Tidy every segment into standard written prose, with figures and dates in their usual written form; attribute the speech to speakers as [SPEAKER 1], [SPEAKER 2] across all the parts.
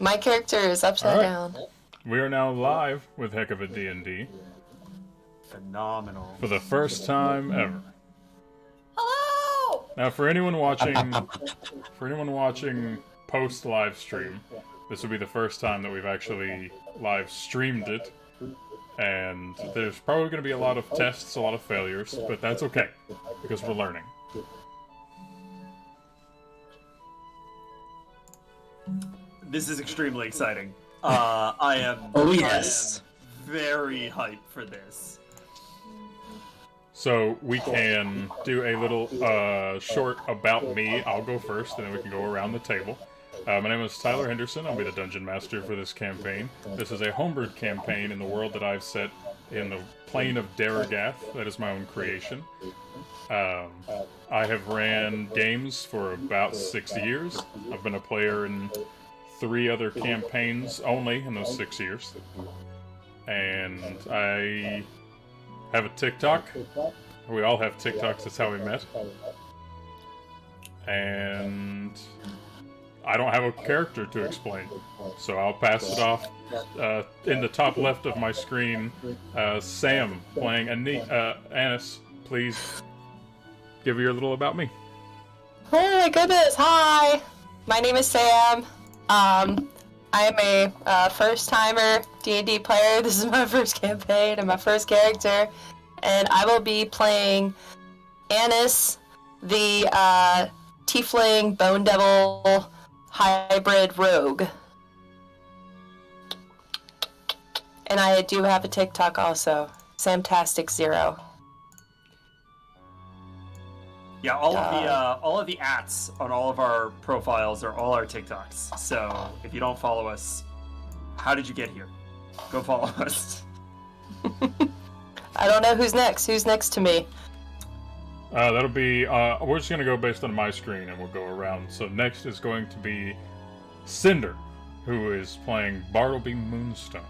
[SPEAKER 1] My character is upside down.
[SPEAKER 2] We are now live with Heck of a D&D
[SPEAKER 3] Phenomenal.
[SPEAKER 2] for the first time ever.
[SPEAKER 1] Hello!
[SPEAKER 2] Now, for anyone watching post live stream, this will be the first time that we've actually live streamed it, and there's probably going to be a lot of tests, a lot of failures, but that's okay because we're learning.
[SPEAKER 3] This is extremely exciting. I am.
[SPEAKER 4] Oh yes.
[SPEAKER 3] I am very hyped for this.
[SPEAKER 2] So we can do a little short about me. I'll go first, and then we can go around the table. My name is Tyler Henderson. I'll be the Dungeon Master for this campaign. This is a homebrewed campaign in the world that I've set in the plane of Daragath. That is my own creation. I have ran games for about 6 years. I've been a player in 3 other campaigns only in those 6 years. And I have a TikTok. We all have TikToks, that's how we met. And I don't have a character to explain, so I'll pass it off. In the top left of my screen, Sam playing Anis. Please give your little about me.
[SPEAKER 1] Oh my goodness, hi! My name is Sam. I am a first-timer D&D player. This is my first campaign and my first character. And I will be playing Anis, the Tiefling Bone Devil hybrid rogue. And I do have a TikTok also, Samtastic0.
[SPEAKER 3] Yeah, all of the ats on all of our profiles are all our TikToks. So if you don't follow us, how did you get here? Go follow us.
[SPEAKER 1] I don't know who's next. Who's next to me?
[SPEAKER 2] That'll be, we're just going to go based on my screen and we'll go around. So next is going to be Cinder, who is playing Bartleby Moonstone.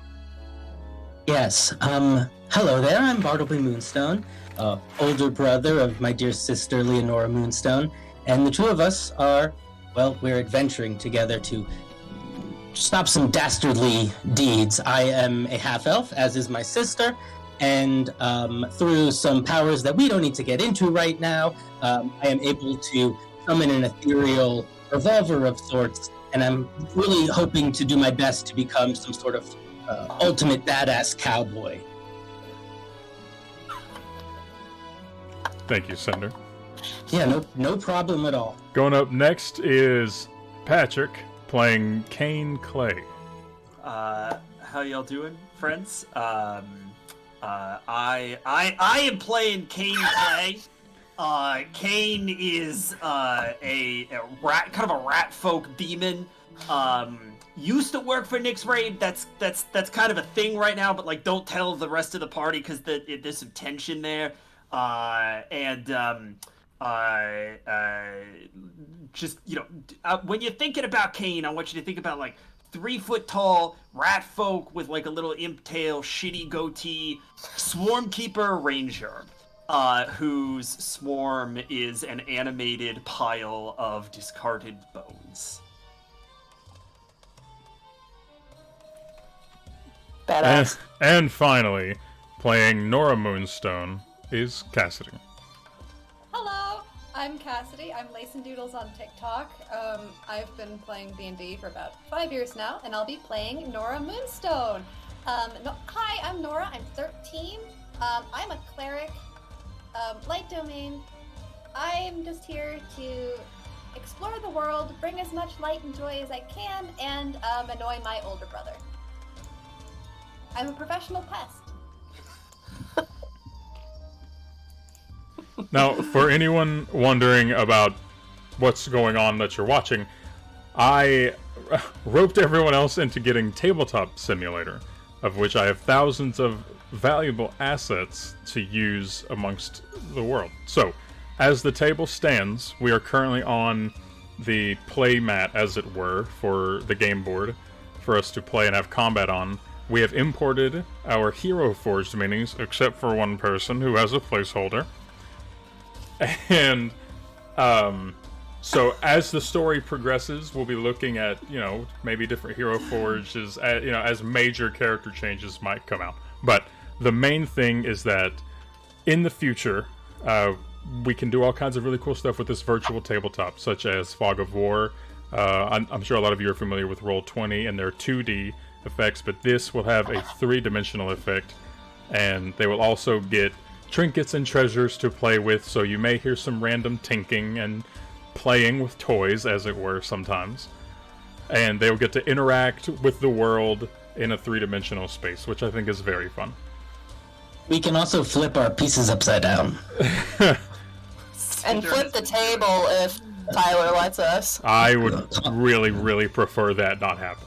[SPEAKER 4] Yes. Hello there. I'm Bartleby Moonstone, older brother of my dear sister Leonora Moonstone, and the two of us are, well, we're adventuring together to stop some dastardly deeds. I am a half-elf, as is my sister, and through some powers that we don't need to get into right now, I am able to summon an ethereal revolver of sorts, and I'm really hoping to do my best to become some sort of ultimate badass cowboy.
[SPEAKER 2] Thank you, Cinder.
[SPEAKER 4] Yeah, no problem at all.
[SPEAKER 2] Going up next is Patrick playing Kane Clay.
[SPEAKER 3] How y'all doing, friends? I am playing Kane Clay. Kane is a rat, kind of a rat folk demon. Used to work for Nyxrade. That's kind of a thing right now, but like don't tell the rest of the party because there's some tension there. Just when you're thinking about Kane, I want you to think about like 3 foot tall rat folk with like a little imp tail, shitty goatee, swarm keeper ranger, whose swarm is an animated pile of discarded bones.
[SPEAKER 1] Badass.
[SPEAKER 2] And finally, playing Nora Moonstone is Cassidy.
[SPEAKER 5] Hello, I'm Cassidy. I'm Lacin Doodles on TikTok. I've been playing D&D for about 5 years now, and I'll be playing Nora Moonstone. Hi, I'm Nora. I'm 13. I'm a cleric, light domain. I'm just here to explore the world, bring as much light and joy as I can, and annoy my older brother. I'm a professional pest.
[SPEAKER 2] Now, for anyone wondering about what's going on that you're watching, I roped everyone else into getting Tabletop Simulator, of which I have thousands of valuable assets to use amongst the world. So, as the table stands, we are currently on the play mat, as it were, for the game board, for us to play and have combat on. We have imported our Hero Forged minis, except for one person who has a placeholder. And So as the story progresses, we'll be looking at, maybe different hero forges, as major character changes might come out. But the main thing is that in the future, we can do all kinds of really cool stuff with this virtual tabletop, such as Fog of War. I'm sure a lot of you are familiar with Roll20 and their 2D effects, but this will have a 3-dimensional effect, and they will also get trinkets and treasures to play with, so you may hear some random tinking and playing with toys, as it were, sometimes. And they will get to interact with the world in a 3-dimensional space, which I think is very fun.
[SPEAKER 4] We can also flip our pieces upside down.
[SPEAKER 1] And flip the table if Tyler lets us.
[SPEAKER 2] I would really, really prefer that not happen.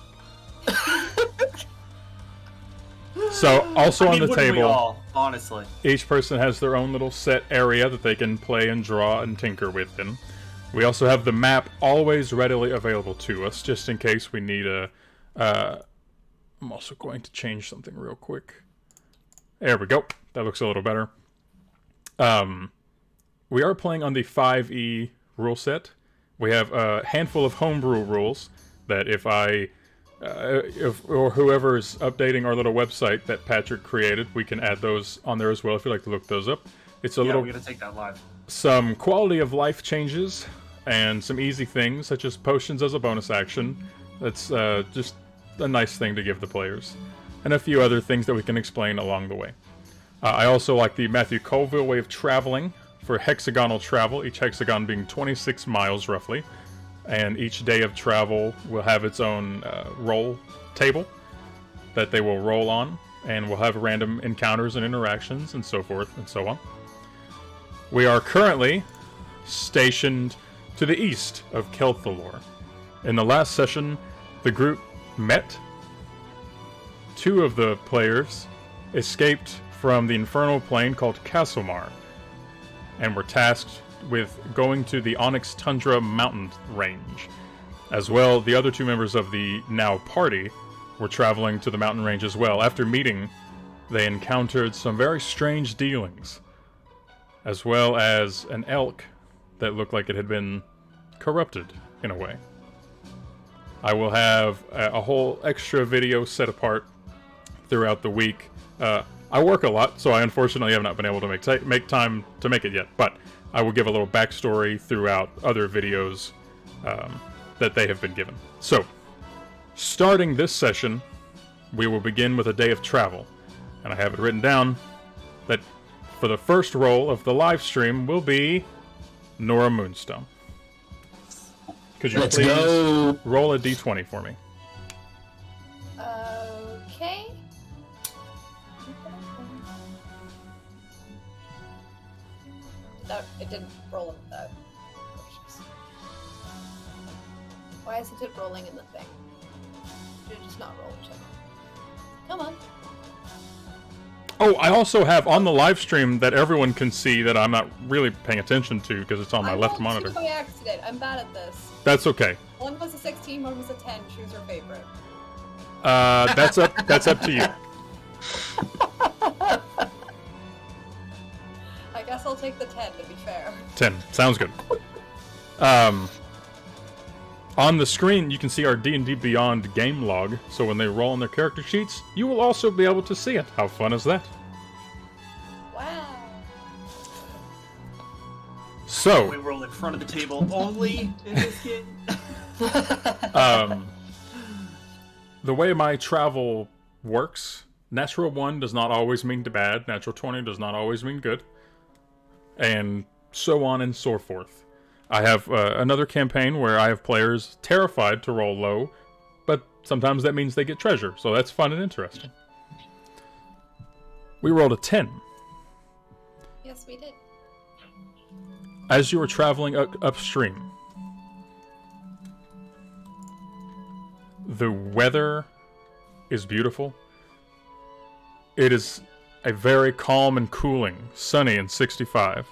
[SPEAKER 2] So, also on the
[SPEAKER 3] wouldn't we
[SPEAKER 2] table,
[SPEAKER 3] all, honestly.
[SPEAKER 2] each person has their own little set area that they can play and draw and tinker with in. We also have the map always readily available to us, just in case we need a... I'm also going to change something real quick. There we go. That looks a little better. We are playing on the 5e rule set. We have a handful of homebrew rules that if whoever is updating our little website that Patrick created, we can add those on there as well if you'd like to look those up. It's a little...
[SPEAKER 3] we're gonna take that live.
[SPEAKER 2] Some quality of life changes and some easy things such as potions as a bonus action. That's just a nice thing to give the players. And a few other things that we can explain along the way. I also like the Matthew Colville way of traveling for hexagonal travel, each hexagon being 26 miles roughly. And each day of travel will have its own roll table that they will roll on, and we'll have random encounters and interactions and so forth and so on. We are currently stationed to the east of Kelthalor. In the last session, the group met. 2 of the players escaped from the infernal plane called Castlemar, and were tasked with going to the Onyx Tundra mountain range. As well, the other 2 members of the now party were traveling to the mountain range as well. After meeting, they encountered some very strange dealings, as well as an elk that looked like it had been corrupted in a way. I will have a whole extra video set apart throughout the week. I work a lot, so I unfortunately have not been able to make time to make it yet, but I will give a little backstory throughout other videos that they have been given. So, starting this session, we will begin with a day of travel, and I have it written down that for the first roll of the live stream will be Nora Moonstone. Could you please roll a d20 for me?
[SPEAKER 5] Okay. No, it didn't roll in that. Why isn't it rolling in the thing? Should it just not roll in general? Come on.
[SPEAKER 2] Oh, I also have on the live stream that everyone can see that I'm not really paying attention to because it's on my left monitor.
[SPEAKER 5] By accident. I'm bad at this.
[SPEAKER 2] That's okay.
[SPEAKER 5] One was a 16, one was a 10. Choose your favorite.
[SPEAKER 2] That's up to you.
[SPEAKER 5] I guess I'll take the 10 to be fair.
[SPEAKER 2] 10. Sounds good. On the screen, you can see our D&D Beyond game log, so when they roll on their character sheets, you will also be able to see it. How fun is that?
[SPEAKER 5] Wow.
[SPEAKER 2] So,
[SPEAKER 3] We roll in front of the table only in this game.
[SPEAKER 2] the way my travel works, natural 1 does not always mean bad, natural 20 does not always mean good, and so on and so forth. I have another campaign where I have players terrified to roll low, but sometimes that means they get treasure, so that's fun and interesting. We rolled a 10.
[SPEAKER 5] Yes, we did.
[SPEAKER 2] As you are traveling upstream, the weather is beautiful. It is a very calm and cooling, sunny and 65.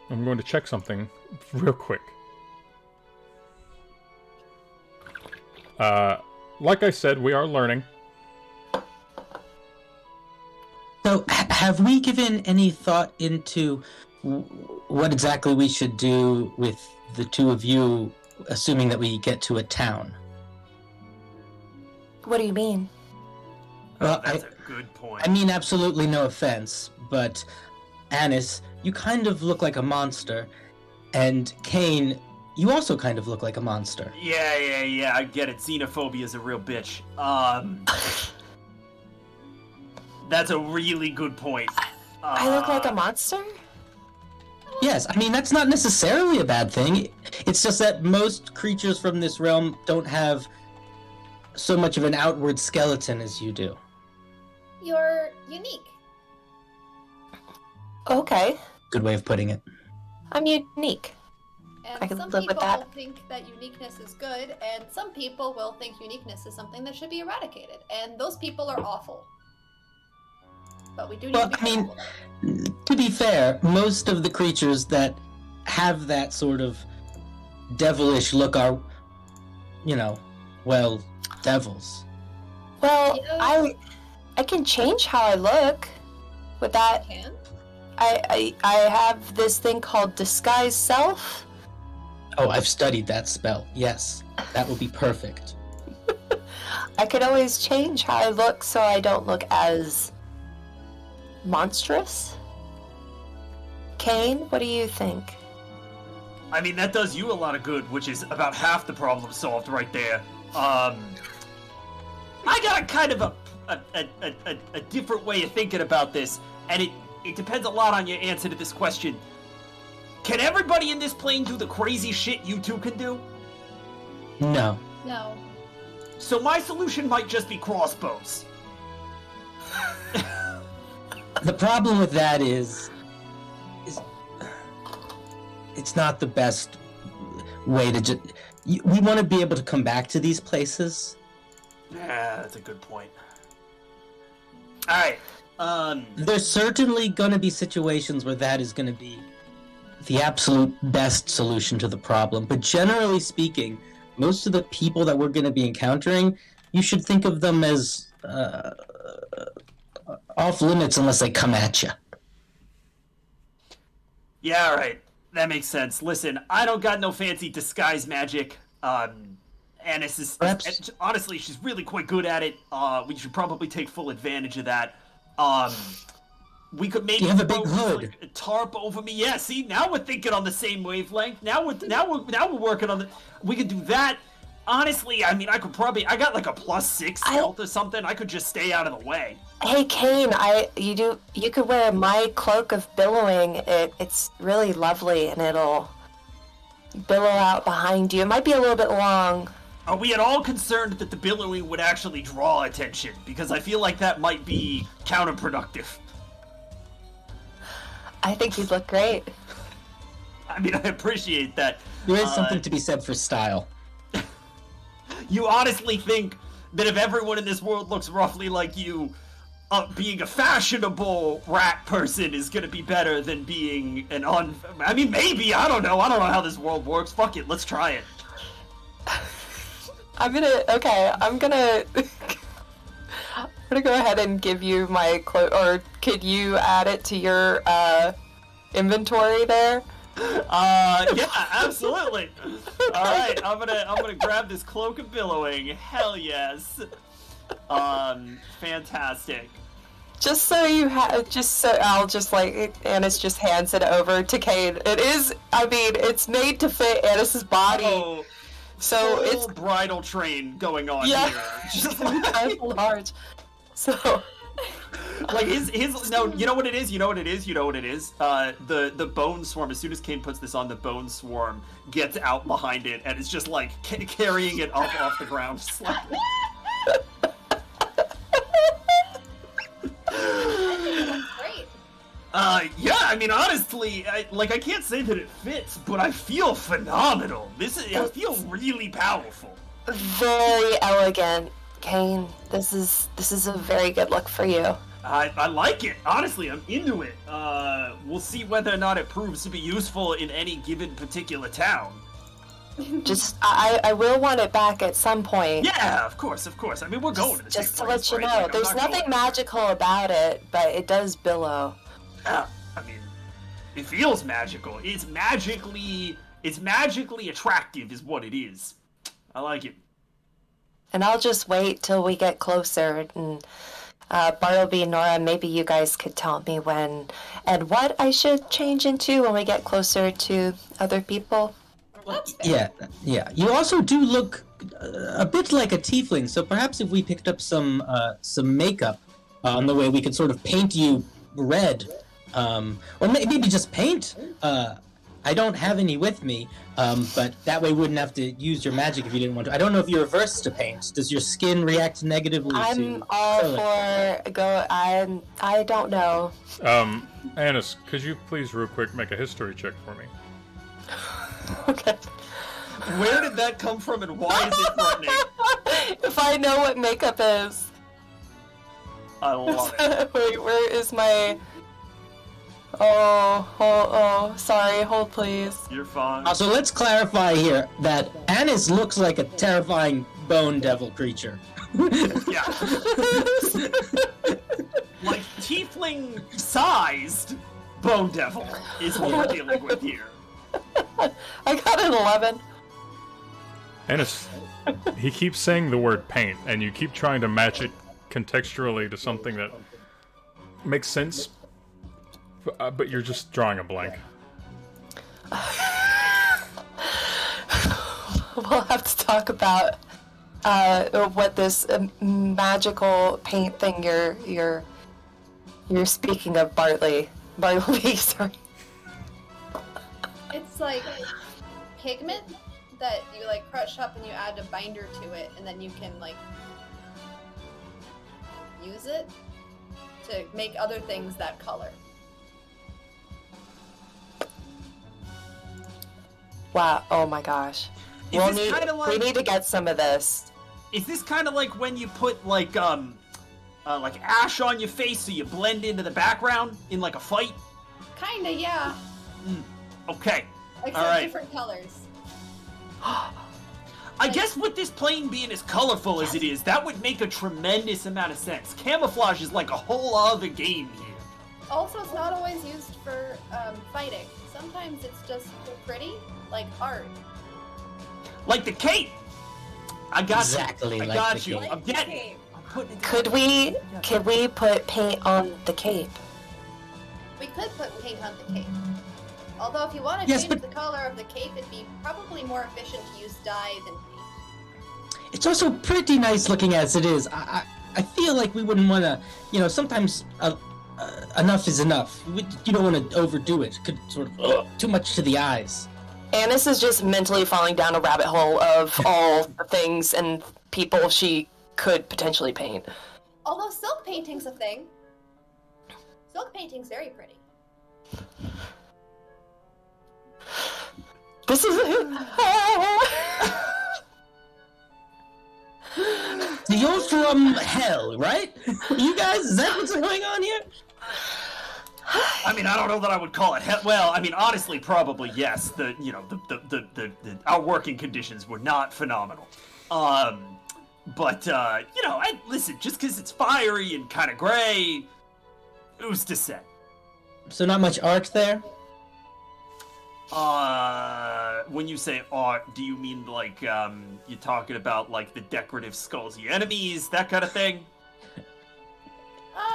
[SPEAKER 2] I'm going to check something real quick. Like I said, we are learning.
[SPEAKER 4] So, have we given any thought into what exactly we should do with the two of you, assuming that we get to a town?
[SPEAKER 1] What do you mean?
[SPEAKER 4] Well,
[SPEAKER 3] That's a good point.
[SPEAKER 4] I mean, absolutely no offense, but Anis, you kind of look like a monster, and Kane, you also kind of look like a monster.
[SPEAKER 3] Yeah, I get it. Xenophobia is a real bitch. That's a really good point.
[SPEAKER 1] I look like a monster?
[SPEAKER 4] Yes, I mean, that's not necessarily a bad thing. It's just that most creatures from this realm don't have so much of an outward skeleton as you do.
[SPEAKER 5] You're unique.
[SPEAKER 1] Okay.
[SPEAKER 4] Good way of putting it.
[SPEAKER 1] I'm unique.
[SPEAKER 5] And
[SPEAKER 1] I can
[SPEAKER 5] some
[SPEAKER 1] live with
[SPEAKER 5] people
[SPEAKER 1] that.
[SPEAKER 5] think that uniqueness is good, and some people will think uniqueness is something that should be eradicated. And those people are awful. But we do need
[SPEAKER 4] Well,
[SPEAKER 5] to be
[SPEAKER 4] I mean,
[SPEAKER 5] careful.
[SPEAKER 4] to be fair, most of the creatures that have that sort of devilish look are, well, devils.
[SPEAKER 1] Well,
[SPEAKER 5] Yeah.
[SPEAKER 1] I can change how I look. With that,
[SPEAKER 5] Can?
[SPEAKER 1] I have this thing called disguise self.
[SPEAKER 4] Oh, I've studied that spell. Yes, that would be perfect.
[SPEAKER 1] I could always change how I look so I don't look as monstrous. Kane, what do you think?
[SPEAKER 3] I mean, that does you a lot of good, which is about half the problem solved right there. I got a kind of a different way of thinking about this, and it depends a lot on your answer to this question. Can everybody in this plane do the crazy shit you two can do?
[SPEAKER 4] No.
[SPEAKER 5] No.
[SPEAKER 3] So my solution might just be crossbows.
[SPEAKER 4] The problem with that is it's not the best way to just... We want to be able to come back to these places.
[SPEAKER 3] Yeah, that's a good point. Alright,
[SPEAKER 4] There's certainly going to be situations where that is going to be the absolute best solution to the problem, but generally speaking, most of the people that we're going to be encountering, you should think of them as off limits unless they come at you.
[SPEAKER 3] yeah, alright. That makes sense. Listen, I don't got no fancy disguise magic. Anis is
[SPEAKER 4] Perhaps-
[SPEAKER 3] honestly, she's really quite good at it. We should probably take full advantage of that. We could maybe
[SPEAKER 4] You have a big
[SPEAKER 3] throw,
[SPEAKER 4] hood.
[SPEAKER 3] like, a tarp over me. Yeah, see, now we're thinking on the same wavelength. Now we're working on the. We could do that. Honestly, I mean, I got like a +6 stealth or something. I could just stay out of the way.
[SPEAKER 1] Hey Kane, you could wear my cloak of billowing. It's really lovely and it'll billow out behind you. It might be a little bit long.
[SPEAKER 3] Are we at all concerned that the billowing would actually draw attention? Because I feel like that might be counterproductive.
[SPEAKER 1] I think you'd look great.
[SPEAKER 3] I mean, I appreciate that.
[SPEAKER 4] There is something to be said for style.
[SPEAKER 3] You honestly think that if everyone in this world looks roughly like you, being a fashionable rat person is gonna be better than being an I mean, maybe, I don't know how this world works. Fuck it, let's try it.
[SPEAKER 1] I'm gonna go ahead and give you my cloak, or could you add it to your inventory there?
[SPEAKER 3] Yeah, absolutely. All right, I'm gonna grab this cloak of billowing. Hell yes. Fantastic.
[SPEAKER 1] Just so I'll just like, Annis just hands it over to Kane. It's made to fit Annis's body.
[SPEAKER 3] Oh,
[SPEAKER 1] So it's
[SPEAKER 3] full bridal train going on
[SPEAKER 1] yeah,
[SPEAKER 3] here.
[SPEAKER 1] just like large. So
[SPEAKER 3] Like his no, you know what it is? The bone swarm, as soon as Kane puts this on, the bone swarm gets out behind it and it's just like carrying it up off the ground slightly.
[SPEAKER 5] Great.
[SPEAKER 3] Yeah, I mean, honestly, I can't say that it fits, but I feel phenomenal. I feel really powerful.
[SPEAKER 1] very elegant, Kane. This is a very good look for you.
[SPEAKER 3] I like it. Honestly, I'm into it. We'll see whether or not it proves to be useful in any given particular town.
[SPEAKER 1] Just, I will want it back at some point.
[SPEAKER 3] Yeah, of course. I mean, we're going to the
[SPEAKER 1] Just to
[SPEAKER 3] same
[SPEAKER 1] let
[SPEAKER 3] place,
[SPEAKER 1] you
[SPEAKER 3] right?
[SPEAKER 1] know,
[SPEAKER 3] Like, I'm
[SPEAKER 1] there's
[SPEAKER 3] not
[SPEAKER 1] nothing
[SPEAKER 3] going-
[SPEAKER 1] magical about it, but it does billow.
[SPEAKER 3] I mean, it feels magical. It's magically attractive, is what it is. I like it.
[SPEAKER 1] And I'll just wait till we get closer, and Bartleby and Nora, maybe you guys could tell me when and what I should change into when we get closer to other people.
[SPEAKER 5] That's fair.
[SPEAKER 4] Yeah. You also do look a bit like a tiefling, so perhaps if we picked up some makeup on the way, we could sort of paint you red, or maybe just paint. I don't have any with me, but that way we wouldn't have to use your magic if you didn't want to. I don't know if you're averse to paint. Does your skin react negatively to...
[SPEAKER 1] I'm all for go. I don't know.
[SPEAKER 2] Annis, could you please real quick make a history check for me?
[SPEAKER 1] Okay.
[SPEAKER 3] Where did that come from, and why is it threatening?
[SPEAKER 1] If I know what makeup is.
[SPEAKER 3] I love it.
[SPEAKER 1] Wait, where is my? Oh, sorry. Hold, please.
[SPEAKER 3] You're fine.
[SPEAKER 4] So let's clarify here that Annis looks like a terrifying bone devil creature.
[SPEAKER 3] Yeah. Like tiefling-sized bone devil is what we're dealing with here.
[SPEAKER 1] I got an 11.
[SPEAKER 2] Annis, he keeps saying the word paint, and you keep trying to match it contextually to something that makes sense, but you're just drawing a blank.
[SPEAKER 1] We'll have to talk about what this magical paint thing you're speaking of, Bartleby. Sorry.
[SPEAKER 5] It's like pigment that you like crush up and you add a binder to it, and then you can like use it to make other things that color.
[SPEAKER 1] Wow. Oh my gosh.
[SPEAKER 3] Is
[SPEAKER 1] We'll
[SPEAKER 3] this kinda like-
[SPEAKER 1] we need to get some of this.
[SPEAKER 3] Is this kind of like when you put like ash on your face so you blend into the background in like a fight?
[SPEAKER 5] Kinda, yeah.
[SPEAKER 3] Okay.
[SPEAKER 5] Except
[SPEAKER 3] Alright.
[SPEAKER 5] different colors.
[SPEAKER 3] I guess with this plane being as colorful as it is, that would make a tremendous amount of sense. Camouflage is like a whole other game here.
[SPEAKER 5] Also, it's not always used for fighting. Sometimes it's just pretty, like art.
[SPEAKER 3] Like the cape. I got
[SPEAKER 4] Exactly
[SPEAKER 3] you. I
[SPEAKER 4] like
[SPEAKER 3] got
[SPEAKER 4] the
[SPEAKER 3] you.
[SPEAKER 4] cape.
[SPEAKER 3] I'm getting it. I'm putting it
[SPEAKER 1] Could
[SPEAKER 3] together.
[SPEAKER 1] we put paint on the cape?
[SPEAKER 5] We could put paint on the cape. Although if you want to
[SPEAKER 4] Yes,
[SPEAKER 5] change
[SPEAKER 4] but-
[SPEAKER 5] the color of the cape, it'd be probably more efficient to use dye than paint.
[SPEAKER 4] It's also pretty nice looking as it is. I feel like we wouldn't want to, sometimes enough is enough. You don't want to overdo it. Could sort of too much to the eyes.
[SPEAKER 1] Annis is just mentally falling down a rabbit hole of all the things and people she could potentially paint.
[SPEAKER 5] Although silk painting's a thing. Silk painting's very pretty.
[SPEAKER 1] This is
[SPEAKER 4] You're from hell, right? You guys, is that what's going on here?
[SPEAKER 3] I mean, I don't know that I would call it well, I mean, honestly, probably yes. Our working conditions were not phenomenal. Listen, just because it's fiery and kind of gray, who's to say?
[SPEAKER 4] So not much art there?
[SPEAKER 3] When you say art, do you mean like, you're talking about like the decorative skulls, the enemies, that kind of thing?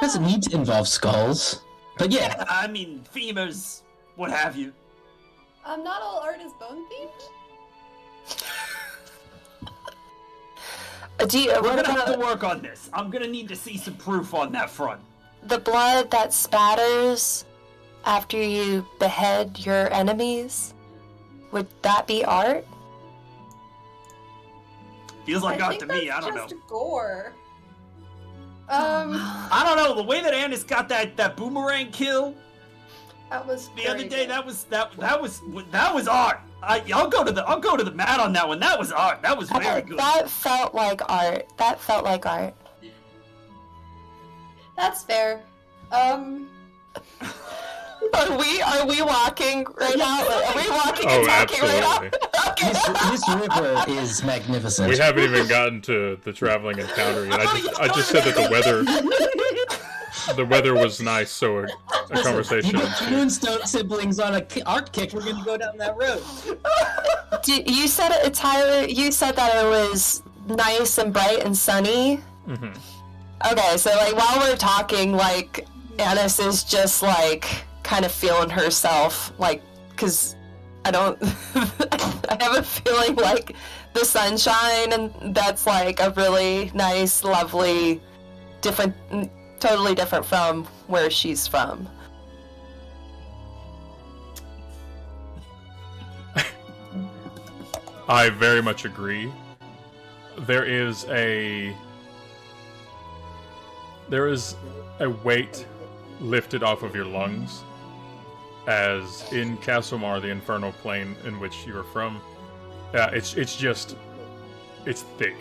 [SPEAKER 4] Doesn't need to involve skulls. But yeah.
[SPEAKER 3] I mean, femurs, what have you.
[SPEAKER 5] Not all art is bone themed.
[SPEAKER 3] We're
[SPEAKER 1] what
[SPEAKER 3] gonna have
[SPEAKER 1] about
[SPEAKER 3] to work on this. I'm gonna need to see some proof on that front.
[SPEAKER 1] the blood that spatters after you behead your enemies? Would that be art?
[SPEAKER 3] Feels like art to
[SPEAKER 5] think
[SPEAKER 3] me, I don't know.
[SPEAKER 5] that's just gore.
[SPEAKER 3] I don't know, the way that Annis got that boomerang kill
[SPEAKER 5] That was
[SPEAKER 3] the other
[SPEAKER 5] very
[SPEAKER 3] day,
[SPEAKER 5] good.
[SPEAKER 3] that was art. I'll go to the mat on that one. That was art. That was very good.
[SPEAKER 1] That felt like art. That felt like art.
[SPEAKER 5] That's fair.
[SPEAKER 1] Are we walking right now? Are we walking
[SPEAKER 2] Oh,
[SPEAKER 1] and talking right
[SPEAKER 2] absolutely.
[SPEAKER 1] now?
[SPEAKER 4] This river is magnificent.
[SPEAKER 2] We haven't even gotten to the traveling encounter yet. I just said that the weather was nice, so a conversation.
[SPEAKER 4] You got Moonstone siblings on a art kick. We're gonna go down that road.
[SPEAKER 1] You said it, Tyler. You said that it was nice and bright and sunny.
[SPEAKER 2] Mm-hmm.
[SPEAKER 1] Okay, so like while we're talking, like Annis is just like kind of feeling herself, like, cause I don't. I have a feeling like the sunshine, and that's like a really nice, lovely, different, totally different from where she's from.
[SPEAKER 2] I very much agree. There is a weight lifted off of your lungs, as in Castlemar, the infernal plane in which you are from. It's thick.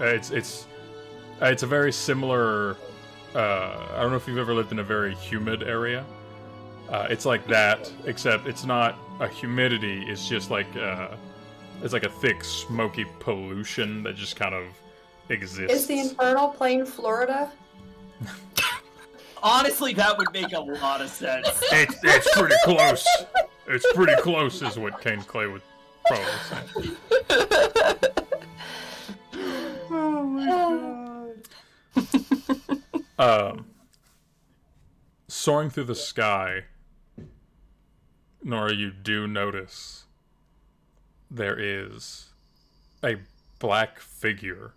[SPEAKER 2] It's a very similar. I don't know if you've ever lived in a very humid area. It's like that, except it's not a humidity. It's just like it's like a thick, smoky pollution that just kind of exists.
[SPEAKER 5] Is the infernal plane Florida?
[SPEAKER 3] Honestly, that would make a lot of sense.
[SPEAKER 2] It's pretty close. It's pretty close, is what Kane Clay would probably say.
[SPEAKER 3] Oh my god.
[SPEAKER 2] Soaring through the sky, Nora, you do notice there is a black figure.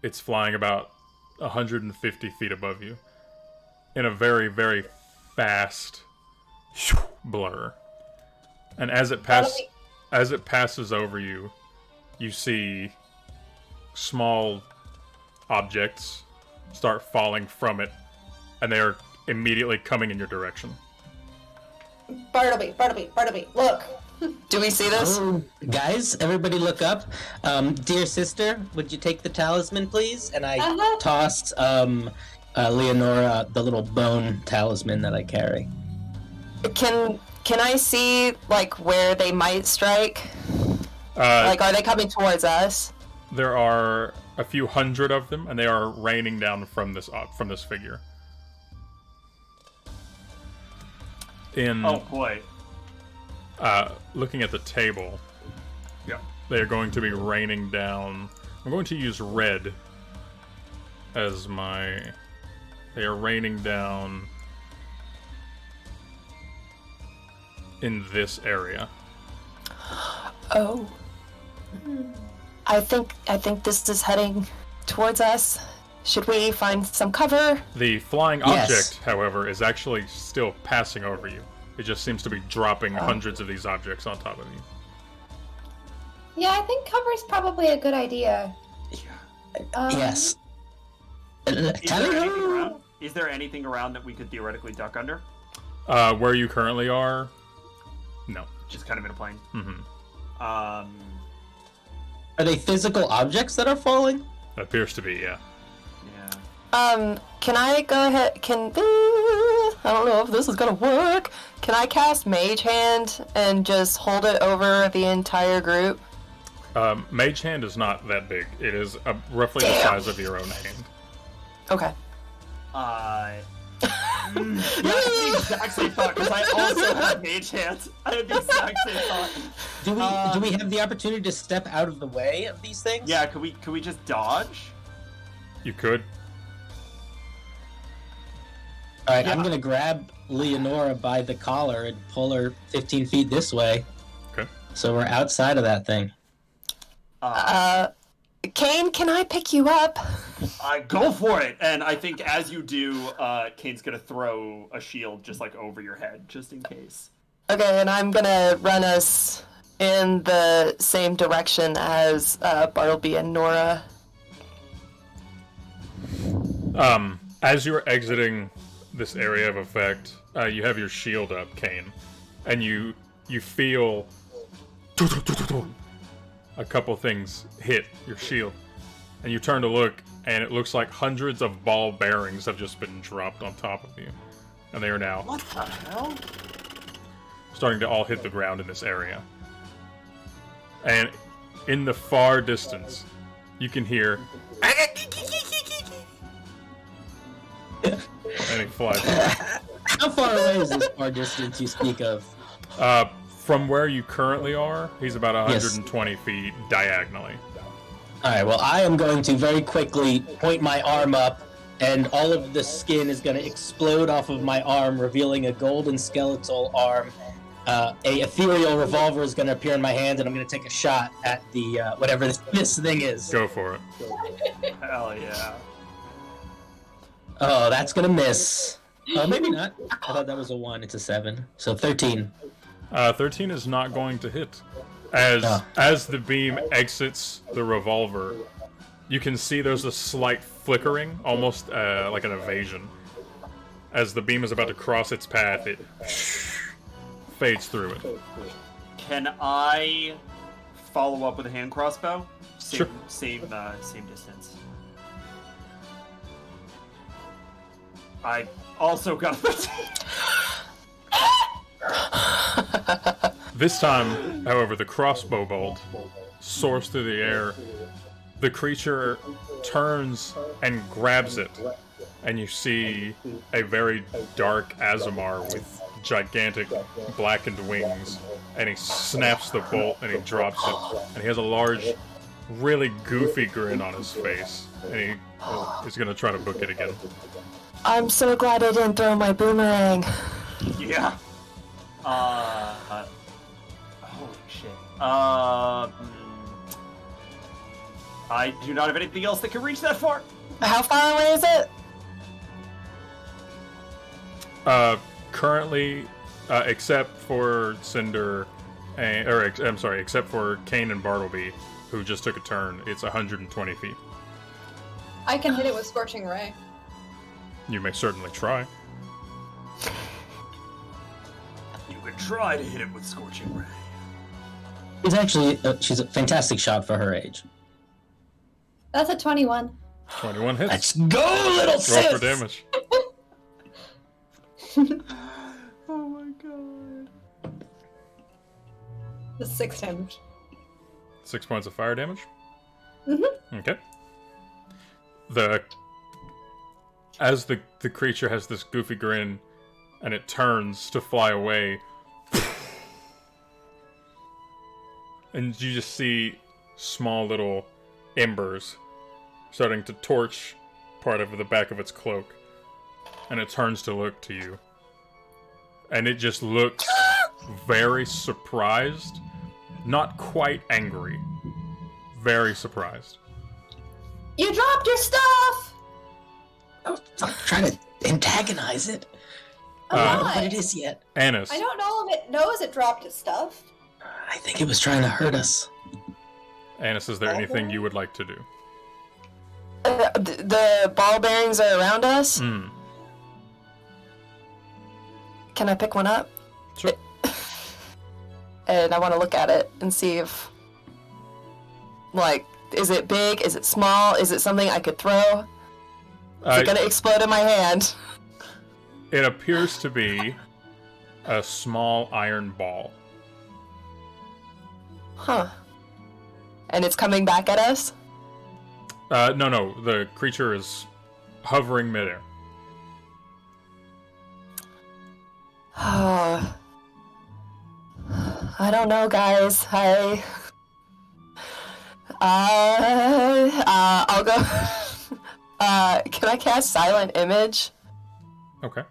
[SPEAKER 2] It's flying about 150 feet above you in a very, very fast blur. And as it passes over you, you see small objects start falling from it, and they are immediately coming in your direction.
[SPEAKER 5] Bartleby, look.
[SPEAKER 1] Do we see this?
[SPEAKER 4] Oh, guys, everybody look up. Dear sister, would you take the talisman, please? And I tossed Leonora the little bone talisman that I carry.
[SPEAKER 1] Can I see like where they might strike? Like, are they coming towards us?
[SPEAKER 2] There are a few hundred of them, and they are raining down from this figure.
[SPEAKER 3] Oh boy.
[SPEAKER 2] Looking at the table,
[SPEAKER 3] Yeah.
[SPEAKER 2] they are going to be raining down. I'm going to use red as my. They are raining down in this area.
[SPEAKER 1] Oh. I think this is heading towards us. Should we find some cover?
[SPEAKER 2] The flying
[SPEAKER 4] Yes.
[SPEAKER 2] object, however, is actually still passing over you. It just seems to be dropping hundreds of these objects on top of you.
[SPEAKER 5] Yeah, I think cover's probably a good idea.
[SPEAKER 4] Yes.
[SPEAKER 3] Is there anything around that we could theoretically duck under?
[SPEAKER 2] Where you currently are, no.
[SPEAKER 3] Just kind of in a plane.
[SPEAKER 2] Mm-hmm.
[SPEAKER 4] Are they physical objects that are falling?
[SPEAKER 2] It appears to be, yeah.
[SPEAKER 3] Yeah.
[SPEAKER 1] Can I go ahead? I don't know if this is gonna work. Can I cast Mage Hand and just hold it over the entire group?
[SPEAKER 2] Mage Hand is not that big. It is roughly the size of your own hand.
[SPEAKER 1] Okay.
[SPEAKER 3] Yeah, I had the exact same thought, because I also have mage hands. I had the exact same thought.
[SPEAKER 4] Do we have the opportunity to step out of the way of these things?
[SPEAKER 3] Yeah, could we just dodge?
[SPEAKER 2] You could.
[SPEAKER 4] Alright,
[SPEAKER 3] Yeah.
[SPEAKER 4] I'm gonna grab Leonora by the collar and pull her 15 feet this way.
[SPEAKER 2] Okay.
[SPEAKER 4] So we're outside of that thing.
[SPEAKER 1] Kane, can I pick you up?
[SPEAKER 3] Go for it! And I think as you do, Kane's gonna throw a shield just like over your head, just in case.
[SPEAKER 1] Okay, and I'm gonna run us in the same direction as Bartleby and Nora.
[SPEAKER 2] As you're exiting this area of effect, you have your shield up, Kane, and you feel a couple things hit your shield, and you turn to look, and it looks like hundreds of ball bearings have just been dropped on top of you, and they are now
[SPEAKER 3] What the hell?
[SPEAKER 2] starting to all hit the ground in this area. And in the far distance, you can hear... and he flies.
[SPEAKER 4] How far away is this far distance you speak of?
[SPEAKER 2] From where you currently are, he's about 120
[SPEAKER 4] Yes.
[SPEAKER 2] feet diagonally.
[SPEAKER 4] Alright, well, I am going to very quickly point my arm up, and all of the skin is going to explode off of my arm, revealing a golden skeletal arm. A ethereal revolver is going to appear in my hand, and I'm going to take a shot at the whatever this thing is.
[SPEAKER 2] Go for it.
[SPEAKER 3] Hell yeah.
[SPEAKER 4] Oh, that's going to miss. Oh, maybe not. I thought that was a 1. It's a 7. So 13.
[SPEAKER 2] 13 is not going to hit. As the beam exits the revolver, you can see there's a slight flickering, almost like an evasion. As the beam is about to cross its path, it fades through it.
[SPEAKER 3] Can I follow up with a hand crossbow?
[SPEAKER 2] Sure.
[SPEAKER 3] Same distance. I also got 13.
[SPEAKER 2] This time, however, the crossbow bolt soars through the air. The creature turns and grabs it, and you see a very dark Azamar with gigantic blackened wings, and he snaps the bolt and he drops it, and he has a large, really goofy grin on his face, and he is going to try to book it again.
[SPEAKER 1] I'm so glad I didn't throw my boomerang.
[SPEAKER 3] Yeah. Holy shit. I do not have anything else that can reach that far.
[SPEAKER 1] How far away is it?
[SPEAKER 2] Currently, except for Cinder, except for Kane and Bartleby, who just took a turn, it's 120 feet.
[SPEAKER 5] I can hit it with Scorching Ray.
[SPEAKER 2] You may certainly try.
[SPEAKER 3] You could try to hit it with Scorching Ray.
[SPEAKER 4] She's actually she's a fantastic shot for her age.
[SPEAKER 5] That's a 21.
[SPEAKER 2] 21 hits.
[SPEAKER 4] Let's go, little
[SPEAKER 2] Roll
[SPEAKER 4] sis!
[SPEAKER 2] for damage.
[SPEAKER 3] Oh my god.
[SPEAKER 5] That's 6 damage.
[SPEAKER 2] 6 points of fire damage.
[SPEAKER 5] Mm-hmm.
[SPEAKER 2] Okay. As the creature has this goofy grin, and it turns to fly away, and you just see small little embers starting to torch part of the back of its cloak, and it turns to look to you, and it just looks very surprised, not quite angry, very surprised.
[SPEAKER 1] You dropped your stuff!
[SPEAKER 4] I'm trying to antagonize it. I don't know what
[SPEAKER 5] Why?
[SPEAKER 4] it is yet.
[SPEAKER 2] Annis,
[SPEAKER 5] I don't know if it knows it dropped its stuff.
[SPEAKER 4] I think it was trying to hurt us.
[SPEAKER 2] Annis, is there anything you would like to do?
[SPEAKER 1] The ball bearings are around us.
[SPEAKER 2] Hmm.
[SPEAKER 1] Can I pick one up?
[SPEAKER 2] Sure.
[SPEAKER 1] And I want to look at it and see if, like, is it big? Is it small? Is it something I could throw? Is it gonna explode in my hand?
[SPEAKER 2] It appears to be a small iron ball.
[SPEAKER 1] Huh. And it's coming back at us?
[SPEAKER 2] No, the creature is hovering midair.
[SPEAKER 1] Oh. I don't know, guys. I'll go. Can I cast Silent Image?
[SPEAKER 2] Okay.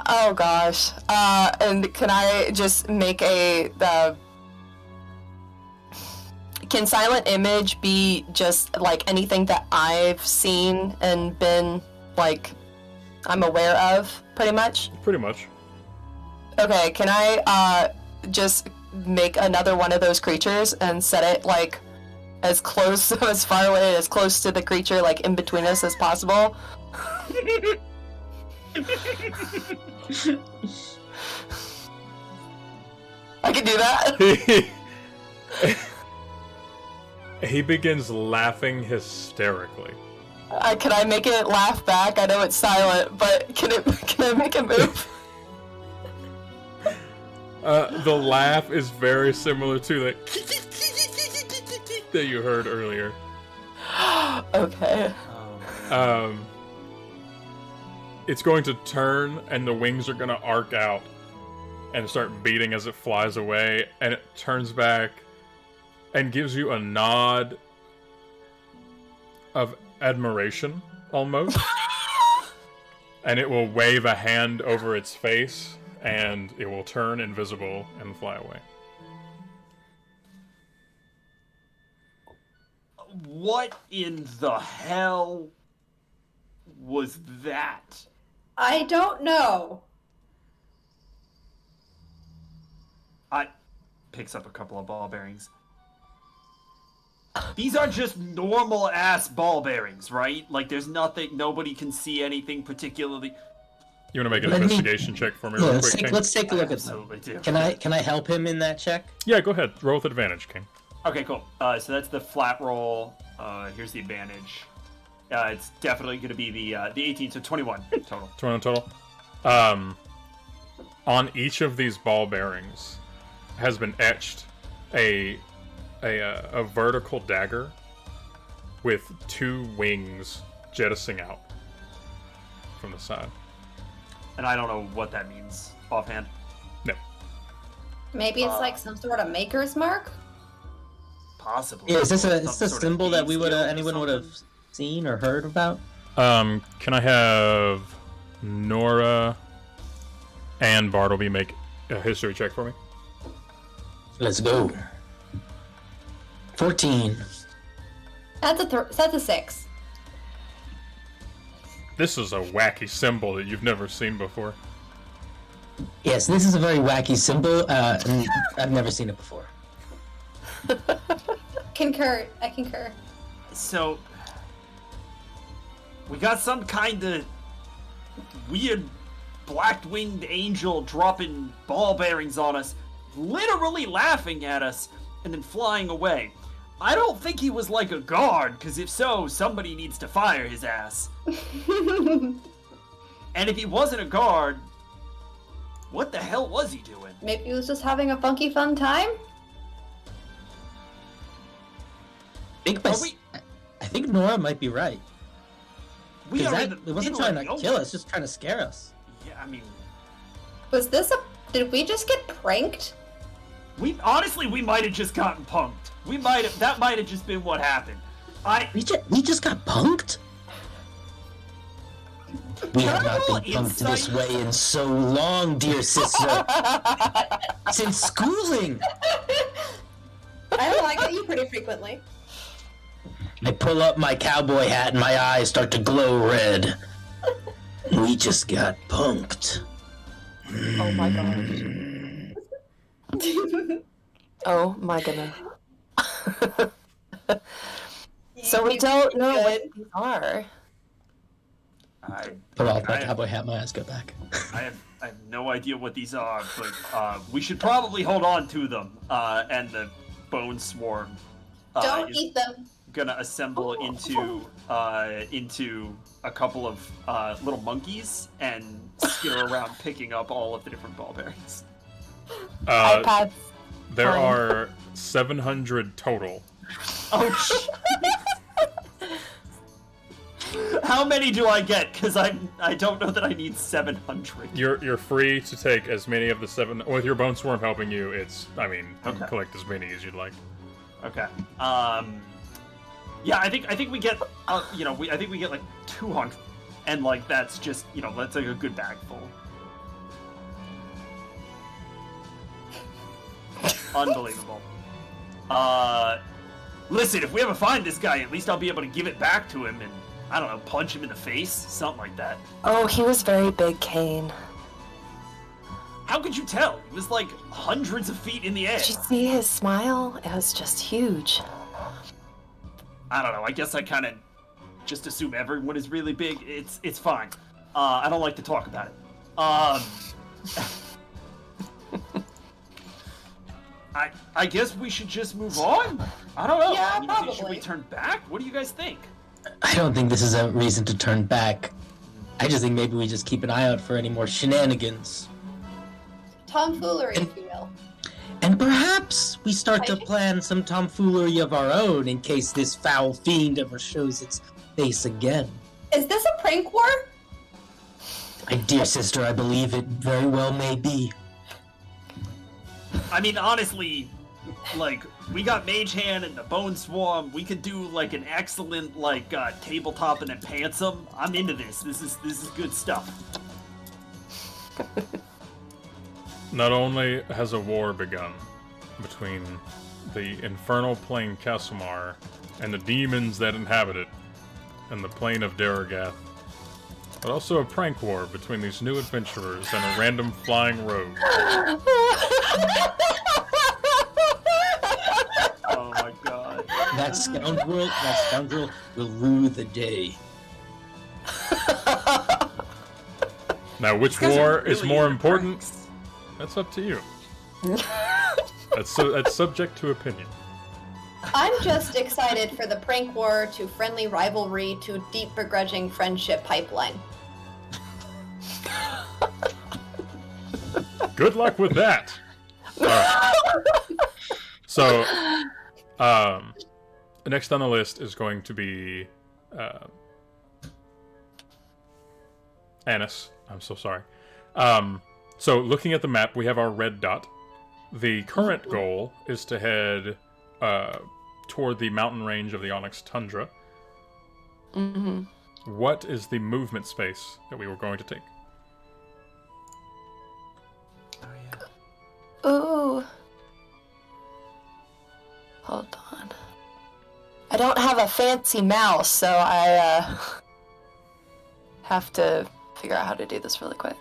[SPEAKER 1] Oh gosh. And can I just make can Silent Image be just like anything that I've seen and been like I'm aware of, pretty much?
[SPEAKER 2] Pretty much.
[SPEAKER 1] Okay, can I just make another one of those creatures and set it like as close, as far away, as close to the creature, like in between us as possible? I can do that.
[SPEAKER 2] He begins laughing hysterically.
[SPEAKER 1] Can I make it laugh back? I know it's silent, but can I make it move?
[SPEAKER 2] The laugh is very similar to that that you heard earlier.
[SPEAKER 1] Okay.
[SPEAKER 2] It's going to turn, and the wings are going to arc out and start beating as it flies away, and it turns back and gives you a nod of admiration, almost. And it will wave a hand over its face, and it will turn invisible and fly away.
[SPEAKER 3] What in the hell was that?
[SPEAKER 5] I don't know.
[SPEAKER 3] I picks up a couple of ball bearings. These are just normal ass ball bearings, right? Like there's nothing, nobody can see anything particularly.
[SPEAKER 2] You want to make an investigation check for me real quick, King?
[SPEAKER 4] Let's take a look at them.
[SPEAKER 3] Absolutely do.
[SPEAKER 4] Can I help him in that check?
[SPEAKER 2] Yeah, go ahead. Roll with advantage, King.
[SPEAKER 3] Okay, cool. So that's the flat roll. Here's the advantage. It's definitely going to be the 18, so 21 total.
[SPEAKER 2] 21 total. On each of these ball bearings has been etched a vertical dagger with 2 wings jettisoning out from the side.
[SPEAKER 3] And I don't know what that means offhand.
[SPEAKER 2] No.
[SPEAKER 5] Maybe it's like some sort of maker's mark?
[SPEAKER 3] Possibly.
[SPEAKER 4] Yeah, is this
[SPEAKER 3] Some
[SPEAKER 4] a
[SPEAKER 3] sort of
[SPEAKER 4] symbol that
[SPEAKER 3] key skill or
[SPEAKER 4] anyone would have
[SPEAKER 3] something?
[SPEAKER 4] seen or heard about?
[SPEAKER 2] Can I have Nora and Bartleby make a history check for me?
[SPEAKER 4] Let's go. 14.
[SPEAKER 5] That's a 6.
[SPEAKER 2] This is a wacky symbol that you've never seen before.
[SPEAKER 4] Yes, this is a very wacky symbol, and I've never seen it before.
[SPEAKER 5] Concur. I concur.
[SPEAKER 3] So, we got some kind of weird black-winged angel dropping ball bearings on us, literally laughing at us, and then flying away. I don't think he was like a guard, because if so, somebody needs to fire his ass. And if he wasn't a guard, what the hell was he doing?
[SPEAKER 5] Maybe he was just having a funky fun time?
[SPEAKER 4] I think Nora might be right.
[SPEAKER 3] We are in the
[SPEAKER 4] It wasn't
[SPEAKER 3] middle
[SPEAKER 4] trying
[SPEAKER 3] of
[SPEAKER 4] to
[SPEAKER 3] nowhere.
[SPEAKER 4] kill us, just trying to scare us.
[SPEAKER 3] Yeah, I mean,
[SPEAKER 5] Was this a... Did we just get pranked?
[SPEAKER 3] we might have just gotten punked. That might have just been what happened.
[SPEAKER 4] We just got punked? We have not been
[SPEAKER 3] Terrible
[SPEAKER 4] punked this
[SPEAKER 3] insight.
[SPEAKER 4] way in so long, dear sister. Since schooling.
[SPEAKER 5] I don't know, I get you pretty frequently.
[SPEAKER 4] I pull up my cowboy hat and my eyes start to glow red. We just got punked.
[SPEAKER 1] Oh my god. Oh my goodness. So we don't know what these are.
[SPEAKER 4] Put off my cowboy hat, my eyes go back.
[SPEAKER 3] I have no idea what these are, but we should probably hold on to them. And the bone swarm
[SPEAKER 5] Don't
[SPEAKER 3] is
[SPEAKER 5] eat them.
[SPEAKER 3] gonna assemble into a couple of little monkeys and skitter around picking up all of the different ball bearings.
[SPEAKER 1] iPads.
[SPEAKER 2] There
[SPEAKER 1] Fine.
[SPEAKER 2] are 700 total.
[SPEAKER 3] Oh, shit. How many do I get? Because I don't know that I need 700.
[SPEAKER 2] You're free to take as many of the 7. With your bone swarm helping you, you can
[SPEAKER 3] Okay.
[SPEAKER 2] collect as many as you'd like.
[SPEAKER 3] Okay. Yeah, I think we get I think we get like 200, and like that's just that's like a good bag full. Unbelievable. Listen, if we ever find this guy, at least I'll be able to give it back to him and I don't know, punch him in the face, something like that.
[SPEAKER 1] Oh, he was very big, Kane.
[SPEAKER 3] How could you tell? He was like hundreds of feet in the air.
[SPEAKER 1] Did you see his smile? It was just huge.
[SPEAKER 3] I don't know. I guess I kind of just assume everyone is really big. It's fine. I don't like to talk about it. I guess we should just move on. I don't know.
[SPEAKER 5] Yeah,
[SPEAKER 3] I mean, should we
[SPEAKER 5] probably.
[SPEAKER 3] turn back? What do you guys think?
[SPEAKER 4] I don't think this is a reason to turn back. I just think maybe we just keep an eye out for any more shenanigans.
[SPEAKER 5] Tomfoolery, if you will.
[SPEAKER 4] And perhaps we start to plan some tomfoolery of our own in case this foul fiend ever shows its face again.
[SPEAKER 5] Is this a prank war?
[SPEAKER 4] My dear sister, I believe it very well may be.
[SPEAKER 3] I mean, honestly, like, we got Mage Hand and the Bone Swarm. We could do, like, an excellent, like, tabletop and then pants 'em. I'm into this. This is good stuff.
[SPEAKER 2] Not only has a war begun between the infernal plane Casimar and the demons that inhabit it and the plane of Daragath, but also a prank war between these new adventurers and a random flying rogue.
[SPEAKER 3] Oh my god.
[SPEAKER 4] That scoundrel will rue the day.
[SPEAKER 2] Now, which
[SPEAKER 3] These guys
[SPEAKER 2] war
[SPEAKER 3] are
[SPEAKER 2] is
[SPEAKER 3] really
[SPEAKER 2] more
[SPEAKER 3] into
[SPEAKER 2] important?
[SPEAKER 3] pranks.
[SPEAKER 2] That's up to you. That's subject to opinion.
[SPEAKER 5] I'm just excited for the prank war to friendly rivalry to deep begrudging friendship pipeline.
[SPEAKER 2] Good luck with that. So, next on the list is going to be Annis. I'm so sorry. So, looking at the map, we have our red dot. The current goal is to head toward the mountain range of the Onyx Tundra.
[SPEAKER 1] Mm-hmm.
[SPEAKER 2] What is the movement space that we were going to take?
[SPEAKER 3] Oh, yeah.
[SPEAKER 1] Ooh. Hold on. I don't have a fancy mouse, so I have to figure out how to do this really quick.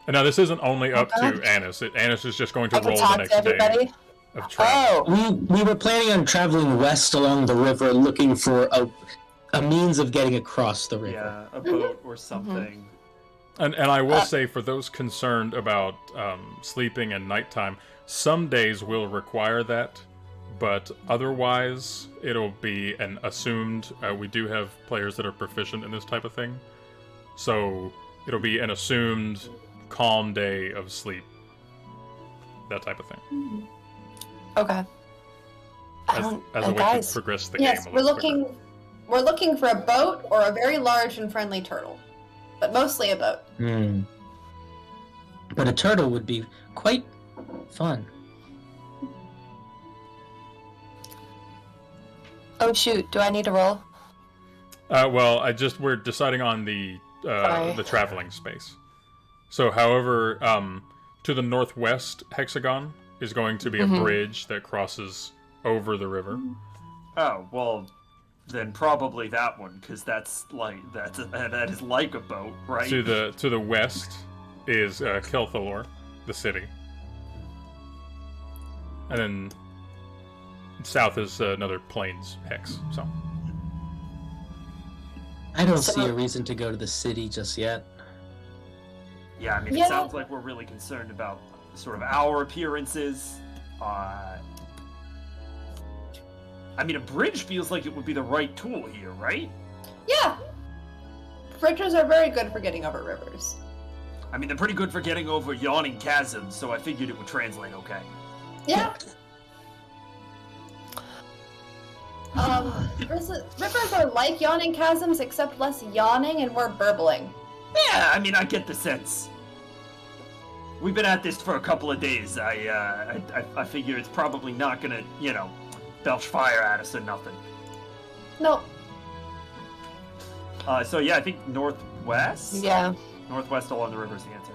[SPEAKER 2] And now, this isn't only up to
[SPEAKER 1] Okay.
[SPEAKER 2] Annis. Annis is just going to
[SPEAKER 1] I can
[SPEAKER 2] roll the
[SPEAKER 1] talk
[SPEAKER 2] next
[SPEAKER 1] to everybody.
[SPEAKER 2] day of travel.
[SPEAKER 1] Oh,
[SPEAKER 4] We were planning on traveling west along the river, looking for a means of getting across the river.
[SPEAKER 3] Yeah, a boat or something.
[SPEAKER 2] And I will say, for those concerned about sleeping and nighttime, some days will require that, but otherwise it'll be an assumed. We do have players that are proficient in this type of thing, so it'll be an assumed calm day of sleep. That type of thing.
[SPEAKER 1] okay.
[SPEAKER 2] As a way
[SPEAKER 1] guys,
[SPEAKER 2] to progress the
[SPEAKER 5] Yes,
[SPEAKER 2] game a
[SPEAKER 5] we're
[SPEAKER 2] little quicker.
[SPEAKER 5] looking for a boat or a very large and friendly turtle, but mostly a boat.
[SPEAKER 4] But a turtle would be quite fun.
[SPEAKER 1] Oh shoot, do I need to roll?
[SPEAKER 2] Well, we're deciding on the
[SPEAKER 1] Sorry.
[SPEAKER 2] traveling space. So, however, to the northwest hexagon is going to be a bridge that crosses over the river.
[SPEAKER 3] Oh, well, then probably that one, because that is like a boat, right?
[SPEAKER 2] To the west is Kelthalor, the city, and then south is another plains hex. So
[SPEAKER 4] I don't
[SPEAKER 1] So-
[SPEAKER 4] see a reason to go to the city just yet.
[SPEAKER 3] Yeah, I mean,
[SPEAKER 5] Yeah.
[SPEAKER 3] it sounds like we're really concerned about sort of our appearances. I mean, a bridge feels like it would be the right tool here, right?
[SPEAKER 5] Yeah. Bridges are very good for getting over rivers.
[SPEAKER 3] I mean, they're pretty good for getting over yawning chasms, so I figured it would translate okay.
[SPEAKER 5] Yeah. Rivers are like yawning chasms, except less yawning and more burbling.
[SPEAKER 3] Yeah, I mean, I get the sense. We've been at this for a couple of days. I figure it's probably not gonna, belch fire at us or nothing.
[SPEAKER 5] No.
[SPEAKER 3] So yeah, I think northwest?
[SPEAKER 1] Yeah.
[SPEAKER 3] Northwest along the river is the answer.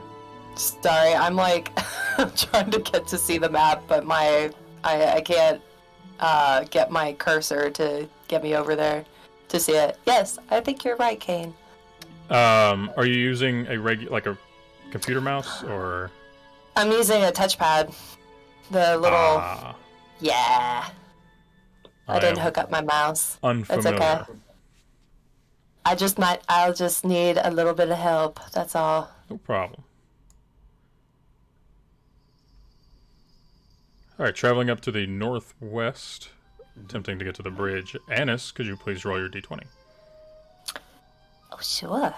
[SPEAKER 1] Sorry, I'm like I'm trying to get to see the map, but I can't get my cursor to get me over there to see it. Yes, I think you're right, Kane.
[SPEAKER 2] are you using a computer mouse or?
[SPEAKER 1] I'm using a touchpad. The little yeah. I didn't hook up my mouse.
[SPEAKER 2] Unfamiliar.
[SPEAKER 1] It's okay. I'll just need a little bit of help. That's all.
[SPEAKER 2] No problem. All right, traveling up to the northwest, attempting to get to the bridge. Annis, could you please roll your d20?
[SPEAKER 1] Oh, sure.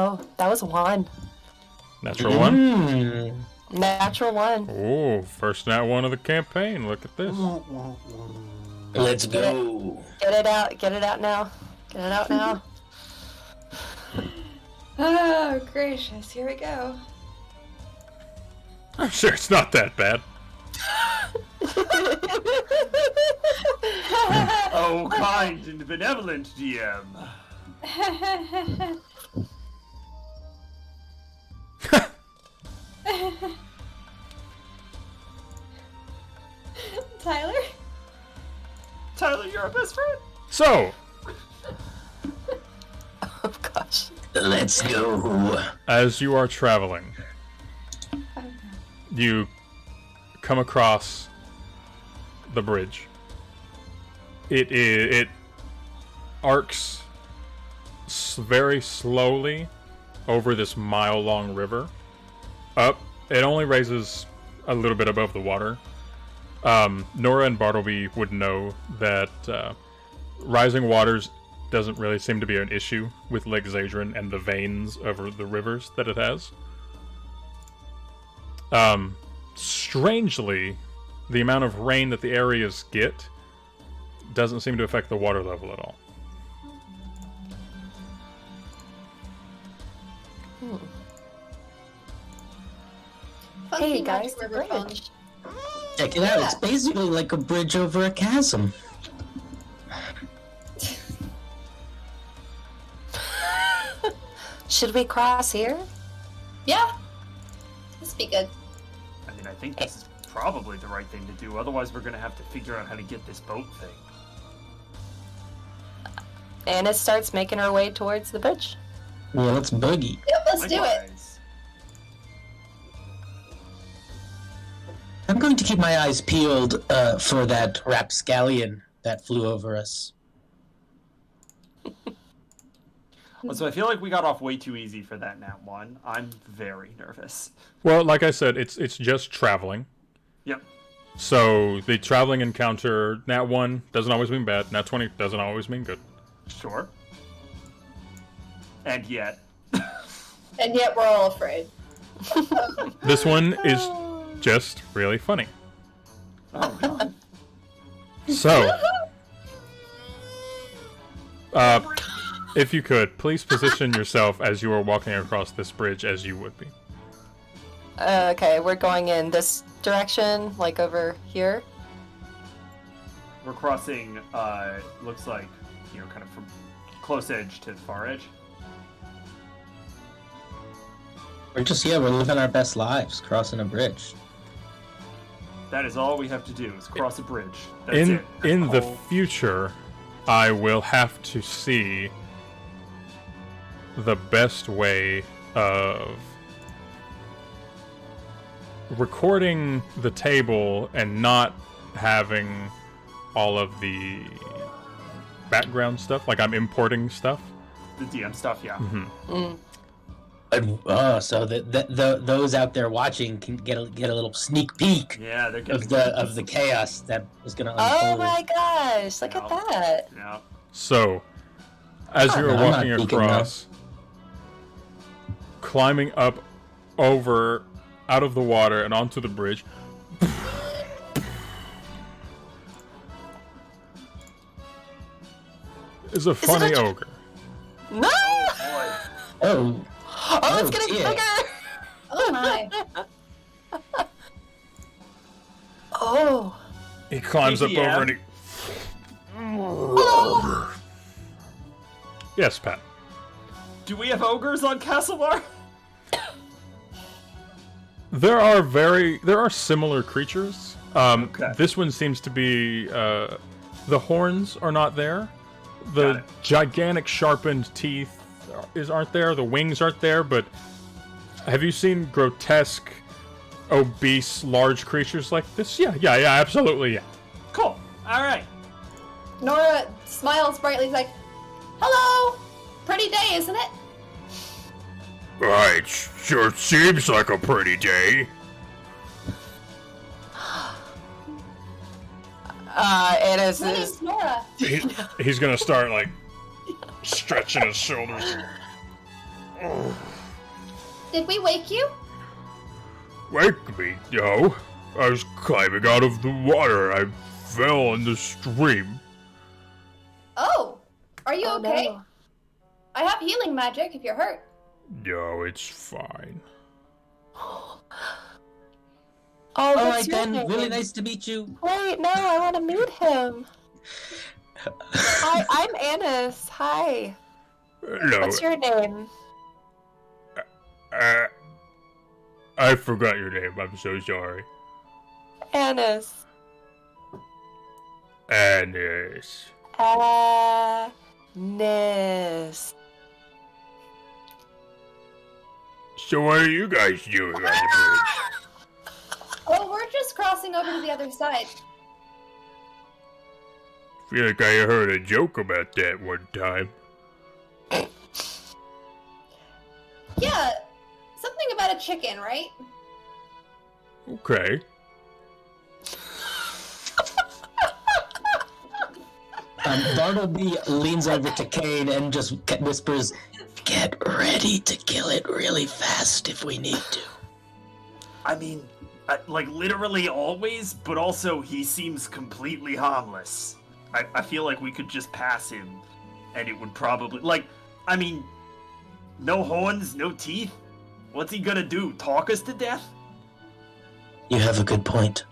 [SPEAKER 1] Oh, that was a 1.
[SPEAKER 2] Natural 1.
[SPEAKER 4] Mm.
[SPEAKER 1] Natural 1.
[SPEAKER 2] Oh, first nat 1 of the campaign. Look at this.
[SPEAKER 4] Let's go.
[SPEAKER 1] Get it out. Get it out now. Get it out now.
[SPEAKER 5] Oh, gracious. Here we go.
[SPEAKER 2] I'm sure it's not that bad.
[SPEAKER 3] Oh, kind and benevolent GM.
[SPEAKER 5] Tyler?
[SPEAKER 3] Tyler, you're our best friend.
[SPEAKER 2] So,
[SPEAKER 1] Oh gosh.
[SPEAKER 4] Let's go.
[SPEAKER 2] as you are traveling, you come across the bridge. It arcs very slowly over this mile-long river. Up, it only raises a little bit above the water. Nora and Bartleby would know that rising waters doesn't really seem to be an issue with Lake Zadrin and the veins over the rivers that it has. Strangely, the amount of rain that the areas get doesn't seem to affect the water level at all.
[SPEAKER 5] Funky
[SPEAKER 1] Hey guys,
[SPEAKER 5] magic
[SPEAKER 1] the
[SPEAKER 5] river phone.
[SPEAKER 1] bridge.
[SPEAKER 4] Check it out. It's basically like a bridge over a chasm.
[SPEAKER 1] Should we cross here?
[SPEAKER 5] Yeah. This be good.
[SPEAKER 3] I mean, I think this is probably the right thing to do. Otherwise, we're gonna have to figure out how to get this boat thing.
[SPEAKER 1] Anna starts making her way towards the bridge.
[SPEAKER 4] Well, let's boogie.
[SPEAKER 5] Yep, let's do it.
[SPEAKER 3] Likewise.
[SPEAKER 4] I'm going to keep my eyes peeled for that rapscallion that flew over us.
[SPEAKER 3] So I feel like we got off way too easy for that nat 1. I'm very nervous.
[SPEAKER 2] Well, like I said, it's just traveling.
[SPEAKER 3] Yep.
[SPEAKER 2] So the traveling encounter, nat 1 doesn't always mean bad. Nat 20 doesn't always mean good.
[SPEAKER 3] Sure. And yet.
[SPEAKER 5] And yet we're all afraid.
[SPEAKER 2] This one is just really funny.
[SPEAKER 3] Oh, God.
[SPEAKER 2] So, if you could, please position yourself as you are walking across this bridge as you would be.
[SPEAKER 1] Okay, we're going in this direction, like over here.
[SPEAKER 3] We're crossing, looks like, kind of from close edge to far edge.
[SPEAKER 4] We're living our best lives, crossing a bridge.
[SPEAKER 3] That is all we have to do, is cross a bridge. That's it. That's
[SPEAKER 2] In the
[SPEAKER 3] whole-
[SPEAKER 2] future, I will have to see the best way of recording the table and not having all of the background stuff, like I'm importing stuff.
[SPEAKER 3] The DM stuff, yeah.
[SPEAKER 1] Mm.
[SPEAKER 4] So those out there watching can get a little sneak peek
[SPEAKER 3] Yeah, they're
[SPEAKER 4] of
[SPEAKER 3] getting
[SPEAKER 4] the chaos that is going to
[SPEAKER 1] Oh
[SPEAKER 4] unfold.
[SPEAKER 1] my gosh, look at that.
[SPEAKER 3] Yeah.
[SPEAKER 2] So, as you are
[SPEAKER 4] I'm not
[SPEAKER 2] walking
[SPEAKER 4] peeking,
[SPEAKER 2] across, climbing up over out of the water and onto the bridge. Is a funny
[SPEAKER 1] a-
[SPEAKER 2] ogre.
[SPEAKER 1] No!
[SPEAKER 3] Boy.
[SPEAKER 4] Oh,
[SPEAKER 1] Oh, it's getting
[SPEAKER 4] dear.
[SPEAKER 1] bigger!
[SPEAKER 5] Oh my.
[SPEAKER 1] Oh.
[SPEAKER 2] He climbs up
[SPEAKER 3] Yeah.
[SPEAKER 2] over and he. Yes, Pat.
[SPEAKER 3] Do we have ogres on Castlebar?
[SPEAKER 2] There are similar creatures.
[SPEAKER 3] Okay.
[SPEAKER 2] This one seems to be the horns are not there.
[SPEAKER 3] Got
[SPEAKER 2] The
[SPEAKER 3] it.
[SPEAKER 2] gigantic sharpened teeth aren't there. The wings aren't there. But have you seen grotesque, obese, large creatures like this? Yeah, absolutely, yeah.
[SPEAKER 3] Cool. All right.
[SPEAKER 5] Nora smiles brightly, like, "Hello! Pretty day, isn't it?"
[SPEAKER 2] It sure seems like a pretty day.
[SPEAKER 1] Anna's
[SPEAKER 5] My
[SPEAKER 1] is.
[SPEAKER 5] name's Nora.
[SPEAKER 2] He's gonna start like stretching his shoulders.
[SPEAKER 5] Did we wake you?
[SPEAKER 2] Wake me, no. I was climbing out of the water. I fell in the stream.
[SPEAKER 5] Oh, are you
[SPEAKER 1] Oh,
[SPEAKER 5] okay?
[SPEAKER 1] no.
[SPEAKER 5] I have healing magic if you're hurt.
[SPEAKER 2] No, it's fine.
[SPEAKER 1] Oh,
[SPEAKER 4] All
[SPEAKER 1] what's
[SPEAKER 4] right
[SPEAKER 1] your
[SPEAKER 4] then,
[SPEAKER 1] name?
[SPEAKER 4] really nice to meet you.
[SPEAKER 1] Wait, no, I want to meet him. Hi, I'm Annis. Hi.
[SPEAKER 2] Hello.
[SPEAKER 1] What's your name?
[SPEAKER 2] I forgot your name. I'm so sorry.
[SPEAKER 1] Annis.
[SPEAKER 2] Annis.
[SPEAKER 1] Annis.
[SPEAKER 2] So what are you guys doing on the bridge?
[SPEAKER 5] Oh, we're just crossing over to the other side.
[SPEAKER 2] Feel like I heard a joke about that one time.
[SPEAKER 5] Yeah, something about a chicken, right?
[SPEAKER 2] Okay.
[SPEAKER 4] Bartleby leans over to Kane and just whispers, "Get ready to kill it really fast if we need to."
[SPEAKER 3] I mean, like literally always, but also he seems completely harmless. I feel like we could just pass him, and it would probably I mean, no horns, no teeth. What's he gonna do? Talk us to death?
[SPEAKER 4] You have a good point.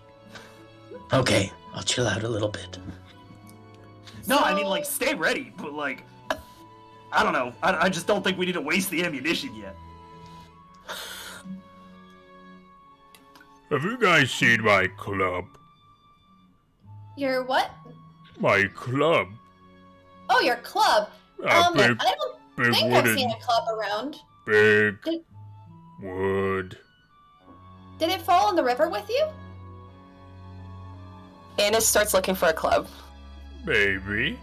[SPEAKER 4] Okay, I'll chill out a little bit.
[SPEAKER 3] No, I mean like stay ready, but like I don't know. I just don't think we need to waste the ammunition yet.
[SPEAKER 2] Have you guys seen my club?
[SPEAKER 5] Your what?
[SPEAKER 2] My club.
[SPEAKER 5] Oh, your club.
[SPEAKER 2] A
[SPEAKER 5] I
[SPEAKER 2] big,
[SPEAKER 5] don't
[SPEAKER 2] big
[SPEAKER 5] think I've
[SPEAKER 2] wooden,
[SPEAKER 5] seen a club around.
[SPEAKER 2] big
[SPEAKER 5] Did-
[SPEAKER 2] wood.
[SPEAKER 5] Did it fall in the river with you?
[SPEAKER 1] Annis starts looking for a club.
[SPEAKER 2] Maybe.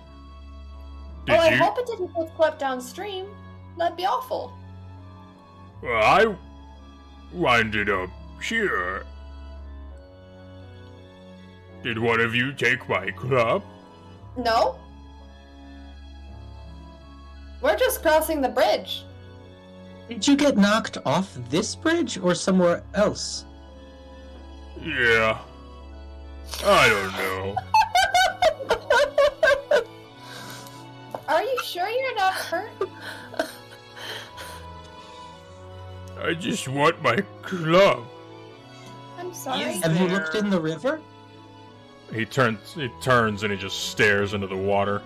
[SPEAKER 5] Oh, I
[SPEAKER 2] you?
[SPEAKER 5] hope it didn't get swept downstream. That'd be awful.
[SPEAKER 2] Well, I winded up here. Did one of you take my club?
[SPEAKER 5] No? We're just crossing the bridge.
[SPEAKER 4] Did you get knocked off this bridge or somewhere else?
[SPEAKER 2] Yeah. I don't know.
[SPEAKER 5] Are you sure you're not hurt?
[SPEAKER 2] I just want my club.
[SPEAKER 5] I'm sorry.
[SPEAKER 3] Is
[SPEAKER 4] Have you
[SPEAKER 3] there-
[SPEAKER 4] looked in the river?
[SPEAKER 2] He turns and he just stares into the water.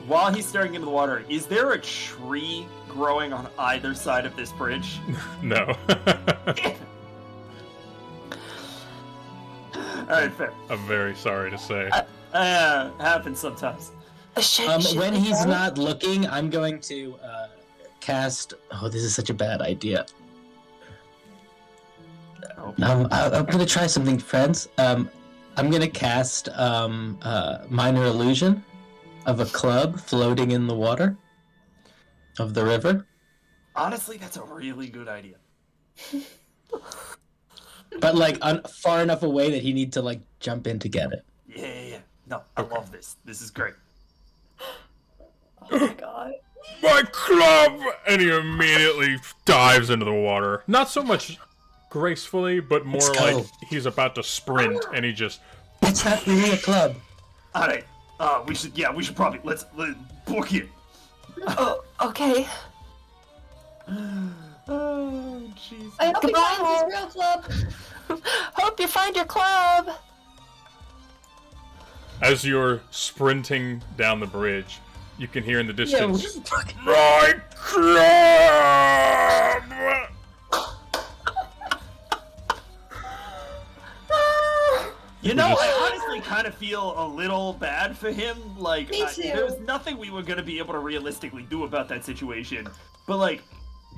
[SPEAKER 3] While he's staring into the water, is there a tree growing on either side of this bridge?
[SPEAKER 2] No.
[SPEAKER 3] Alright, fair.
[SPEAKER 2] I'm very sorry to say.
[SPEAKER 3] Happens sometimes.
[SPEAKER 4] When he's not looking, I'm going to cast. Oh, this is such a bad idea. I'm going to try something, friends. I'm going to cast minor illusion of a club floating in the water of the river.
[SPEAKER 3] Honestly, that's a really good idea.
[SPEAKER 4] But like far enough away that he needs to like jump in to get it.
[SPEAKER 3] Yeah. No, I love this. This is great.
[SPEAKER 5] Oh my god.
[SPEAKER 2] My club! And he immediately dives into the water. Not so much gracefully, but more
[SPEAKER 4] Let's go.
[SPEAKER 2] like he's about to sprint, and he just...
[SPEAKER 4] It's not really a club.
[SPEAKER 3] Alright, we should probably, let's book it.
[SPEAKER 1] Oh, okay.
[SPEAKER 3] Oh, jeez.
[SPEAKER 5] I hope he
[SPEAKER 1] Goodbye.
[SPEAKER 5] finds his real club.
[SPEAKER 1] Hope you find your club.
[SPEAKER 2] As you're sprinting down the bridge, you can hear in the
[SPEAKER 4] Yeah,
[SPEAKER 2] distance, My club!
[SPEAKER 3] You know, I honestly kind of feel a little bad for him. Like,
[SPEAKER 5] Me too.
[SPEAKER 3] there's nothing we were going to be able to realistically do about that situation. But, like,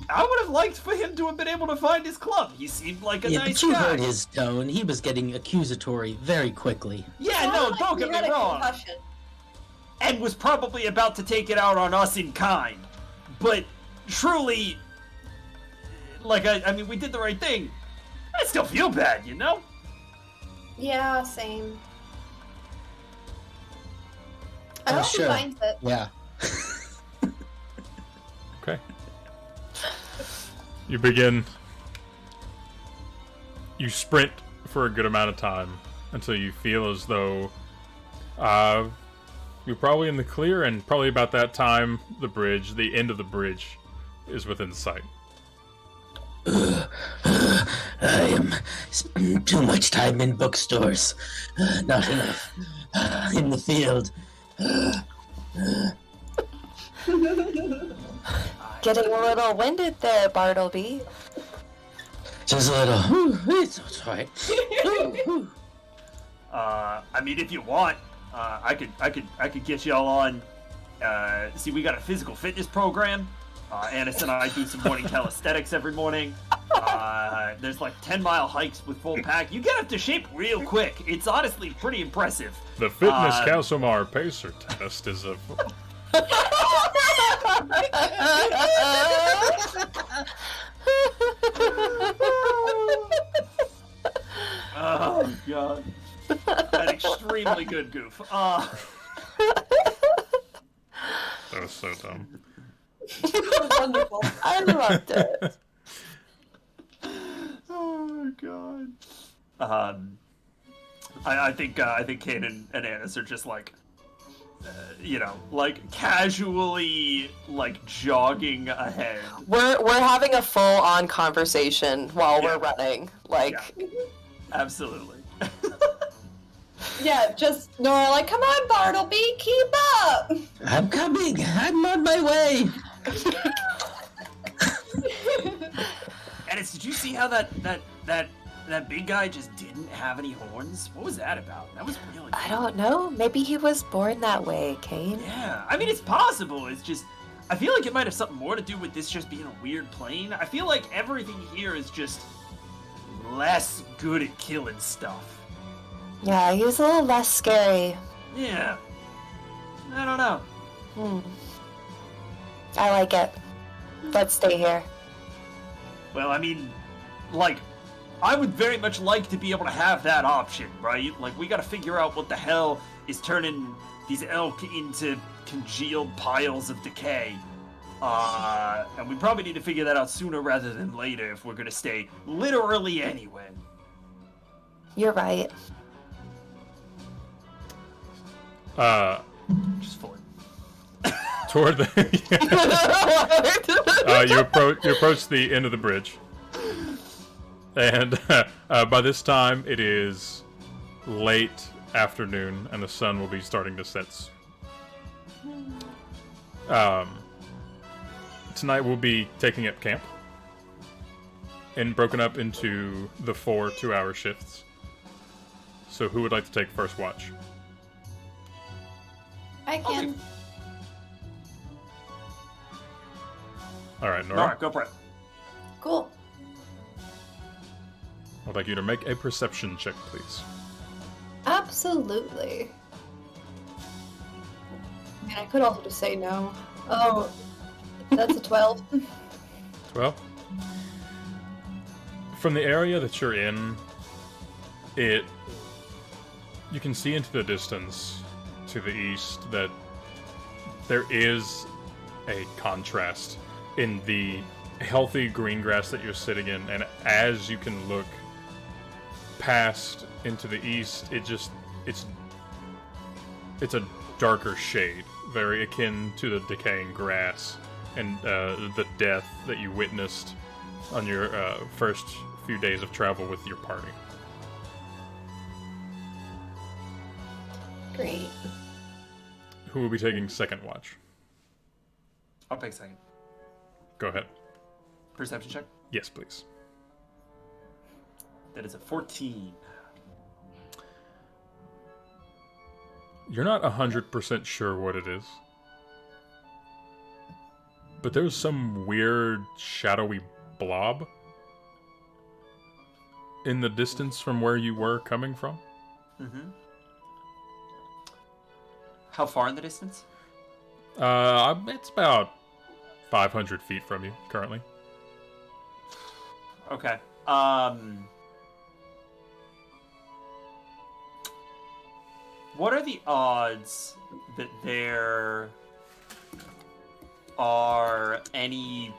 [SPEAKER 3] I would have liked for him to have been able to find his club. He seemed like a
[SPEAKER 4] Yeah,
[SPEAKER 3] nice
[SPEAKER 4] but you
[SPEAKER 3] guy.
[SPEAKER 4] heard his tone. He was getting accusatory very quickly.
[SPEAKER 3] Yeah,
[SPEAKER 5] Sounded
[SPEAKER 3] no,
[SPEAKER 5] like
[SPEAKER 3] don't
[SPEAKER 5] he
[SPEAKER 3] get
[SPEAKER 5] had
[SPEAKER 3] me
[SPEAKER 5] a
[SPEAKER 3] wrong.
[SPEAKER 5] concussion.
[SPEAKER 3] And was probably about to take it out on us in kind. But truly, like, I mean, we did the right thing. I still feel bad, you know?
[SPEAKER 5] Yeah, same. I
[SPEAKER 4] Oh,
[SPEAKER 5] hope
[SPEAKER 4] sure.
[SPEAKER 5] he finds it.
[SPEAKER 4] Yeah.
[SPEAKER 2] Okay. You begin. You sprint for a good amount of time until you feel as though you're probably in the clear, and probably about that time, the end of the bridge, is within sight.
[SPEAKER 4] I am spending too much time in bookstores. Not enough in the field.
[SPEAKER 1] Getting a little winded there, Bartleby.
[SPEAKER 4] Just a little. It's alright.
[SPEAKER 3] I mean, if you want, I could get y'all on. See, we got a physical fitness program. Annis and I do some morning calisthenics every morning. There's like 10-mile hikes with full pack. You get up to shape real quick. It's honestly pretty impressive.
[SPEAKER 2] The fitness Calcimar pacer test is a.
[SPEAKER 3] Oh god, an extremely good goof.
[SPEAKER 2] That was so dumb.
[SPEAKER 5] Wonderful.
[SPEAKER 1] I loved it.
[SPEAKER 3] Oh god. I think Kane and Annis are just like, like casually like jogging ahead.
[SPEAKER 1] We're having a full-on conversation while
[SPEAKER 3] Yeah.
[SPEAKER 1] we're running. Like,
[SPEAKER 3] Yeah. Absolutely.
[SPEAKER 5] Yeah, just Nora like, come on, Bartleby, keep up.
[SPEAKER 4] I'm coming. I'm on my way.
[SPEAKER 3] Annis, did you see how that big guy just didn't have any horns? What was that about? That was really.
[SPEAKER 1] I don't know. Maybe he was born that way, Kane.
[SPEAKER 3] Yeah, I mean, it's possible. It's just, I feel like it might have something more to do with this just being a weird plane. I feel like everything here is just less good at killing stuff.
[SPEAKER 1] Yeah, he was a little less scary.
[SPEAKER 3] Yeah. I don't know.
[SPEAKER 1] I like it. Let's stay here.
[SPEAKER 3] Well, I mean, like, I would very much like to be able to have that option, right? Like, we gotta figure out what the hell is turning these elk into congealed piles of decay. And we probably need to figure that out sooner rather than later if we're gonna stay literally anywhere.
[SPEAKER 1] You're right.
[SPEAKER 3] Just fun.
[SPEAKER 2] Toward the you approach the end of the bridge, and by this time it is late afternoon, and the sun will be starting to set. Tonight we'll be taking up camp, and broken up into the 4 2-hour shifts. So who would like to take first watch?
[SPEAKER 5] I can.
[SPEAKER 2] All right, Nora.
[SPEAKER 3] Alright, go for it.
[SPEAKER 5] Cool.
[SPEAKER 2] I'd like you to make a perception check, please.
[SPEAKER 5] Absolutely. Man, I could also just say no. Oh, that's a 12.
[SPEAKER 2] 12. From the area that you're in, you can see into the distance to the east that there is a contrast in the healthy green grass that you're sitting in, and as you can look past into the east, it's a darker shade, very akin to the decaying grass and the death that you witnessed on your first few days of travel with your party.
[SPEAKER 5] Great.
[SPEAKER 2] Who will be taking second watch?
[SPEAKER 3] I'll pick second.
[SPEAKER 2] Go ahead.
[SPEAKER 3] Perception check.
[SPEAKER 2] Yes, please.
[SPEAKER 3] That is a 14.
[SPEAKER 2] You're not 100% sure what it is, but there's some weird shadowy blob in the distance from where you were coming from.
[SPEAKER 3] Mm-hmm. How far in the distance?
[SPEAKER 2] It's about 500 feet from you currently.
[SPEAKER 3] Okay. What are the odds that there are any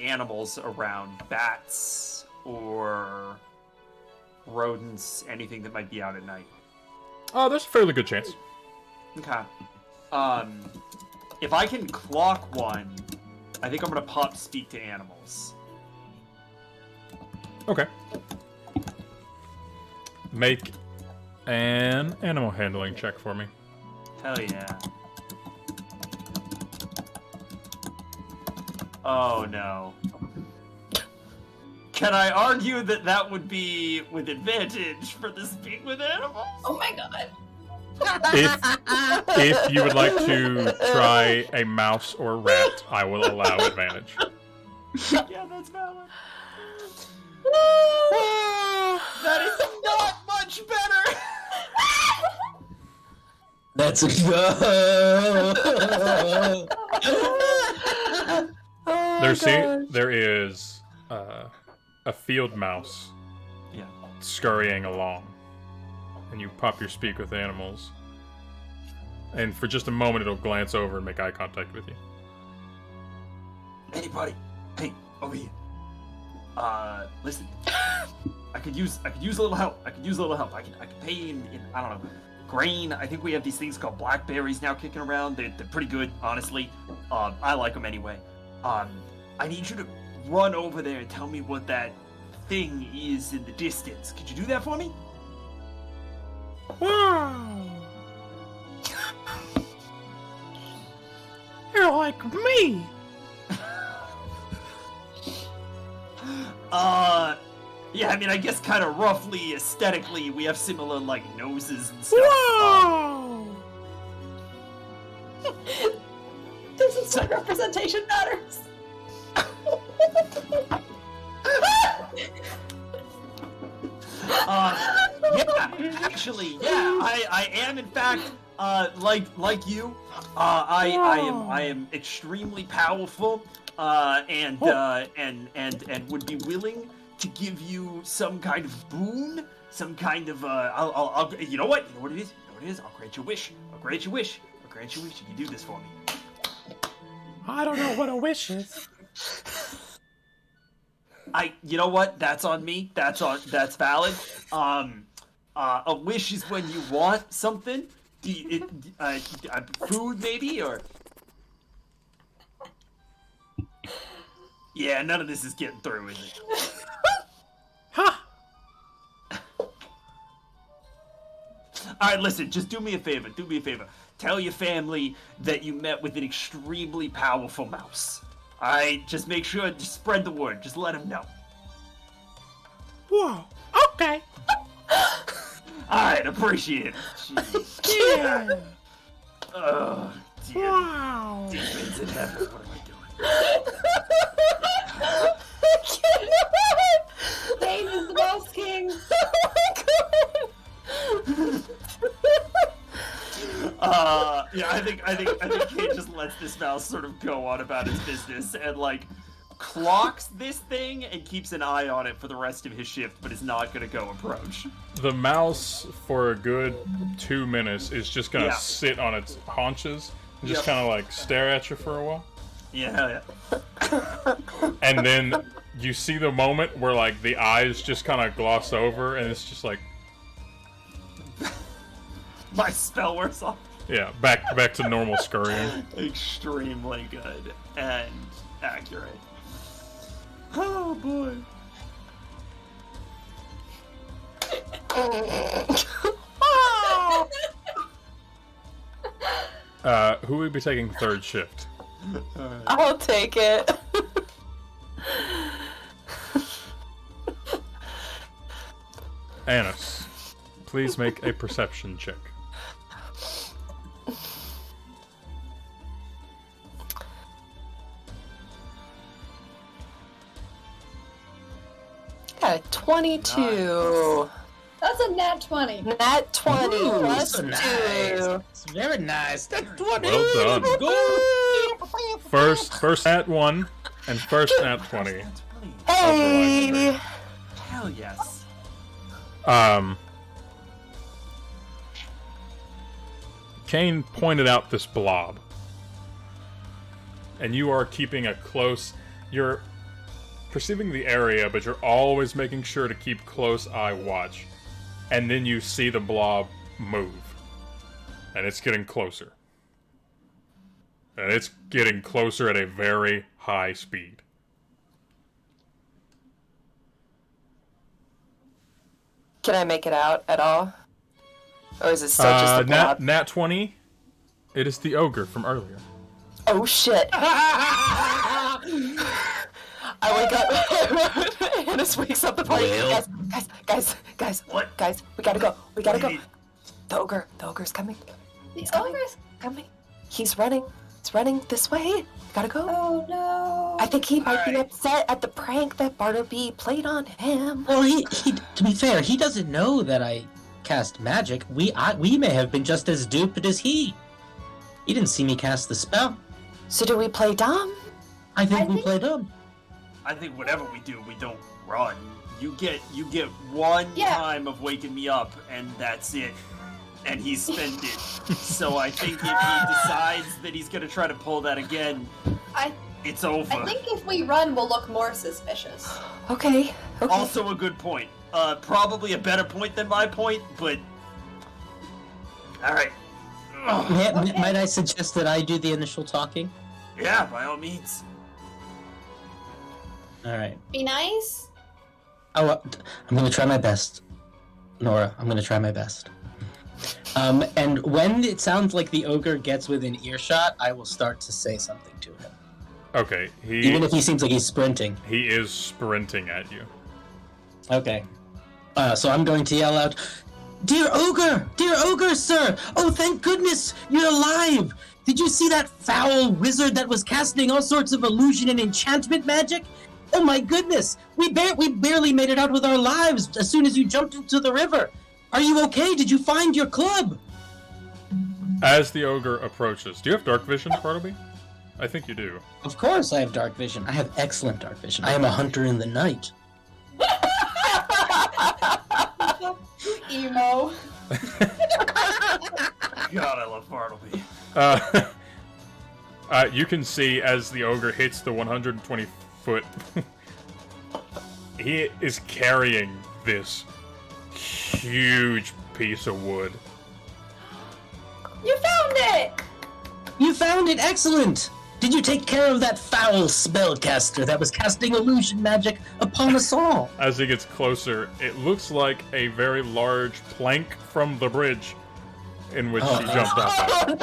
[SPEAKER 3] animals around, bats or rodents, anything that might be out at night?
[SPEAKER 2] Oh, there's a fairly good chance.
[SPEAKER 3] Okay. If I can clock one, I think I'm gonna pop speak to animals.
[SPEAKER 2] Okay. Make an animal handling check for me.
[SPEAKER 3] Hell yeah. Oh no. Can I argue that that would be with advantage for the speak with animals?
[SPEAKER 5] Oh my god.
[SPEAKER 2] If you would like to try a mouse or rat, I will allow advantage.
[SPEAKER 3] Yeah, that's valid. That is not much better!
[SPEAKER 4] Let's go.
[SPEAKER 2] There is a field mouse
[SPEAKER 3] Yeah.
[SPEAKER 2] scurrying along, and you pop your speak with animals, and for just a moment it'll glance over and make eye contact with you.
[SPEAKER 3] Anybody? Hey, over here. Listen. I could use a little help. I could pay in I don't know, grain. I think we have these things called blackberries now kicking around. They're pretty good, honestly. I like them anyway. I need you to run over there and tell me what that thing is in the distance. Could you do that for me?
[SPEAKER 6] Wow! You're like me!
[SPEAKER 3] Yeah, I mean, I guess kind of roughly, aesthetically, we have similar, like, noses and stuff.
[SPEAKER 6] Wow!
[SPEAKER 5] This is why representation matters.
[SPEAKER 3] Yeah, actually, yeah, I am in fact, like you, I am extremely powerful, and would be willing to give you some kind of boon, some kind of, I'll you know what it is? I'll grant you a wish. You can do this for me.
[SPEAKER 6] I don't know what a wish is.
[SPEAKER 3] You know what? That's on me. That's valid. A wish is when you want something. Food maybe, or yeah, none of this is getting through, is it?
[SPEAKER 6] Ha!
[SPEAKER 3] All right, listen. Just do me a favor. Tell your family that you met with an extremely powerful mouse. All right, just make sure to spread the word. Just let them know.
[SPEAKER 6] Whoa, okay.
[SPEAKER 3] All right, appreciate it. Jeez.
[SPEAKER 6] Yeah.
[SPEAKER 3] Oh, dear.
[SPEAKER 6] Wow.
[SPEAKER 3] Demons in heaven, what am I doing?
[SPEAKER 5] Dane is the mouse king.
[SPEAKER 3] Yeah, I think Kate just lets this mouse sort of go on about his business and like clocks this thing and keeps an eye on it for the rest of his shift, but is not gonna go approach.
[SPEAKER 2] The mouse, for a good 2 minutes, is just gonna sit on its haunches and just kind of like stare at you for a while.
[SPEAKER 3] Yeah.
[SPEAKER 2] And then you see the moment where like the eyes just kind of gloss over, and it's just like,
[SPEAKER 3] My spell wears off.
[SPEAKER 2] yeah, back to normal scurrying.
[SPEAKER 3] Extremely good and accurate. Oh boy.
[SPEAKER 2] Who would be taking third shift?
[SPEAKER 1] I'll take it.
[SPEAKER 2] Annis, please make a perception check.
[SPEAKER 1] Got a 22.
[SPEAKER 5] That's a nat 20.
[SPEAKER 1] Nat 20
[SPEAKER 4] Ooh,
[SPEAKER 1] plus
[SPEAKER 4] so
[SPEAKER 1] 2.
[SPEAKER 4] nice. It's very nice. That's 20.
[SPEAKER 2] Well done.
[SPEAKER 4] Let's go.
[SPEAKER 2] First nat 1 and first nat 20.
[SPEAKER 1] Hey!
[SPEAKER 3] Hell yes.
[SPEAKER 2] Kane pointed out this blob. and you are keeping a close... You're perceiving the area, but you're always making sure to keep close eye watch. And then you see the blob move. And it's getting closer. And it's getting closer at a very high speed.
[SPEAKER 1] Can I make it out at all? Or is it still just a blob?
[SPEAKER 2] Nat 20, it is the ogre from earlier.
[SPEAKER 1] Oh shit! I wake up. Hannes wakes up the party. Guys,
[SPEAKER 3] What?
[SPEAKER 1] Guys, we gotta go. We gotta
[SPEAKER 3] What do
[SPEAKER 1] go.
[SPEAKER 3] you mean?
[SPEAKER 1] The ogre's coming.
[SPEAKER 5] The
[SPEAKER 1] coming.
[SPEAKER 5] ogre's.
[SPEAKER 1] Coming. He's running. It's running this way. Gotta go.
[SPEAKER 5] Oh no.
[SPEAKER 1] I think he might be
[SPEAKER 3] Alright.
[SPEAKER 1] upset at the prank that Bartleby played on him.
[SPEAKER 4] Well, he to be fair, he doesn't know that I cast magic. We may have been just as duped as he. He didn't see me cast the spell.
[SPEAKER 1] So do we play dumb?
[SPEAKER 4] I think we
[SPEAKER 5] think-
[SPEAKER 4] played dumb.
[SPEAKER 3] I think whatever we do, we don't run. You get one
[SPEAKER 5] Yeah.
[SPEAKER 3] time of waking me up, and that's it. And he's spent it. So I think if he decides that he's gonna try to pull that again,
[SPEAKER 5] I
[SPEAKER 3] it's over.
[SPEAKER 5] I think if we run, we'll look more suspicious.
[SPEAKER 1] Okay.
[SPEAKER 3] Also a good point. Probably a better point than my point, but all right. Ugh.
[SPEAKER 4] Might I suggest that I do the initial talking?
[SPEAKER 3] Yeah, by all means.
[SPEAKER 4] All right.
[SPEAKER 5] Be nice.
[SPEAKER 4] Oh, I'm gonna try my best, Nora. I'm gonna try my best. And when it sounds like the ogre gets within earshot, I will start to say something to him.
[SPEAKER 2] Okay,
[SPEAKER 4] Even if he seems like he's sprinting.
[SPEAKER 2] he is sprinting at you.
[SPEAKER 4] Okay. So I'm going to yell out, Dear ogre, sir! Oh, thank goodness, you're alive! Did you see that foul wizard that was casting all sorts of illusion and enchantment magic? Oh my goodness! We barely made it out with our lives as soon as you jumped into the river. Are you okay? Did you find your club?
[SPEAKER 2] As the ogre approaches, do you have dark vision, Bartleby? I think you do.
[SPEAKER 4] Of course I have dark vision. I have excellent dark vision. I am a hunter in the night.
[SPEAKER 5] Emo.
[SPEAKER 3] God, I love Bartleby.
[SPEAKER 2] You can see as the ogre hits the 120 foot, he is carrying this huge piece of wood.
[SPEAKER 5] You found it.
[SPEAKER 4] You found it! Excellent! Did you take care of that foul spellcaster that was casting illusion magic upon us all?
[SPEAKER 2] As he gets closer, it looks like a very large plank from the bridge in which he jumped off of.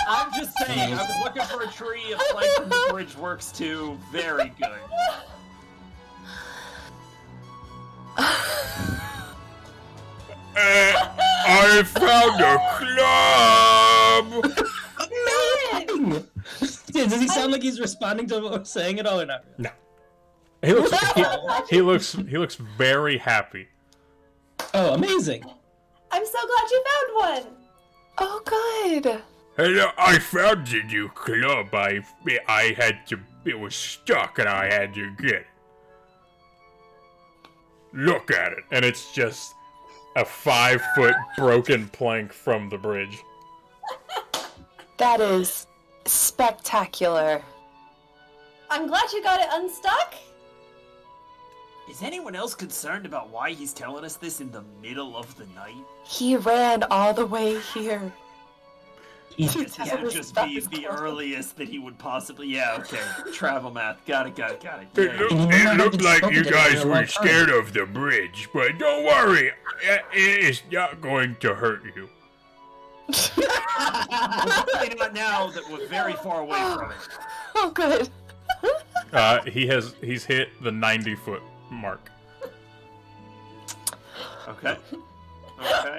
[SPEAKER 3] I'm just saying, I was looking for a tree. A plank from the bridge works too. Very good.
[SPEAKER 2] I found a club!
[SPEAKER 4] Amazing! Does he sound like he's responding to what we're saying at all or not?
[SPEAKER 2] No. He looks very happy.
[SPEAKER 4] Oh, amazing!
[SPEAKER 5] I'm so glad you found one.
[SPEAKER 1] Oh, good.
[SPEAKER 2] Hello, I found the new club. I had to. It was stuck, and I had to get it. Look at it, and it's just a 5-foot broken plank from the bridge.
[SPEAKER 1] That is spectacular.
[SPEAKER 5] I'm glad you got it unstuck.
[SPEAKER 3] Is anyone else concerned about why he's telling us this in the middle of the night?
[SPEAKER 1] He ran all the way here.
[SPEAKER 3] Yeah,
[SPEAKER 1] Travel
[SPEAKER 3] just
[SPEAKER 1] stuff
[SPEAKER 3] be
[SPEAKER 1] is
[SPEAKER 3] the
[SPEAKER 1] close.
[SPEAKER 3] earliest that he would possibly. Yeah, okay. Travel math. Got it.
[SPEAKER 2] It,
[SPEAKER 3] Yeah.
[SPEAKER 4] it looked like you guys were scared
[SPEAKER 2] of the bridge, but don't worry, it's not going to hurt you.
[SPEAKER 3] Hopefully not now that we're very far away from it.
[SPEAKER 1] Oh, good.
[SPEAKER 2] He's hit the 90-foot mark.
[SPEAKER 3] Okay.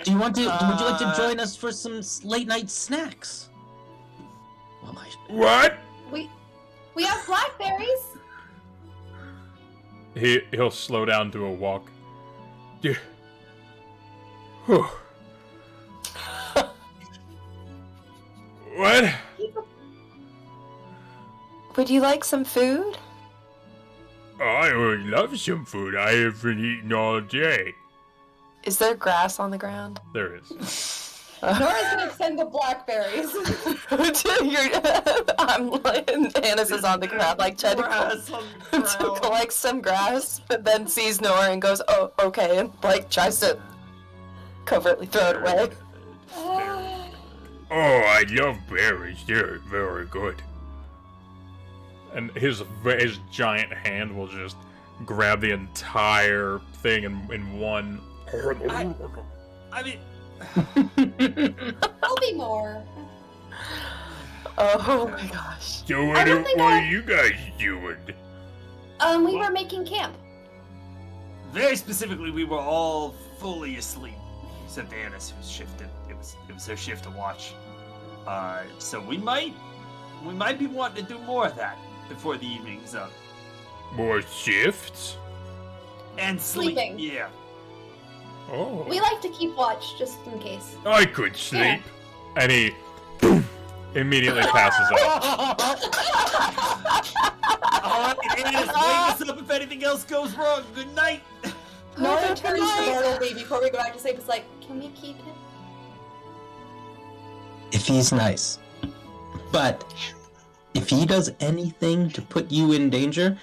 [SPEAKER 4] Do you want to? Would you like to join us for some late night snacks? Well,
[SPEAKER 2] What?
[SPEAKER 5] We have blackberries.
[SPEAKER 2] He'll slow down to a walk. Yeah. Whew. What?
[SPEAKER 1] Would you like some food?
[SPEAKER 2] I would love some food. I haven't eaten all day.
[SPEAKER 1] Is there grass on the ground?
[SPEAKER 2] There is.
[SPEAKER 5] Nora's gonna send the blackberries.
[SPEAKER 1] I'm like, Annis is on the ground, like trying
[SPEAKER 3] Grass on the
[SPEAKER 1] to
[SPEAKER 3] ground.
[SPEAKER 1] collect some grass, but then sees Nora and goes, "Oh, okay," and like tries to covertly throw it away.
[SPEAKER 2] Oh, I love berries. They're very good. And his giant hand will just grab the entire thing in one.
[SPEAKER 3] I mean,
[SPEAKER 5] There'll be more.
[SPEAKER 1] Oh my gosh.
[SPEAKER 2] So
[SPEAKER 5] I don't think I-
[SPEAKER 2] are you guys doing?
[SPEAKER 5] We were making camp.
[SPEAKER 3] very specifically, we were all fully asleep, except Annis, who's shifted. It was her shift to watch. So we might be wanting to do more of that before the evening's up.
[SPEAKER 2] More shifts?
[SPEAKER 3] And sleep.
[SPEAKER 5] Sleeping.
[SPEAKER 3] Yeah.
[SPEAKER 2] Oh.
[SPEAKER 5] We like to keep watch just in case.
[SPEAKER 2] I could sleep. And he immediately passes out.
[SPEAKER 3] Annis, wake us up if anything else goes wrong. Good night.
[SPEAKER 5] Nora turns to Bartleby before we go back to sleep. It's like, can we keep him?
[SPEAKER 4] If he's nice. But if he does anything to put you in danger,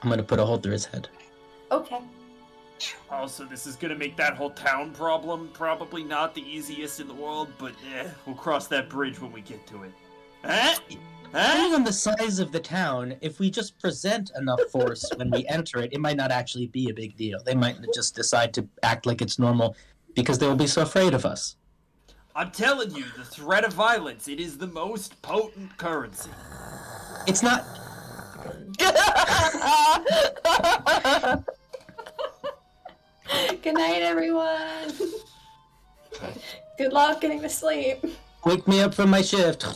[SPEAKER 4] I'm gonna put a hole through his head.
[SPEAKER 5] Okay.
[SPEAKER 3] Also, this is gonna make that whole town problem probably not the easiest in the world, but we'll cross that bridge when we get to it. Huh?
[SPEAKER 4] Depending
[SPEAKER 3] Huh?
[SPEAKER 4] on the size of the town, if we just present enough force when we enter it, it might not actually be a big deal. They might just decide to act like it's normal because they will be so afraid of us.
[SPEAKER 3] I'm telling you, the threat of violence, it is the most potent currency.
[SPEAKER 4] It's not.
[SPEAKER 5] Good night, everyone. Good luck getting to sleep.
[SPEAKER 4] Wake me up from my shift.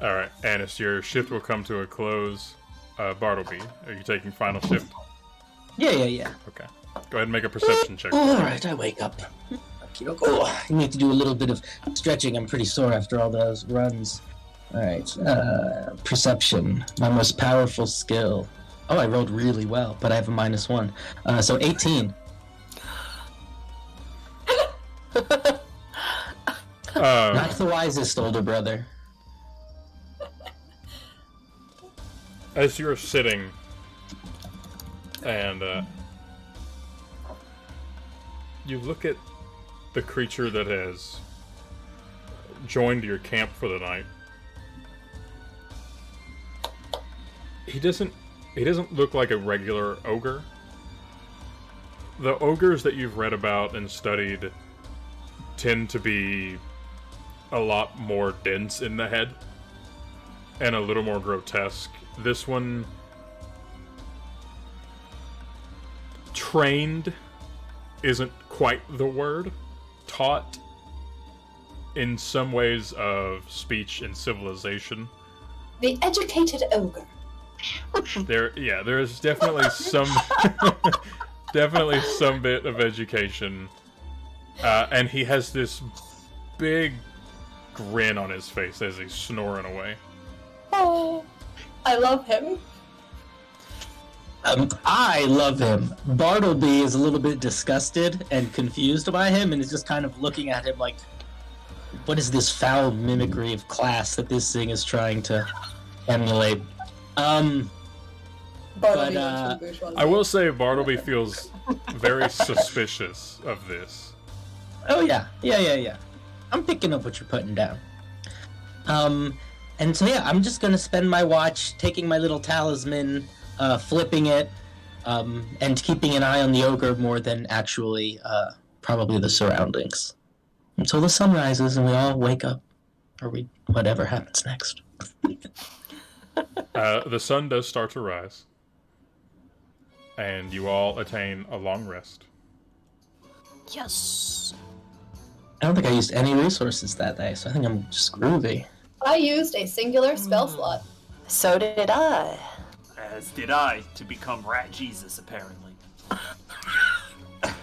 [SPEAKER 2] Alright, Annis, your shift will come to a close. Bartleby, are you taking final shift?
[SPEAKER 4] Yeah.
[SPEAKER 2] Okay. Go ahead and make a perception check.
[SPEAKER 4] Alright, I wake up. Oh, I need to do a little bit of stretching. I'm pretty sore after all those runs. Alright, perception. My most powerful skill. Oh, I rolled really well, but I have a -1. So 18. Not the wisest, older brother.
[SPEAKER 2] As you're sitting and you look at the creature that has joined your camp for the night, he doesn't look like a regular ogre. The ogres that you've read about and studied tend to be a lot more dense in the head and a little more grotesque. This one, trained isn't quite the word. Taught in some ways of speech and civilization.
[SPEAKER 5] The educated ogre.
[SPEAKER 2] There is definitely some definitely some bit of education. And he has this big grin on his face as he's snoring away.
[SPEAKER 5] Oh, I love him.
[SPEAKER 4] I love him. Bartleby is a little bit disgusted and confused by him and is just kind of looking at him like, what is this foul mimicry of class that this thing is trying to emulate?
[SPEAKER 5] Bartleby
[SPEAKER 4] But,
[SPEAKER 5] went to the bourgeoisie.
[SPEAKER 2] I will say Bartleby feels very suspicious of this.
[SPEAKER 4] Oh yeah. I'm picking up what you're putting down. And so yeah, I'm just gonna spend my watch taking my little talisman, flipping it, and keeping an eye on the ogre more than actually probably the surroundings. Until the sun rises and we all wake up. Or whatever happens next.
[SPEAKER 2] The sun does start to rise. And you all attain a long rest.
[SPEAKER 6] Yes.
[SPEAKER 4] I don't think I used any resources that day, so I think I'm just groovy.
[SPEAKER 5] I used a singular spell slot.
[SPEAKER 1] So did I.
[SPEAKER 3] As did I, to become Rat Jesus, apparently.
[SPEAKER 5] The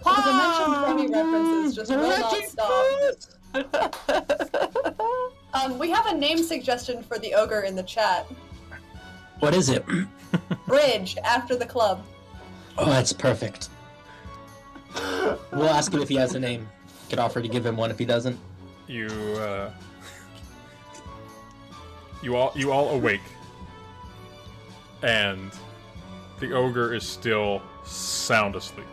[SPEAKER 5] Dimension 20 references just will not stop. We have a name suggestion for the ogre in the chat.
[SPEAKER 4] What is it?
[SPEAKER 5] Bridge after the club.
[SPEAKER 4] Oh, that's perfect. We'll ask him if he has a name. Could offer to give him one if he doesn't.
[SPEAKER 2] You all awake, and the ogre is still sound asleep.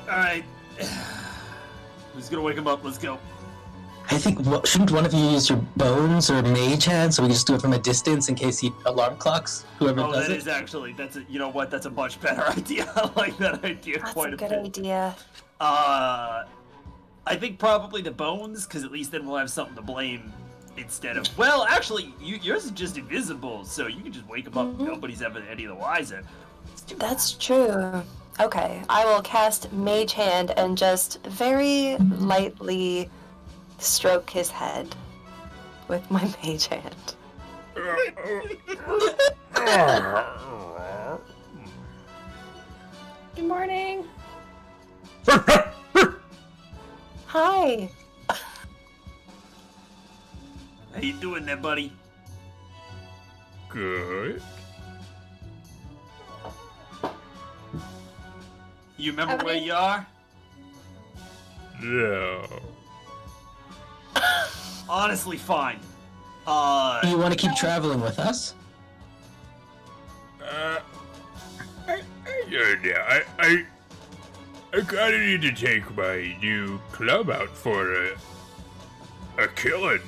[SPEAKER 3] Alright. Who's gonna wake him up? Let's go.
[SPEAKER 4] I think, shouldn't one of you use your bones or mage hand so we can just do it from a distance in case he alarm clocks whoever
[SPEAKER 3] Oh,
[SPEAKER 4] does
[SPEAKER 3] that
[SPEAKER 4] it?
[SPEAKER 3] is actually, you know what, that's a much better idea. I like that idea
[SPEAKER 1] That's
[SPEAKER 3] quite
[SPEAKER 1] a
[SPEAKER 3] a
[SPEAKER 1] good
[SPEAKER 3] bit.
[SPEAKER 1] idea.
[SPEAKER 3] I think probably the bones, because at least then we'll have something to blame instead of... Well, actually, yours is just invisible, so you can just wake him up. Nobody's ever any the wiser.
[SPEAKER 1] That's true. Okay, I will cast Mage Hand and just very lightly stroke his head with my Mage Hand.
[SPEAKER 5] Good morning.
[SPEAKER 1] Hi.
[SPEAKER 3] How you doing there, buddy?
[SPEAKER 2] Good.
[SPEAKER 3] You remember
[SPEAKER 5] How
[SPEAKER 3] where
[SPEAKER 5] many-
[SPEAKER 3] you are?
[SPEAKER 2] No.
[SPEAKER 3] Honestly, fine.
[SPEAKER 4] Do you want to keep traveling with us?
[SPEAKER 2] I kinda need to take my new club out for a killing.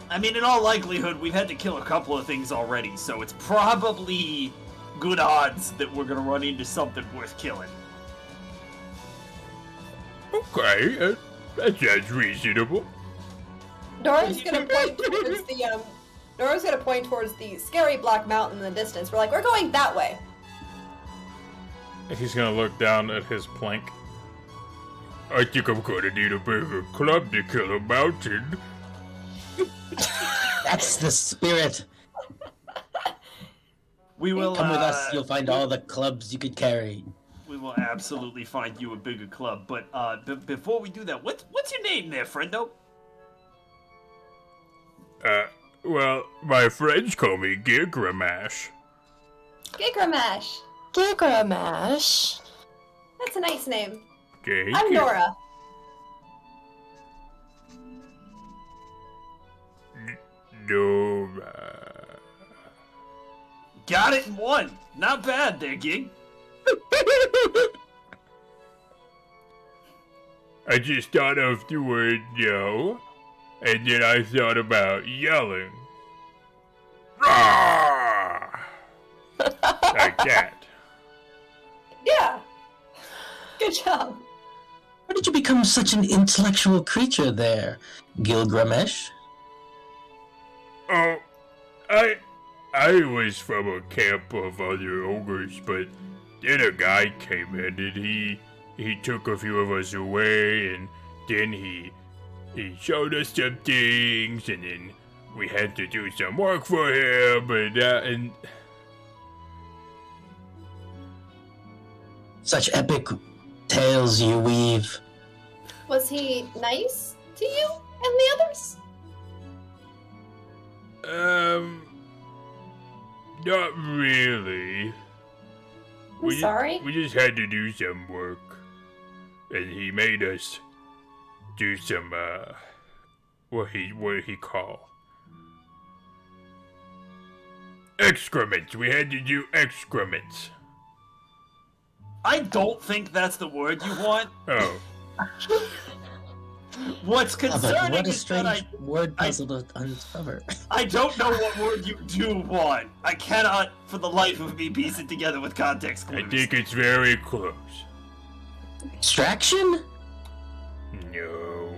[SPEAKER 3] I mean, in all likelihood, we've had to kill a couple of things already, so it's probably good odds that we're gonna run into something worth killing.
[SPEAKER 2] Okay, that sounds reasonable.
[SPEAKER 5] Nora's gonna point towards the Nora's gonna point towards the scary black mountain in the distance. We're like, we're going that way.
[SPEAKER 2] He's gonna look down at his plank. I think I'm gonna need a bigger club to kill a mountain.
[SPEAKER 4] That's the spirit.
[SPEAKER 3] We will
[SPEAKER 4] Come with us, you'll find all the clubs you could carry.
[SPEAKER 3] We will absolutely find you a bigger club. But before we do that, what's your name there, friendo?
[SPEAKER 2] Well, my friends call me Gigramash.
[SPEAKER 5] Gigramash.
[SPEAKER 1] Gigramash.
[SPEAKER 5] That's a nice name.
[SPEAKER 2] Okay.
[SPEAKER 5] I'm Nora.
[SPEAKER 2] Nora.
[SPEAKER 3] Got it in one. Not bad there, Gig.
[SPEAKER 2] I just thought of the word no, and then I thought about yelling. Rawr! Like that.
[SPEAKER 5] Yeah. Good job.
[SPEAKER 4] How did you become such an intellectual creature there, Gilgamesh?
[SPEAKER 2] Oh, I was from a camp of other ogres, but then a guy came in and he took a few of us away, and then he showed us some things, and then we had to do some work for him, and
[SPEAKER 4] Such epic tales you weave.
[SPEAKER 5] Was he nice to you and the others?
[SPEAKER 2] not really.
[SPEAKER 5] I'm sorry.
[SPEAKER 2] We just had to do some work, and he made us do some what he call excrements. We had to do excrements.
[SPEAKER 3] I don't think that's the word you want.
[SPEAKER 2] Oh,
[SPEAKER 3] What's
[SPEAKER 4] But
[SPEAKER 3] concerning
[SPEAKER 4] what a
[SPEAKER 3] is that
[SPEAKER 4] strange word puzzle to uncover.
[SPEAKER 3] I don't know what word you do want. I cannot, for the life of me, piece it together with context clues.
[SPEAKER 2] I think it's very close.
[SPEAKER 4] Extraction?
[SPEAKER 2] No.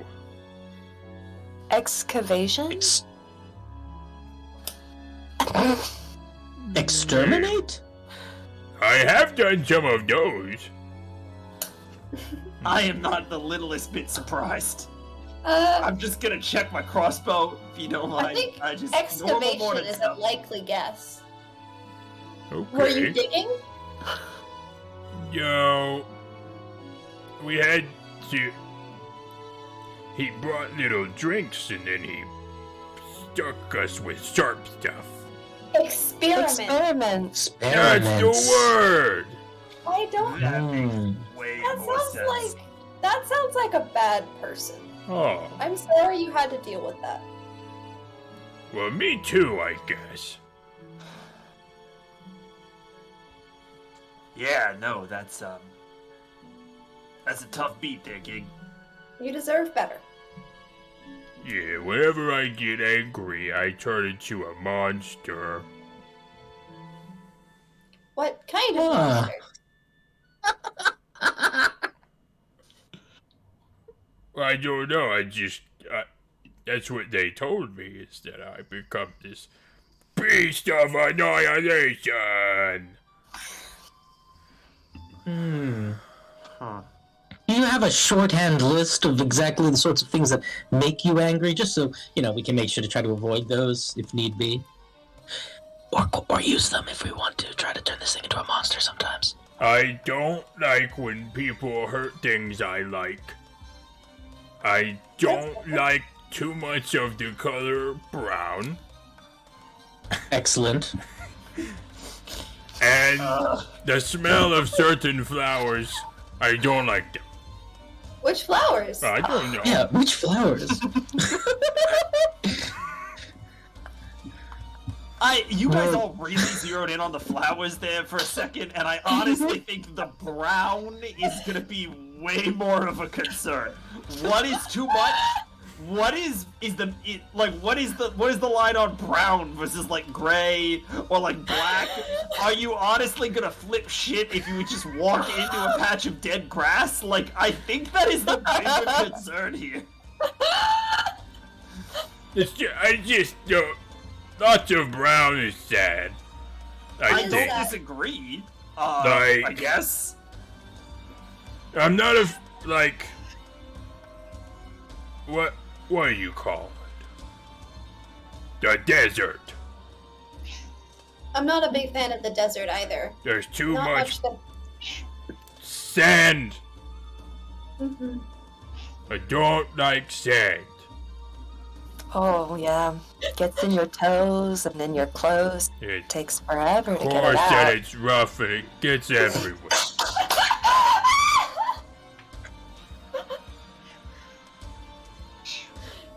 [SPEAKER 1] Excavation?
[SPEAKER 4] Exterminate?
[SPEAKER 2] I have done some of those.
[SPEAKER 3] I am not the littlest bit surprised.
[SPEAKER 5] Uh,
[SPEAKER 3] I'm just gonna check my crossbow, if you don't mind.
[SPEAKER 5] I think
[SPEAKER 3] just normal
[SPEAKER 5] excavation
[SPEAKER 3] morning
[SPEAKER 5] is a
[SPEAKER 3] stuff.
[SPEAKER 5] likely guess.
[SPEAKER 2] Okay.
[SPEAKER 5] Were you digging?
[SPEAKER 2] No. We had
[SPEAKER 7] he brought little drinks and then he stuck us with sharp stuff.
[SPEAKER 1] Experiments.
[SPEAKER 7] That's the word!
[SPEAKER 5] I don't.
[SPEAKER 3] That makes way
[SPEAKER 5] That
[SPEAKER 3] more
[SPEAKER 5] sounds
[SPEAKER 3] sense.
[SPEAKER 5] like that sounds like a bad person.
[SPEAKER 2] Oh.
[SPEAKER 5] I'm sorry you had to deal with that.
[SPEAKER 7] Well, me too, I guess.
[SPEAKER 3] Yeah, no, that's a tough beat there, Gig.
[SPEAKER 5] You deserve better.
[SPEAKER 7] Yeah, whenever I get angry, I turn into a monster.
[SPEAKER 5] What kind of
[SPEAKER 4] Ah.
[SPEAKER 5] monster?
[SPEAKER 7] I don't know, that's what they told me, is that I become this beast of annihilation!
[SPEAKER 3] Huh.
[SPEAKER 4] Do you have a shorthand list of exactly the sorts of things that make you angry, just so, we can make sure to try to avoid those if need be? Or use them if we want to try to turn this thing into a monster sometimes.
[SPEAKER 7] I don't like when people hurt things I like. I don't like too much of the color brown.
[SPEAKER 4] Excellent.
[SPEAKER 7] And the smell of certain flowers, I don't like them.
[SPEAKER 5] Which flowers?
[SPEAKER 7] I don't know.
[SPEAKER 4] Yeah, which flowers?
[SPEAKER 3] You guys
[SPEAKER 4] Well-
[SPEAKER 3] all really zeroed in on the flowers there for a second, and I honestly think the brown is gonna be way more of a concern. What is too much? What is the line on brown versus like gray or like black? Are you honestly gonna flip shit if you would just walk into a patch of dead grass? Like, I think that is the bigger concern here.
[SPEAKER 7] I just don't. Lots of brown is sad.
[SPEAKER 3] I
[SPEAKER 7] think.
[SPEAKER 3] don't disagree.
[SPEAKER 7] Like-
[SPEAKER 3] I guess.
[SPEAKER 7] I'm not what do you call it? The desert.
[SPEAKER 5] I'm not a big fan of the desert either.
[SPEAKER 7] There's too
[SPEAKER 5] Not
[SPEAKER 7] much
[SPEAKER 5] much.
[SPEAKER 7] sand.
[SPEAKER 5] Mm-hmm.
[SPEAKER 7] I don't like sand.
[SPEAKER 1] Oh, yeah. Gets in your toes and in your clothes.
[SPEAKER 7] It
[SPEAKER 1] Takes forever to get
[SPEAKER 7] course
[SPEAKER 1] it
[SPEAKER 7] that
[SPEAKER 1] out.
[SPEAKER 7] it's rough and it gets everywhere.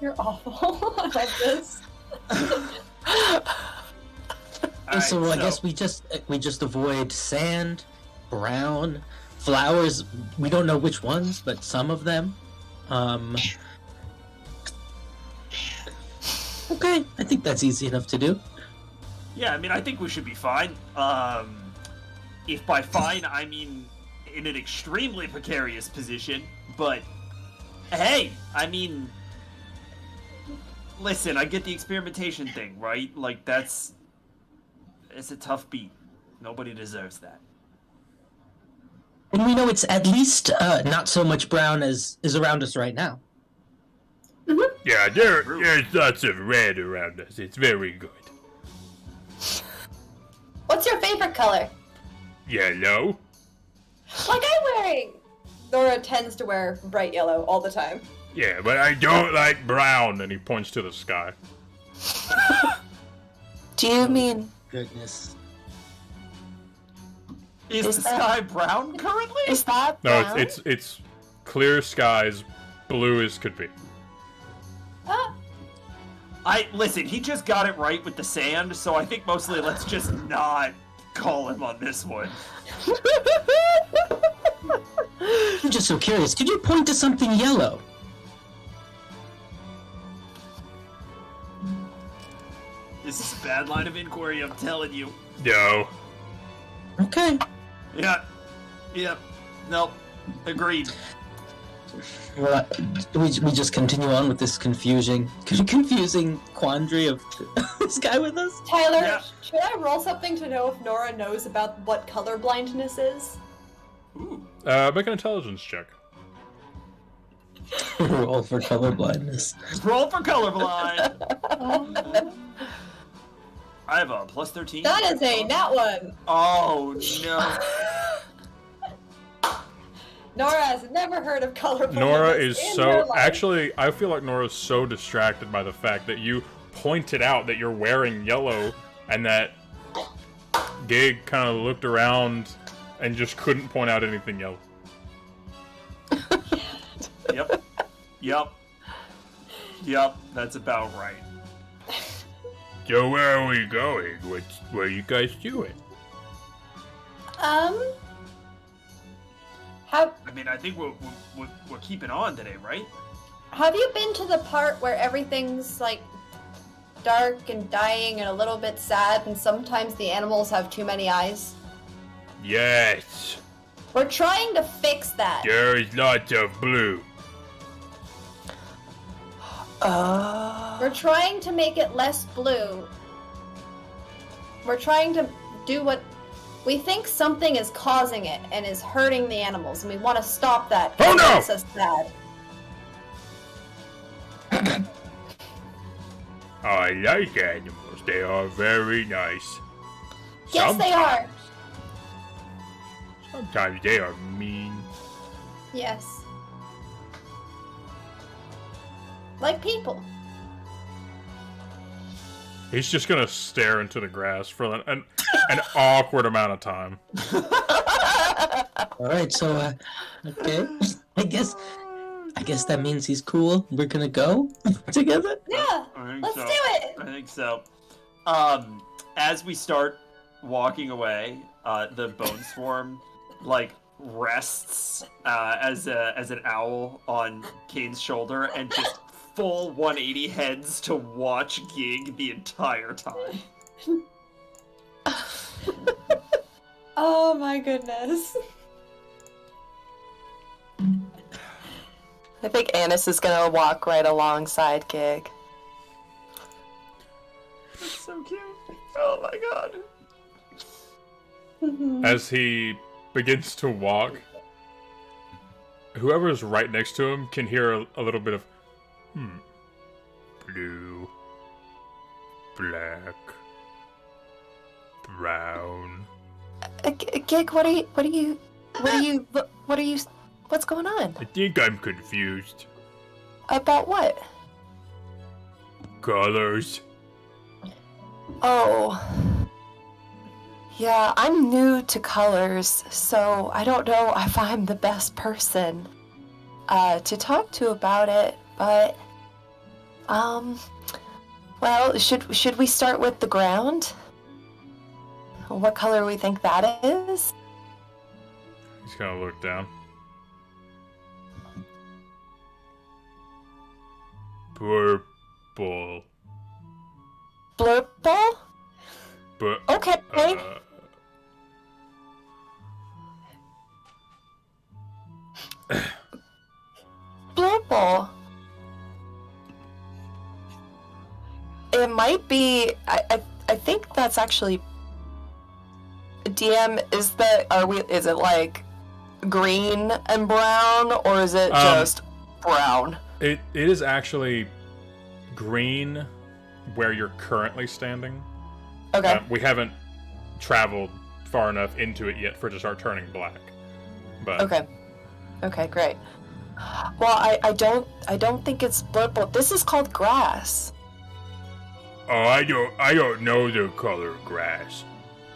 [SPEAKER 5] You're awful. I love this.
[SPEAKER 4] So
[SPEAKER 3] Alright,
[SPEAKER 4] I guess we just avoid sand, brown, flowers. We don't know which ones, but some of them. Okay, I think that's easy enough to do.
[SPEAKER 3] Yeah, I mean, I think we should be fine. If by fine I mean in an extremely precarious position, but hey, I mean, listen, I get the experimentation thing, right? Like, it's a tough beat. Nobody deserves that.
[SPEAKER 4] And we know it's at least not so much brown as is around us right now.
[SPEAKER 7] Yeah, there's lots of red around us. It's very good.
[SPEAKER 5] What's your favorite color?
[SPEAKER 7] Yellow?
[SPEAKER 5] Like I'm wearing. Nora tends to wear bright yellow all the time.
[SPEAKER 7] Yeah, but I don't like brown.
[SPEAKER 2] And he points to the sky.
[SPEAKER 1] Do you mean...
[SPEAKER 4] Goodness.
[SPEAKER 3] Is
[SPEAKER 1] Is
[SPEAKER 3] the
[SPEAKER 1] that-
[SPEAKER 3] sky brown currently?
[SPEAKER 1] Is that
[SPEAKER 2] No,
[SPEAKER 1] brown?
[SPEAKER 2] it's clear skies, blue as could be.
[SPEAKER 3] Listen, he just got it right with the sand, so I think mostly let's just not call him on this one.
[SPEAKER 4] I'm just so curious. Could you point to something yellow?
[SPEAKER 3] This is a bad line of inquiry, I'm telling you.
[SPEAKER 7] No.
[SPEAKER 4] Okay.
[SPEAKER 3] Yeah. Nope. Agreed.
[SPEAKER 4] Well, we just continue on with this confusing quandary of this guy with us?
[SPEAKER 5] Tyler,
[SPEAKER 3] Yeah.
[SPEAKER 5] should I roll something to know if Nora knows about what color blindness is?
[SPEAKER 3] Ooh.
[SPEAKER 2] Make an intelligence check.
[SPEAKER 4] Roll for colorblindness.
[SPEAKER 3] Roll for colorblind. I have a plus 13.
[SPEAKER 5] That is a nat one.
[SPEAKER 3] Oh no.
[SPEAKER 5] Nora has never heard of colorful.
[SPEAKER 2] Nora is
[SPEAKER 5] in her
[SPEAKER 2] so...
[SPEAKER 5] life.
[SPEAKER 2] Actually, I feel like Nora's so distracted by the fact that you pointed out that you're wearing yellow and that Gig kind of looked around and just couldn't point out anything yellow.
[SPEAKER 3] Yep, that's about right.
[SPEAKER 7] So where are we going? What are you guys doing?
[SPEAKER 5] Have
[SPEAKER 3] I mean, I think we're keeping on today, right?
[SPEAKER 5] Have you been to the part where everything's like dark and dying and a little bit sad, and sometimes the animals have too many eyes?
[SPEAKER 7] Yes,
[SPEAKER 5] We're trying to fix that.
[SPEAKER 7] there is lots of blue.
[SPEAKER 5] We're trying to make it less blue. We're trying to do what we think something is causing it and is hurting the animals, and we want to stop that.
[SPEAKER 7] Oh, no!
[SPEAKER 5] It makes us sad.
[SPEAKER 7] I like animals. They are very nice.
[SPEAKER 5] Yes, they are.
[SPEAKER 7] Sometimes they are mean.
[SPEAKER 5] Yes. Like people.
[SPEAKER 2] He's just gonna stare into the grass for an awkward amount of time.
[SPEAKER 4] All right, so okay, I guess that means he's cool. We're gonna go together.
[SPEAKER 5] Yeah.
[SPEAKER 3] I think
[SPEAKER 5] Let's
[SPEAKER 3] so.
[SPEAKER 5] do it.
[SPEAKER 3] I think so. As we start walking away, the bone swarm rests as an owl on Kane's shoulder and just full 180 heads to watch Gig the entire time.
[SPEAKER 5] Oh my goodness.
[SPEAKER 1] I think Annis is gonna walk right alongside Gig.
[SPEAKER 3] That's so cute. Oh my god.
[SPEAKER 2] As he begins to walk, whoever's right next to him can hear a little bit of
[SPEAKER 7] Blue, black, brown.
[SPEAKER 1] Gig, what's going on?
[SPEAKER 7] I think I'm confused.
[SPEAKER 1] About what?
[SPEAKER 7] Colors.
[SPEAKER 1] Oh. Yeah, I'm new to colors, so I don't know if I'm the best person to talk to about it, but well, should we start with the ground? What color we think that is?
[SPEAKER 2] He's gonna look down.
[SPEAKER 7] Purple.
[SPEAKER 1] Blurple?
[SPEAKER 7] But
[SPEAKER 1] Okay. Blurple. It might be. I think that's actually. DM, is it like green and brown, or is it just brown?
[SPEAKER 2] It is actually green where you're currently standing.
[SPEAKER 1] Okay.
[SPEAKER 2] We haven't traveled far enough into it yet for it to start turning black. But
[SPEAKER 1] Okay, great. Well, I don't think it's blurple. This is called grass.
[SPEAKER 7] oh, I don't know the color grass,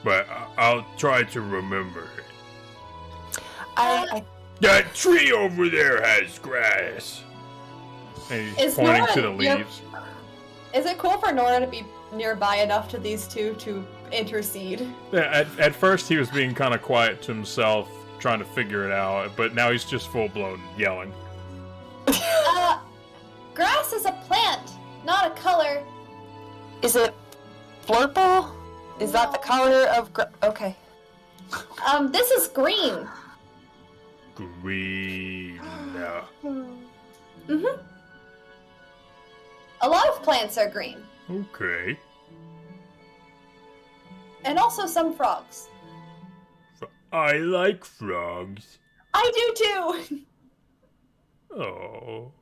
[SPEAKER 7] but I'll try to remember it.
[SPEAKER 1] I
[SPEAKER 7] That tree over there has grass.
[SPEAKER 2] and he's
[SPEAKER 5] Is
[SPEAKER 2] pointing
[SPEAKER 5] Nora
[SPEAKER 2] to the
[SPEAKER 5] your-
[SPEAKER 2] leaves.
[SPEAKER 5] Is it cool for Nora to be nearby enough to these two to intercede?
[SPEAKER 2] Yeah, at first he was being kind of quiet to himself, trying to figure it out, but now he's just full blown yelling.
[SPEAKER 5] Grass is a plant, not a color.
[SPEAKER 1] is it blurple? Is that the color of okay?
[SPEAKER 5] This is green.
[SPEAKER 7] Green.
[SPEAKER 5] Mm-hmm. A lot of plants are green.
[SPEAKER 7] Okay.
[SPEAKER 5] And also some frogs.
[SPEAKER 7] I like frogs.
[SPEAKER 5] I do too!
[SPEAKER 7] Oh.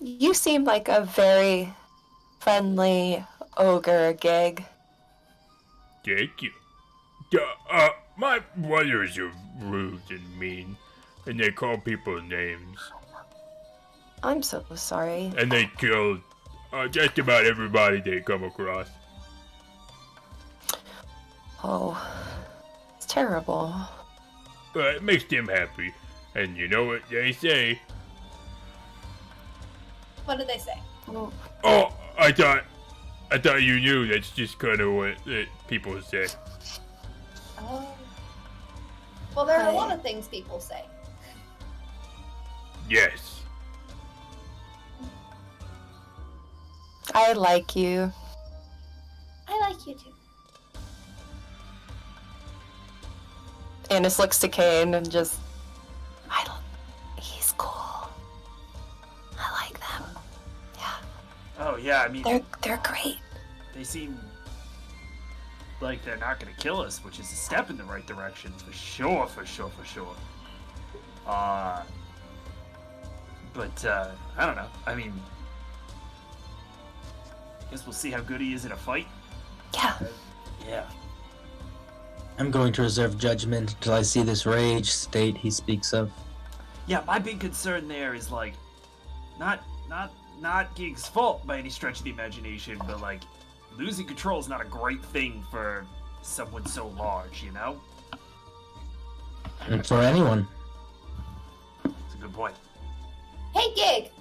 [SPEAKER 1] You seem like a very friendly, ogre gig.
[SPEAKER 7] Thank you. My brothers are rude and mean, and they call people names,
[SPEAKER 1] I'm so sorry.
[SPEAKER 7] and they kill just about everybody they come across.
[SPEAKER 1] Oh, it's terrible.
[SPEAKER 7] But it makes them happy, and you know what they say.
[SPEAKER 5] What did they say?
[SPEAKER 7] Oh, I thought you knew. That's just kind of what people say.
[SPEAKER 5] Oh. Well, there are a
[SPEAKER 1] Hi.
[SPEAKER 5] lot of things people say.
[SPEAKER 7] Yes.
[SPEAKER 1] I like you.
[SPEAKER 5] I like you too.
[SPEAKER 1] Annis looks to Kane and just, he's cool. I like them. Yeah,
[SPEAKER 3] Oh yeah, I mean,
[SPEAKER 1] they're great.
[SPEAKER 3] they seem like they're not gonna kill us, which is a step in the right direction for sure, for sure, for sure. But I don't know. I mean, guess we'll see how good he is in a fight.
[SPEAKER 1] Yeah.
[SPEAKER 3] Yeah.
[SPEAKER 4] I'm going to reserve judgment until I see this rage state he speaks of.
[SPEAKER 3] Yeah, my big concern there is like, not Gig's fault by any stretch of the imagination, but like, losing control is not a great thing for someone so large, you know?
[SPEAKER 4] And for anyone.
[SPEAKER 3] It's a good point.
[SPEAKER 5] Hey, Gig!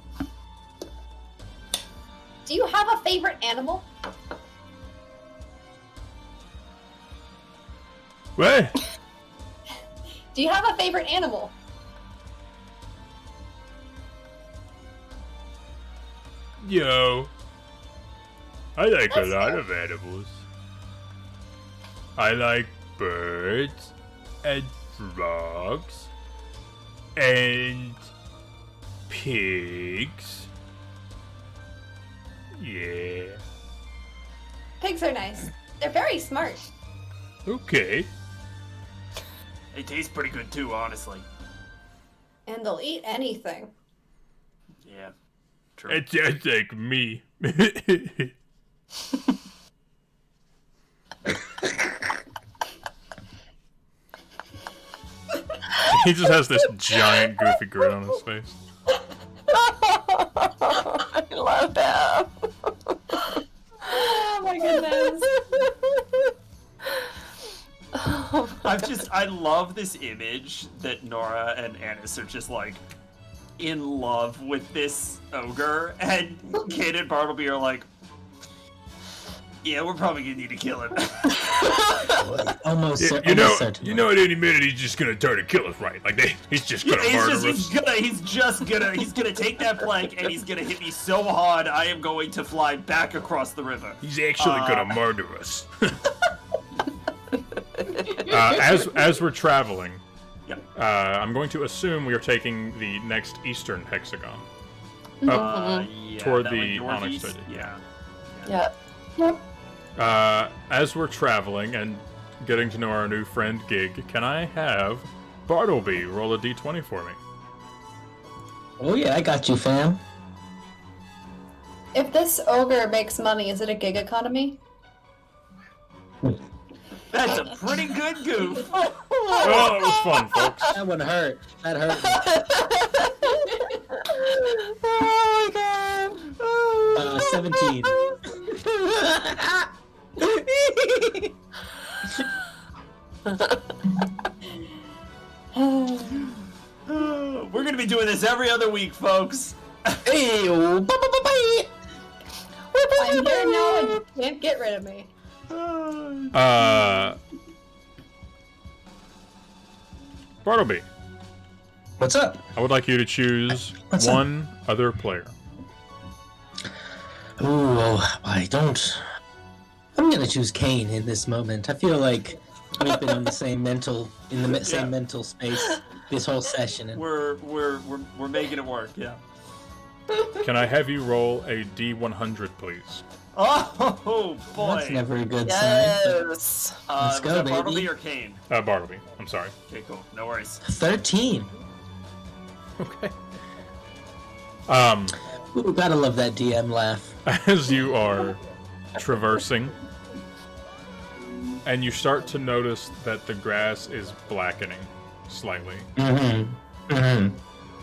[SPEAKER 5] Do you have a favorite animal?
[SPEAKER 7] What?
[SPEAKER 5] Do you have a favorite animal?
[SPEAKER 7] Yo. I like
[SPEAKER 5] That's
[SPEAKER 7] a lot
[SPEAKER 5] fair.
[SPEAKER 7] of animals. I like birds and frogs and pigs. Yeah.
[SPEAKER 5] Pigs are nice. They're very smart.
[SPEAKER 7] Okay.
[SPEAKER 3] They taste pretty good too, honestly.
[SPEAKER 5] And they'll eat anything.
[SPEAKER 3] Yeah. True.
[SPEAKER 7] It sounds like me.
[SPEAKER 2] He just has this giant goofy grin on his face.
[SPEAKER 1] I love him.
[SPEAKER 5] Oh my goodness.
[SPEAKER 3] I love this image that Nora and Annis are just like in love with this ogre, and Kate and Bartleby are like, yeah, we're probably gonna need to kill him.
[SPEAKER 4] Almost,
[SPEAKER 7] you
[SPEAKER 4] almost
[SPEAKER 7] know,
[SPEAKER 4] certainly.
[SPEAKER 7] you know, at any minute he's just gonna turn and kill us, right? Like he's just gonna murder us.
[SPEAKER 3] He's gonna take that plank and he's gonna hit me so hard I am going to fly back across the river.
[SPEAKER 7] He's actually gonna murder us.
[SPEAKER 2] As we're traveling,
[SPEAKER 3] Yep.
[SPEAKER 2] I'm going to assume we are taking the next eastern hexagon.
[SPEAKER 3] Yeah,
[SPEAKER 2] Toward
[SPEAKER 3] that,
[SPEAKER 2] the
[SPEAKER 3] like,
[SPEAKER 2] Onyx
[SPEAKER 3] northeast?
[SPEAKER 2] City.
[SPEAKER 3] Yeah.
[SPEAKER 1] Yep.
[SPEAKER 2] As we're traveling and getting to know our new friend Gig, can I have Bartleby roll a d20 for me?
[SPEAKER 4] Oh yeah, I got you, fam.
[SPEAKER 5] If this ogre makes money, is it a gig economy?
[SPEAKER 3] That's a pretty good goof.
[SPEAKER 2] Oh, it was fun, folks.
[SPEAKER 4] That one hurt. That hurt me.
[SPEAKER 1] Oh my god.
[SPEAKER 4] 17.
[SPEAKER 3] We're gonna be doing this every other week, folks.
[SPEAKER 4] Hey, oh, bye.
[SPEAKER 5] I'm here now and you can't get rid of me.
[SPEAKER 2] Bartleby,
[SPEAKER 4] What's up?
[SPEAKER 2] I would like you to choose
[SPEAKER 4] What's up?
[SPEAKER 2] one other player.
[SPEAKER 4] Ooh, I don't. I'm gonna choose Kane in this moment. I feel like we've been in the same mental
[SPEAKER 3] Yeah.
[SPEAKER 4] mental space this whole session, and
[SPEAKER 3] We're making it work. Yeah.
[SPEAKER 2] Can I have you roll a d100, please?
[SPEAKER 3] Oh boy.
[SPEAKER 4] that's never a good sign.
[SPEAKER 1] Yes.
[SPEAKER 4] Let's
[SPEAKER 3] was
[SPEAKER 4] go,
[SPEAKER 3] that
[SPEAKER 4] baby.
[SPEAKER 3] Bartleby or Kane?
[SPEAKER 2] Bartleby, I'm sorry.
[SPEAKER 3] Okay, cool. No worries.
[SPEAKER 4] 13.
[SPEAKER 2] Okay.
[SPEAKER 4] Ooh, gotta love that DM laugh.
[SPEAKER 2] As you are traversing, and you start to notice that the grass is blackening slightly.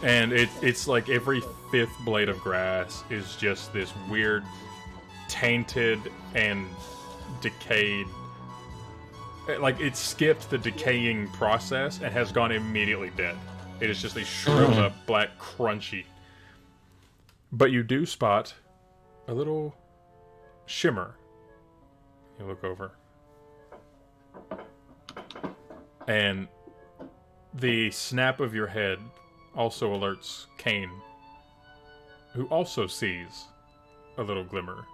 [SPEAKER 2] And it's like every fifth blade of grass is just this weird, tainted and decayed. Like, it skipped the decaying process and has gone immediately dead. It is just a shriveled up, black, crunchy. But you do spot a little shimmer. You look over. And the snap of your head also alerts Kane, who also sees a little glimmer.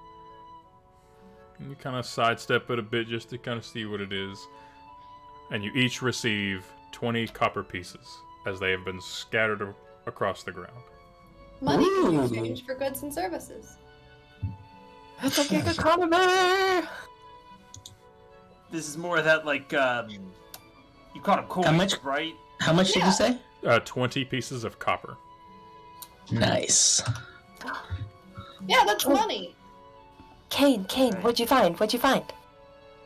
[SPEAKER 2] And you kind of sidestep it a bit just to kind of see what it is. And you each receive 20 copper pieces as they have been scattered across the ground.
[SPEAKER 5] Money can be exchanged for goods and services.
[SPEAKER 1] That's a gig economy!
[SPEAKER 3] This is more of that, like, you caught him coins,
[SPEAKER 4] How much?
[SPEAKER 3] right?
[SPEAKER 4] How much did you say?
[SPEAKER 2] 20 pieces of copper.
[SPEAKER 4] Nice.
[SPEAKER 5] Yeah, that's money.
[SPEAKER 1] Kane, what'd you find?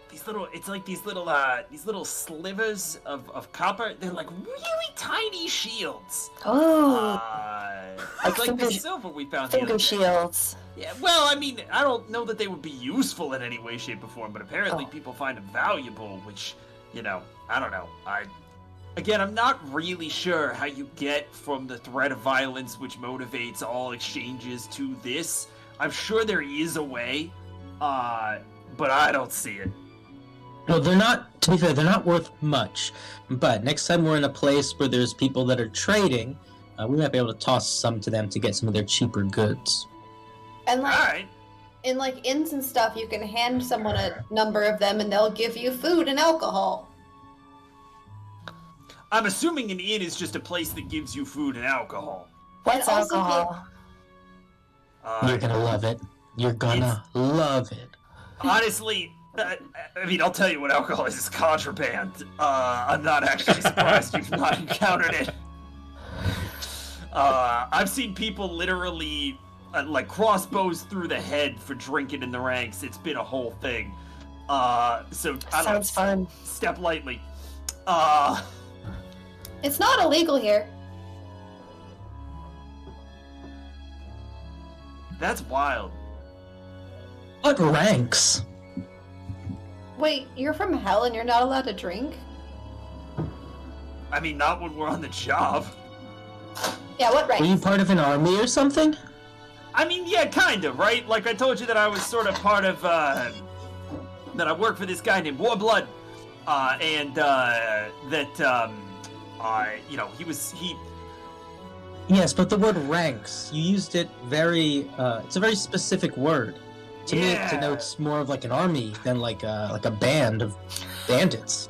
[SPEAKER 3] These little, it's like these little slivers of copper. They're like really tiny shields.
[SPEAKER 1] Oh,
[SPEAKER 3] It's like the
[SPEAKER 1] finger-
[SPEAKER 3] silver we found the
[SPEAKER 1] finger
[SPEAKER 3] other day.
[SPEAKER 1] shields.
[SPEAKER 3] Yeah, well, I mean, I don't know that they would be useful in any way, shape, or form, but apparently
[SPEAKER 1] Oh.
[SPEAKER 3] people find them valuable, which, you know, I don't know. Again, I'm not really sure how you get from the threat of violence, which motivates all exchanges, to this. I'm sure there is a way, but I don't see it.
[SPEAKER 4] Well, they're not, to be fair, they're not worth much. But next time we're in a place where there's people that are trading, we might be able to toss some to them to get some of their cheaper goods.
[SPEAKER 5] And like
[SPEAKER 3] Alright.
[SPEAKER 5] in like inns and stuff, you can hand someone a number of them and they'll give you food and alcohol.
[SPEAKER 3] I'm assuming an inn is just a place that gives you food and alcohol.
[SPEAKER 1] What's
[SPEAKER 5] And also
[SPEAKER 1] alcohol?
[SPEAKER 4] You're gonna love it. You're gonna love it.
[SPEAKER 3] Honestly, I mean, I'll tell you what alcohol is. It's contraband. I'm not actually surprised you've not encountered it. I've seen people literally, like, crossbows through the head for drinking in the ranks. It's been a whole thing. So, I don't
[SPEAKER 1] Sounds fun.
[SPEAKER 3] Step lightly.
[SPEAKER 5] It's not illegal here.
[SPEAKER 3] That's wild.
[SPEAKER 4] What ranks?
[SPEAKER 5] Wait, you're from hell and you're not allowed to drink?
[SPEAKER 3] I mean, not when we're on the job.
[SPEAKER 5] Yeah, what
[SPEAKER 4] Were you
[SPEAKER 5] ranks?
[SPEAKER 4] part of an army or something?
[SPEAKER 3] I mean, yeah, kind of, right? Like, I told you that I was sort of part of, that I work for this guy named Warblood, you know, he...
[SPEAKER 4] Yes, but the word ranks, you used it very, it's a very specific word. To me, it
[SPEAKER 3] Yeah.
[SPEAKER 4] denotes more of like an army than like a band of bandits.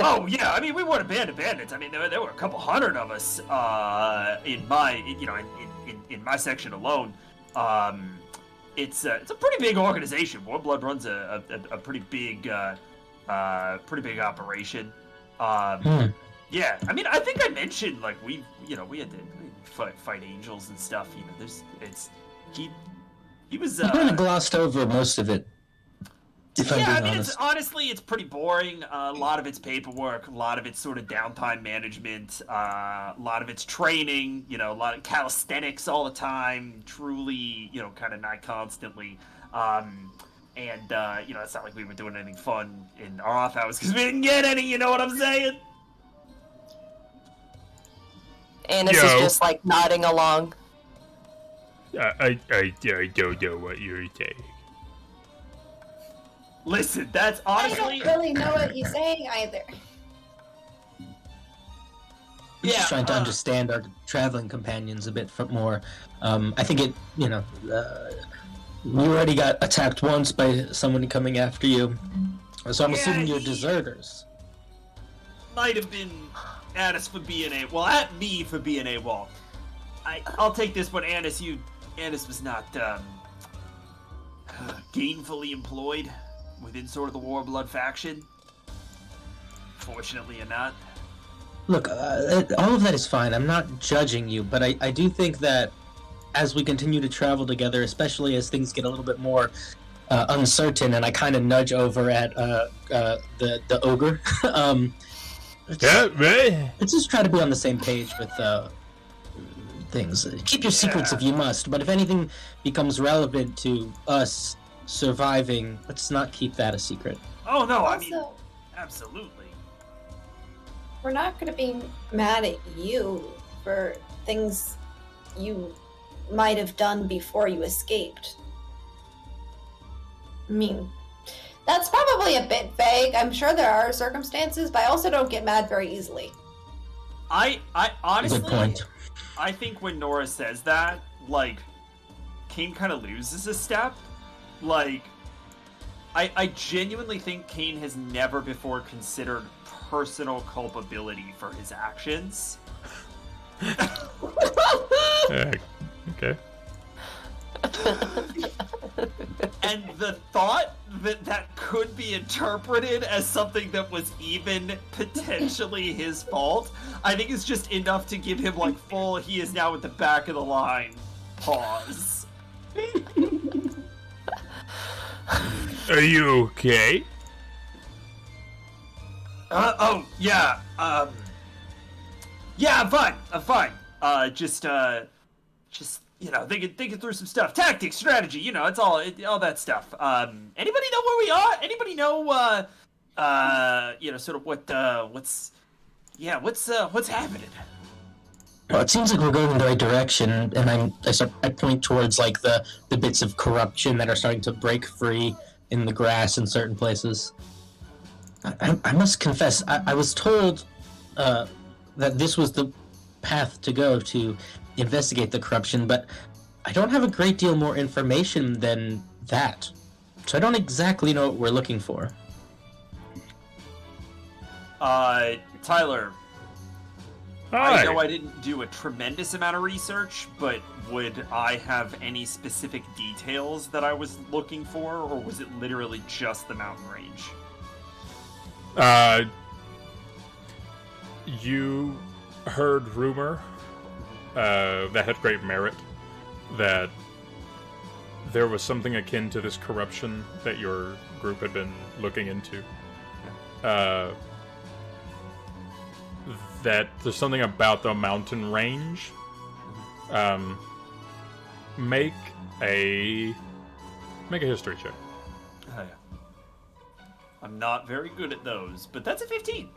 [SPEAKER 3] Oh, yeah, I mean, we weren't a band of bandits. I mean, there were a couple hundred of us, in my section alone. It's a pretty big organization. Warblood runs a pretty big operation. Yeah, I mean, I think I mentioned, like, we had to fight angels and stuff. You know, he was.
[SPEAKER 4] You kind of glossed over most of it. If I'm
[SPEAKER 3] Yeah, I
[SPEAKER 4] being
[SPEAKER 3] mean,
[SPEAKER 4] honest.
[SPEAKER 3] honestly, it's pretty boring. A lot of it's paperwork, a lot of it's sort of downtime management, a lot of it's training, you know, a lot of calisthenics all the time, truly, you know, kind of not constantly. You know, it's not like we were doing anything fun in our off hours because we didn't get any, you know what I'm saying?
[SPEAKER 1] Annis
[SPEAKER 7] Yo.
[SPEAKER 1] is just like nodding along.
[SPEAKER 7] I don't know what you're saying.
[SPEAKER 3] Listen, that's
[SPEAKER 5] I
[SPEAKER 3] honestly...
[SPEAKER 5] don't really know what he's saying either.
[SPEAKER 4] I'm just trying to understand our traveling companions a bit more. I think it, you know, you already got attacked once by someone coming after you, so I'm
[SPEAKER 3] Yeah,
[SPEAKER 4] assuming you're
[SPEAKER 3] he-
[SPEAKER 4] deserters.
[SPEAKER 3] Might have been at us for being at me for being AWOL. I'll take this one, Annis was not gainfully employed within sort of the Warblood faction. Fortunately or not.
[SPEAKER 4] Look, all of that is fine. I'm not judging you, but I do think that as we continue to travel together, especially as things get a little bit more uncertain, and I kind of nudge over at the ogre.
[SPEAKER 7] Yeah, right.
[SPEAKER 4] Let's just try to be on the same page with things. Keep your secrets if you must, but if anything becomes relevant to us surviving, let's not keep that a secret.
[SPEAKER 3] Oh no, I mean,
[SPEAKER 5] Also,
[SPEAKER 3] absolutely.
[SPEAKER 5] we're not going to be mad at you for things you might have done before you escaped. I mean, that's probably a bit vague. I'm sure there are circumstances, but I also don't get mad very easily.
[SPEAKER 3] I honestly,
[SPEAKER 4] Good point.
[SPEAKER 3] I think when Nora says that, like, Kane kind of loses a step. Like, I genuinely think Kane has never before considered personal culpability for his actions.
[SPEAKER 2] Okay.
[SPEAKER 3] And the thought that that could be interpreted as something that was even potentially his fault, I think is just enough to give him, like, full, he is now at the back of the line. Pause.
[SPEAKER 7] Are you okay?
[SPEAKER 3] Yeah, yeah, I'm fine. Just, thinking through some stuff. Tactics, strategy, it's all that stuff. Anybody know where we are? Anybody know, sort of what's happening?
[SPEAKER 4] Well, it seems like we're going in the right direction, and I point towards like the bits of corruption that are starting to break free in the grass in certain places. I must confess, I was told that this was the path to go to investigate the corruption, but I don't have a great deal more information than that. So I don't exactly know what we're looking for.
[SPEAKER 3] Tyler,
[SPEAKER 7] Hi.
[SPEAKER 3] I know I didn't do a tremendous amount of research, but would I have any specific details that I was looking for, or was it literally just the mountain range?
[SPEAKER 2] You heard rumor that had great merit that there was something akin to this corruption that your group had been looking into. That there's something about the mountain range. Make a history check.
[SPEAKER 3] Oh, yeah. I'm not very good at those, but that's a 15.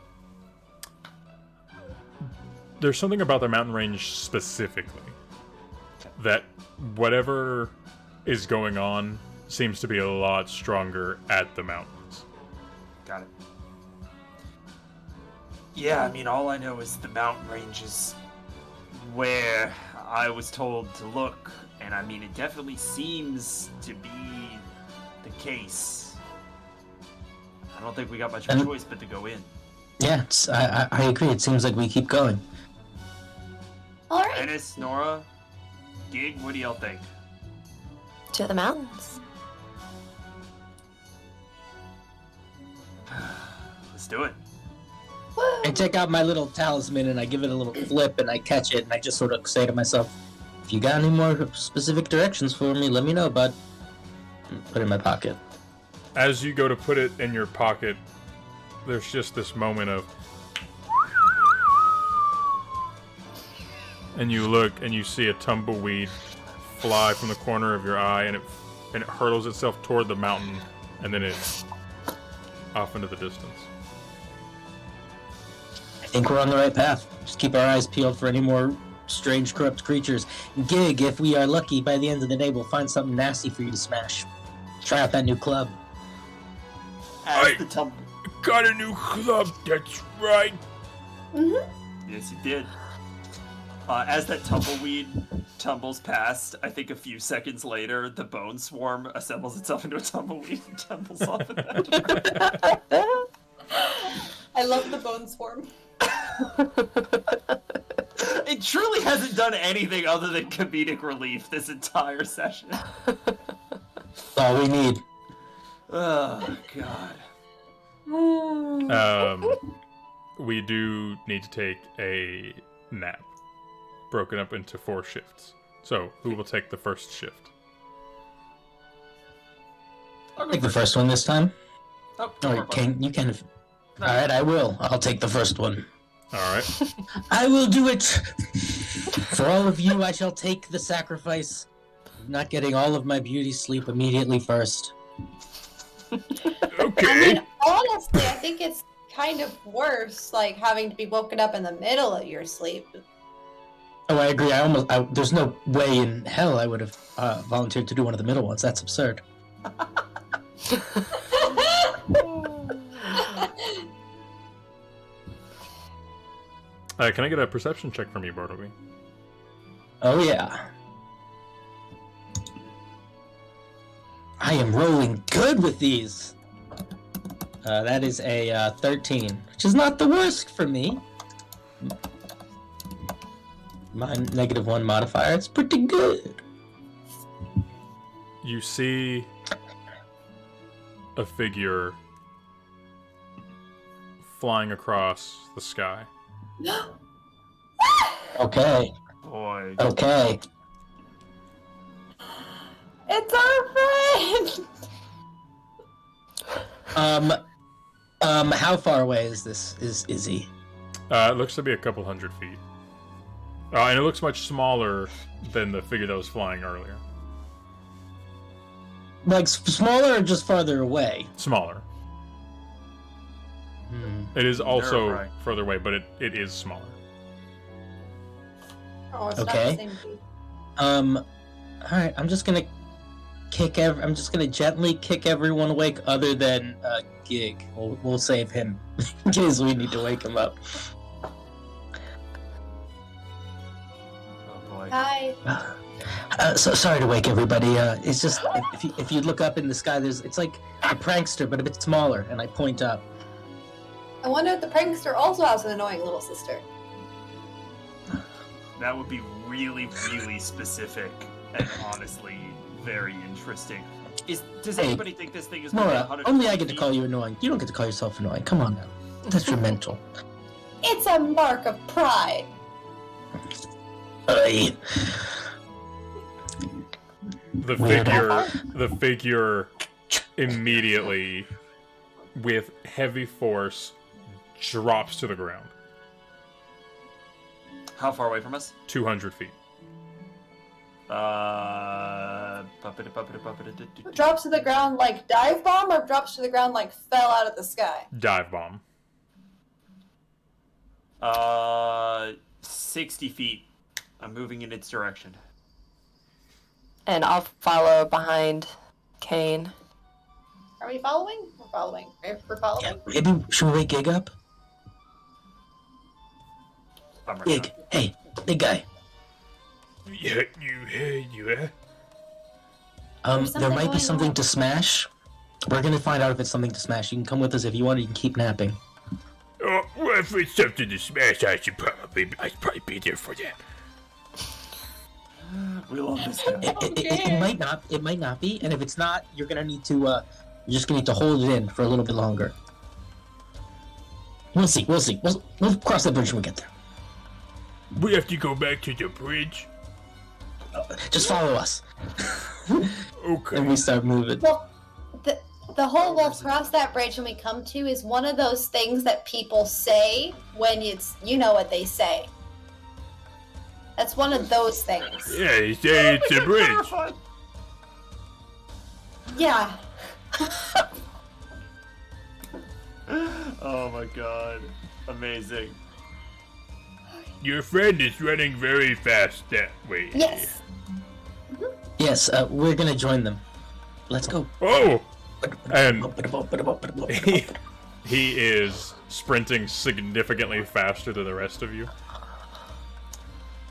[SPEAKER 2] There's something about the mountain range specifically that whatever is going on seems to be a lot stronger at the mountains.
[SPEAKER 3] Got it. Yeah, I mean, all I know is the mountain range is where I was told to look, and I mean, it definitely seems to be the case. I don't think we got much of a choice but to go in.
[SPEAKER 4] Yeah, I agree. It seems like we keep going.
[SPEAKER 5] All right.
[SPEAKER 3] Ennis, Nora, Gig, what do y'all think?
[SPEAKER 1] To the mountains.
[SPEAKER 3] Let's do it.
[SPEAKER 4] I take out my little talisman and I give it a little flip and I catch it and I just sort of say to myself, if you got any more specific directions for me, let me know, bud. And put it in my pocket.
[SPEAKER 2] As you go to put it in your pocket, there's just this moment of... And you look and you see a tumbleweed fly from the corner of your eye and it hurtles itself toward the mountain and then it's off into the distance.
[SPEAKER 4] I think we're on the right path. Just keep our eyes peeled for any more strange, corrupt creatures. Gig, if we are lucky, by the end of the day, we'll find something nasty for you to smash. Try out that new club.
[SPEAKER 3] As the
[SPEAKER 7] Got a new club, that's right.
[SPEAKER 3] Yes, you did. As that tumbleweed tumbles past, I think a few seconds later, the bone swarm assembles itself into a tumbleweed and tumbles off of that.
[SPEAKER 5] I love the bone swarm.
[SPEAKER 3] It truly hasn't done anything other than comedic relief this entire session.
[SPEAKER 4] That's all we need.
[SPEAKER 3] Oh, God.
[SPEAKER 2] We do need to take a nap, broken up into 4 shifts. So, who will take the first shift?
[SPEAKER 3] I'll go
[SPEAKER 4] Take the
[SPEAKER 3] first.
[SPEAKER 4] first one this time.
[SPEAKER 3] Oh, don't worry
[SPEAKER 4] Or
[SPEAKER 3] about it.
[SPEAKER 4] you can.
[SPEAKER 3] No,
[SPEAKER 4] All right, I will. I'll take the first one.
[SPEAKER 2] All right.
[SPEAKER 4] I will do it. For all of you, I shall take the sacrifice of not getting all of my beauty sleep immediately first.
[SPEAKER 5] I
[SPEAKER 7] Okay.
[SPEAKER 5] mean, honestly, I think it's kind of worse, like having to be woken up in the middle of your sleep.
[SPEAKER 4] Oh, I agree. There's no way in hell I would have volunteered to do one of the middle ones. That's absurd.
[SPEAKER 2] Can I get a perception check from you, Bartleby?
[SPEAKER 4] Oh, yeah. I am rolling good with these. That is a 13, which is not the worst for me. My -1 modifier, it's pretty good.
[SPEAKER 2] You see a figure flying across the sky.
[SPEAKER 4] Okay,
[SPEAKER 3] Boy.
[SPEAKER 4] okay.
[SPEAKER 5] It's our friend!
[SPEAKER 4] How far away is this? Is he?
[SPEAKER 2] It looks to be a couple hundred feet. And it looks much smaller than the figure that was flying earlier.
[SPEAKER 4] Like, smaller or just farther away?
[SPEAKER 2] Smaller.
[SPEAKER 4] Hmm.
[SPEAKER 2] It is also
[SPEAKER 3] Nerve-wracking.
[SPEAKER 2] further away, but it is smaller.
[SPEAKER 5] Oh, it's
[SPEAKER 4] Okay.
[SPEAKER 5] not the same dude.
[SPEAKER 4] Alright, I'm just gonna gently kick everyone awake other than Gig. We'll save him in case we need to wake him up.
[SPEAKER 3] Oh boy.
[SPEAKER 5] Hi.
[SPEAKER 4] So sorry to wake everybody. It's just if you look up in the sky, it's like a prankster, but a bit smaller. And I point up.
[SPEAKER 5] I wonder if the prankster also has an annoying little sister.
[SPEAKER 3] That would be really, really specific and honestly very interesting. Does
[SPEAKER 4] Hey,
[SPEAKER 3] anybody think this thing is maybe
[SPEAKER 4] Nora,
[SPEAKER 3] 100
[SPEAKER 4] only I get to
[SPEAKER 3] feet?
[SPEAKER 4] call you annoying. You don't get to call yourself annoying. Come on now. That's your mental.
[SPEAKER 5] It's a mark of pride.
[SPEAKER 4] Aye.
[SPEAKER 2] The figure immediately, with heavy force, drops to the ground.
[SPEAKER 3] How far away from us?
[SPEAKER 2] 200 feet.
[SPEAKER 5] Drops to the ground like dive bomb, or drops to the ground like fell out of the sky?
[SPEAKER 2] Dive bomb.
[SPEAKER 3] 60 feet. I'm moving in its direction.
[SPEAKER 1] And I'll follow behind Kane.
[SPEAKER 5] Are we following? We're following. We're following?
[SPEAKER 4] Yeah, maybe should we wake Gig up?
[SPEAKER 3] I'm right
[SPEAKER 4] Gig, hey, big guy.
[SPEAKER 7] Yeah, you.
[SPEAKER 5] There's
[SPEAKER 4] There
[SPEAKER 5] something
[SPEAKER 4] might be
[SPEAKER 5] going
[SPEAKER 4] something
[SPEAKER 5] on.
[SPEAKER 4] to smash. We're gonna find out if it's something to smash. You can come with us if you want. You can keep napping.
[SPEAKER 7] Oh, well, if it's something to smash, I'd probably be there for that.
[SPEAKER 3] We love this guy.
[SPEAKER 4] It might not. It might not be. And if it's not, you're gonna need to. You're just gonna need to hold it in for a little bit longer. We'll see. We'll see. We'll cross that bridge when we get there.
[SPEAKER 7] We have to go back to the bridge.
[SPEAKER 4] Just follow us.
[SPEAKER 7] Okay.
[SPEAKER 4] And we start moving.
[SPEAKER 5] Well, the whole we'll cross that bridge when we come to is one of those things that people say when it's, you know what they say. That's one of those things.
[SPEAKER 7] Yeah, you say it's a bridge.
[SPEAKER 3] Terrified.
[SPEAKER 5] Yeah.
[SPEAKER 3] Oh my god. Amazing.
[SPEAKER 7] Your friend is running very fast that way.
[SPEAKER 5] Yes.
[SPEAKER 4] Yes. We're gonna join them. Let's go.
[SPEAKER 2] Oh! And he is sprinting significantly faster than the rest of you.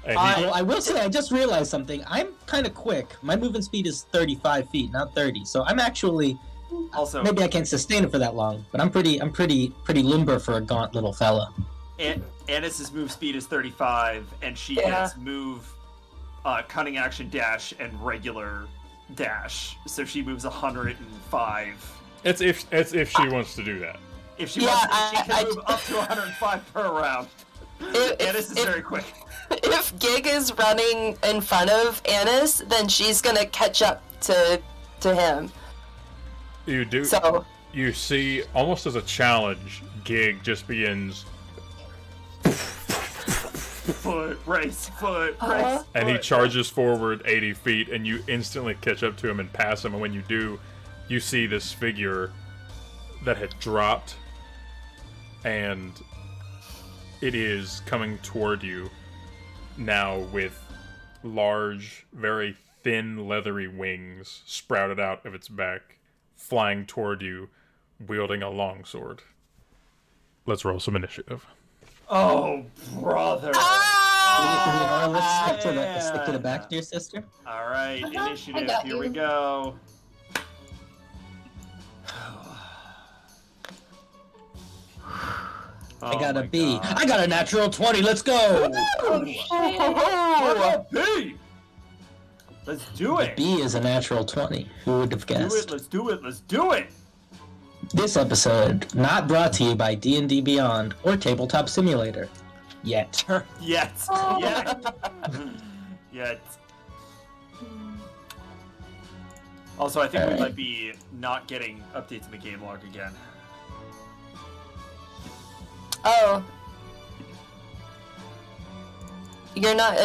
[SPEAKER 2] And
[SPEAKER 4] I will say, I just realized something. I'm kind of quick. My movement speed is 35 feet, not 30. So I'm actually
[SPEAKER 3] Also,
[SPEAKER 4] maybe I can't sustain it for that long, but I'm pretty limber for a gaunt little fella.
[SPEAKER 3] Anis's move speed is 35, and she has move, cunning action dash, and regular dash. So she moves 105.
[SPEAKER 2] it's if she wants to do that.
[SPEAKER 3] If she
[SPEAKER 1] Yeah,
[SPEAKER 3] wants, she can
[SPEAKER 1] I-
[SPEAKER 3] move up to 105 per round. Anis is very quick.
[SPEAKER 1] If Gig is running in front of Anis, then she's gonna catch up to him.
[SPEAKER 2] You do.
[SPEAKER 1] So
[SPEAKER 2] You see, almost as a challenge, Gig just begins,
[SPEAKER 3] Foot race, foot
[SPEAKER 1] Uh-huh.
[SPEAKER 3] race.
[SPEAKER 2] and he
[SPEAKER 3] foot
[SPEAKER 2] charges forward 80 feet, and you instantly catch up to him and pass him. And when you do, you see this figure that had dropped, and it is coming toward you now with large, very thin, leathery wings sprouted out of its back, flying toward you, wielding a longsword. Let's roll some initiative.
[SPEAKER 3] Oh, brother.
[SPEAKER 4] Let's stick to the back, dear sister.
[SPEAKER 3] All right,
[SPEAKER 5] I
[SPEAKER 3] initiative.
[SPEAKER 5] got
[SPEAKER 3] Here
[SPEAKER 5] you.
[SPEAKER 3] we go.
[SPEAKER 4] I got a
[SPEAKER 3] my
[SPEAKER 4] B.
[SPEAKER 3] God.
[SPEAKER 4] I got a natural 20. Let's go.
[SPEAKER 5] Oh shit!
[SPEAKER 3] What a B! Let's do it.
[SPEAKER 4] B is a natural 20. Who would have
[SPEAKER 3] Do it.
[SPEAKER 4] guessed?
[SPEAKER 3] Let's do it. Let's do it.
[SPEAKER 4] This episode not brought to you by D&D Beyond or Tabletop Simulator. Yet.
[SPEAKER 3] Yet.
[SPEAKER 5] Oh.
[SPEAKER 3] Yet. Also, I think we
[SPEAKER 4] Alright.
[SPEAKER 3] might be not getting updates in the game log again.
[SPEAKER 1] oh, you're not.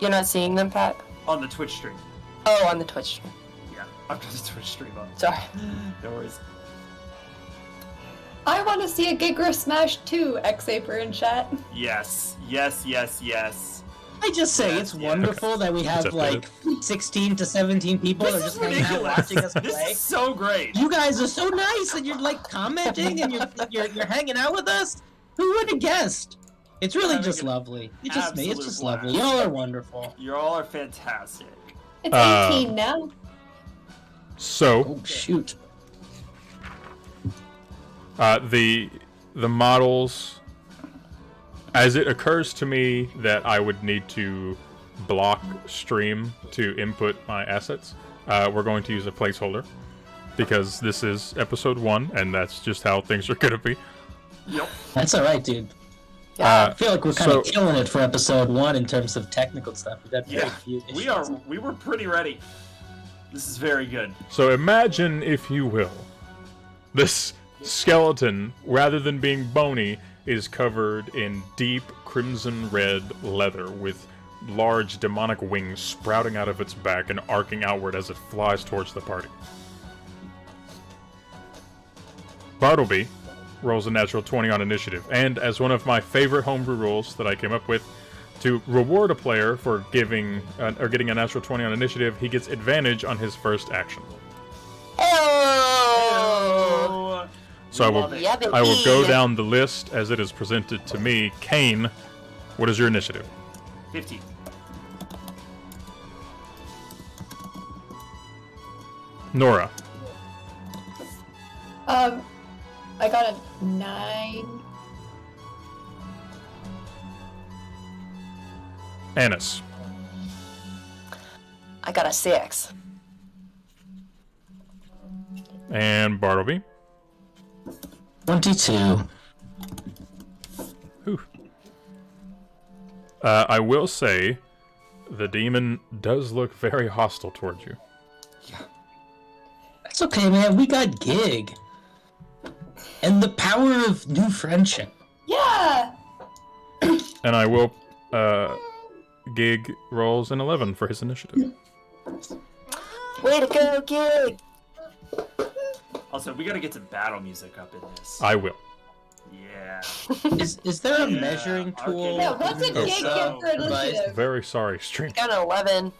[SPEAKER 1] You're not seeing them, Pat.
[SPEAKER 3] On the Twitch stream.
[SPEAKER 1] Oh, on the Twitch stream.
[SPEAKER 3] Yeah, I've got the Twitch stream up.
[SPEAKER 1] Sorry.
[SPEAKER 3] No worries.
[SPEAKER 5] I want to see a Gigra Smash 2, X-Aper in chat.
[SPEAKER 3] Yes. Yes, yes, yes.
[SPEAKER 4] I just say
[SPEAKER 3] Yes,
[SPEAKER 4] it's
[SPEAKER 3] yes.
[SPEAKER 4] wonderful that we have
[SPEAKER 2] It's
[SPEAKER 4] like 16 to 17 people that are
[SPEAKER 3] This
[SPEAKER 4] just
[SPEAKER 3] is
[SPEAKER 4] hanging out
[SPEAKER 3] ridiculous.
[SPEAKER 4] watching us
[SPEAKER 3] This
[SPEAKER 4] play.
[SPEAKER 3] is so great.
[SPEAKER 4] You guys are so nice and you're like commenting and you're hanging out with us. Who would have guessed? It's really
[SPEAKER 3] Having
[SPEAKER 4] just
[SPEAKER 3] an
[SPEAKER 4] lovely. It's just me. It's
[SPEAKER 3] absolute
[SPEAKER 4] just
[SPEAKER 3] blast.
[SPEAKER 4] lovely. Y'all are wonderful.
[SPEAKER 3] You all are fantastic.
[SPEAKER 5] It's
[SPEAKER 2] Um,
[SPEAKER 5] 18 now.
[SPEAKER 2] So,
[SPEAKER 4] Oh shoot.
[SPEAKER 2] the models, as it occurs to me that I would need to block stream to input my assets, we're going to use a placeholder because this is episode 1 and that's just how things are gonna be.
[SPEAKER 3] Yep.
[SPEAKER 4] That's alright, dude.
[SPEAKER 1] Yeah.
[SPEAKER 4] I feel like we're kind of
[SPEAKER 2] So-
[SPEAKER 4] killing it for episode 1 in terms of technical stuff. We've got very
[SPEAKER 3] Yeah.
[SPEAKER 4] few
[SPEAKER 3] We
[SPEAKER 4] issues.
[SPEAKER 3] we were pretty ready. This is very good.
[SPEAKER 2] So imagine, if you will, this skeleton, rather than being bony, is covered in deep crimson red leather with large demonic wings sprouting out of its back and arcing outward as it flies towards the party. Bartleby rolls a natural 20 on initiative, and as one of my favorite homebrew rules that I came up with, to reward a player for getting a natural 20 on initiative, he gets advantage on his first action.
[SPEAKER 1] Oh.
[SPEAKER 2] So
[SPEAKER 3] Love it.
[SPEAKER 1] Yeah, baby.
[SPEAKER 2] I will go down the list as it is presented to me. Kane, what is your initiative?
[SPEAKER 3] 15.
[SPEAKER 2] Nora,
[SPEAKER 5] I got a 9.
[SPEAKER 2] Annis,
[SPEAKER 1] I got a 6.
[SPEAKER 2] and Bartleby.
[SPEAKER 4] 22.
[SPEAKER 2] Whew. I will say, the demon does look very hostile towards you.
[SPEAKER 4] That's okay, man. We got Gig. And the power of new friendship.
[SPEAKER 5] Yeah!
[SPEAKER 2] And I will, Gig rolls an 11 for his initiative.
[SPEAKER 1] Way to go, Gig!
[SPEAKER 3] Also, we gotta get some battle music up in this.
[SPEAKER 2] I will.
[SPEAKER 3] Yeah.
[SPEAKER 4] Is there a
[SPEAKER 3] Yeah,
[SPEAKER 4] measuring
[SPEAKER 3] okay.
[SPEAKER 4] tool?
[SPEAKER 5] Yeah, what's a
[SPEAKER 4] in
[SPEAKER 5] gig
[SPEAKER 4] this,
[SPEAKER 5] get for
[SPEAKER 4] device?
[SPEAKER 5] initiative?
[SPEAKER 2] Very sorry, stream.
[SPEAKER 1] I got an 11.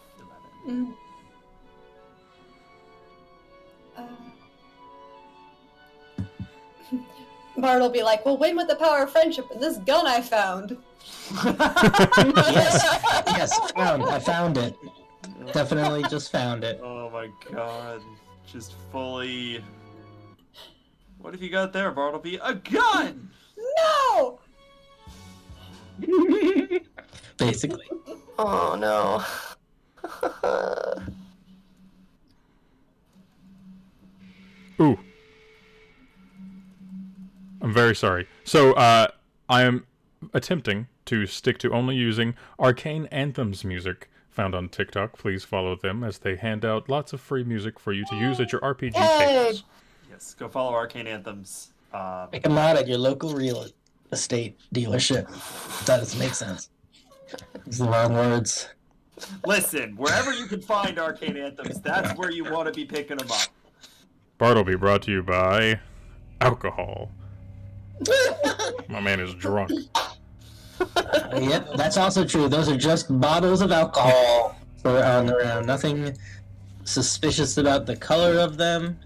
[SPEAKER 5] Bart will be like, we'll win with the power of friendship and this gun I found.
[SPEAKER 4] Yes, I found it. Definitely just found it.
[SPEAKER 3] Oh my god. Just fully. What have you got there, Bartleby? A gun!
[SPEAKER 5] No!
[SPEAKER 4] Basically.
[SPEAKER 1] Oh no.
[SPEAKER 2] Ooh. I'm very sorry. So, I am attempting to stick to only using Arcane Anthems music found on TikTok. Please follow them as they hand out lots of free music for you to use at your RPG
[SPEAKER 1] Yay!
[SPEAKER 2] tables.
[SPEAKER 3] Yes, go follow Arcane Anthems.
[SPEAKER 4] Pick them out at your local real estate dealership. That doesn't make sense. It's the wrong words.
[SPEAKER 3] Listen, wherever you can find Arcane Anthems, that's where you want to be picking them up.
[SPEAKER 2] Bartleby brought to you by alcohol. My man is drunk.
[SPEAKER 4] Yep, that's also true. Those are just bottles of alcohol for on the round. Nothing suspicious about the color of them.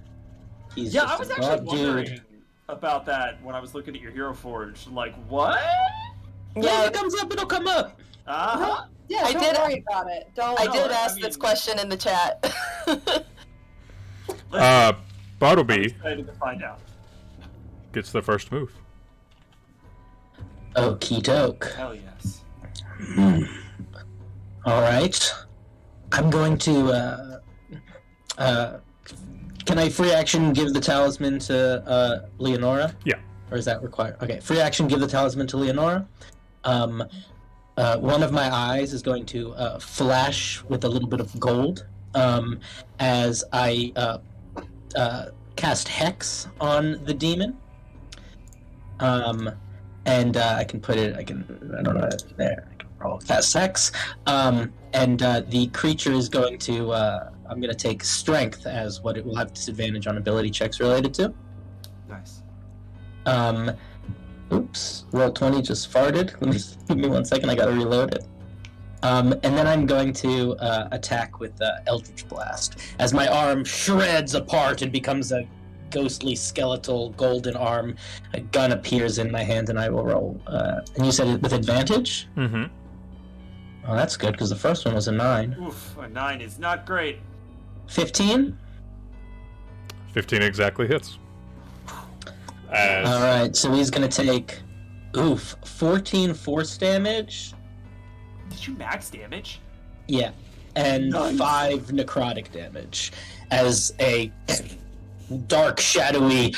[SPEAKER 4] He's
[SPEAKER 3] Yeah,
[SPEAKER 4] just
[SPEAKER 3] I was
[SPEAKER 4] a
[SPEAKER 3] actually
[SPEAKER 4] broad
[SPEAKER 3] wondering
[SPEAKER 4] dude.
[SPEAKER 3] about that when I was looking at your Hero Forge. Like, what?
[SPEAKER 4] Yeah,
[SPEAKER 1] Yeah,
[SPEAKER 4] if it comes up, it'll come up.
[SPEAKER 3] Uh-huh.
[SPEAKER 5] Yeah,
[SPEAKER 1] I
[SPEAKER 5] don't
[SPEAKER 1] did-
[SPEAKER 5] worry about it. Don't.
[SPEAKER 1] I
[SPEAKER 3] No,
[SPEAKER 1] did
[SPEAKER 3] I
[SPEAKER 1] ask this
[SPEAKER 3] mean-
[SPEAKER 1] question in the chat.
[SPEAKER 3] Listen, I'm
[SPEAKER 2] Bartleby
[SPEAKER 3] excited to find out.
[SPEAKER 2] gets the first move.
[SPEAKER 4] Okie doke.
[SPEAKER 3] Hell yes.
[SPEAKER 4] All right. I'm going to. Can I free action give the talisman to Leonora?
[SPEAKER 2] Yeah.
[SPEAKER 4] Or is that required? Okay, free action give the talisman to Leonora. One of my eyes is going to flash with a little bit of gold as I cast Hex on the demon. And I can put it. I don't know. There. I can roll cast Hex. And the creature is going to. I'm going to take Strength as what it will have disadvantage on ability checks related to.
[SPEAKER 3] Nice.
[SPEAKER 4] Oops, roll 20 just farted. Give me 1 second, I gotta reload it. And then I'm going to attack with Eldritch Blast. As my arm shreds apart and becomes a ghostly skeletal golden arm, a gun appears in my hand and I will roll. And you said it with advantage?
[SPEAKER 2] Mm-hmm.
[SPEAKER 4] Oh, that's good, because the first one was a 9.
[SPEAKER 3] Oof, a 9 is not great.
[SPEAKER 4] 15?
[SPEAKER 2] 15 exactly hits. As
[SPEAKER 4] Alright, so he's gonna take, 14 force damage.
[SPEAKER 3] Did you max damage?
[SPEAKER 4] Yeah, and
[SPEAKER 3] Nice.
[SPEAKER 4] 5 necrotic damage as a dark, shadowy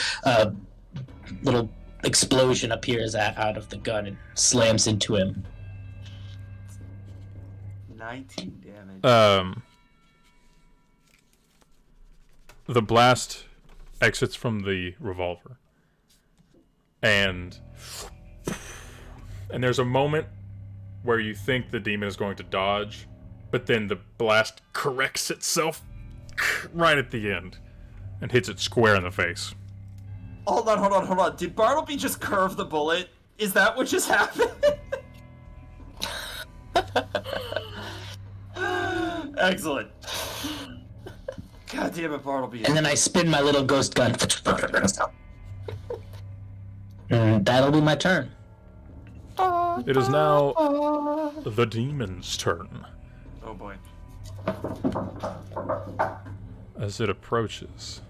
[SPEAKER 4] little explosion appears out of the gun and slams into him.
[SPEAKER 3] 19 damage.
[SPEAKER 2] the blast exits from the revolver. And there's a moment where you think the demon is going to dodge, but then the blast corrects itself right at the end and hits it square in the face.
[SPEAKER 3] Hold on. Did Bartleby just curve the bullet? Is that what just happened? Excellent. God damn it, Bartleby.
[SPEAKER 4] And then I spin my little ghost gun. And that'll be my turn.
[SPEAKER 2] It is now the demon's turn.
[SPEAKER 3] Oh boy.
[SPEAKER 2] As it approaches,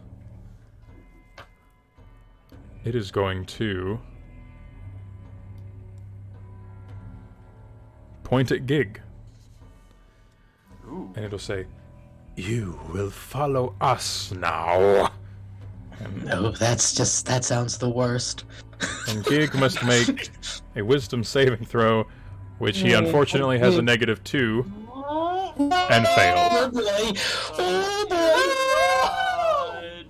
[SPEAKER 2] it is going to point at Gig,
[SPEAKER 3] Ooh.
[SPEAKER 2] and it'll say, "You will follow us now."
[SPEAKER 4] No, that sounds the worst.
[SPEAKER 2] And Gig must make a wisdom saving throw, which he unfortunately has a -2 and fails.
[SPEAKER 4] Oh boy! Oh boy!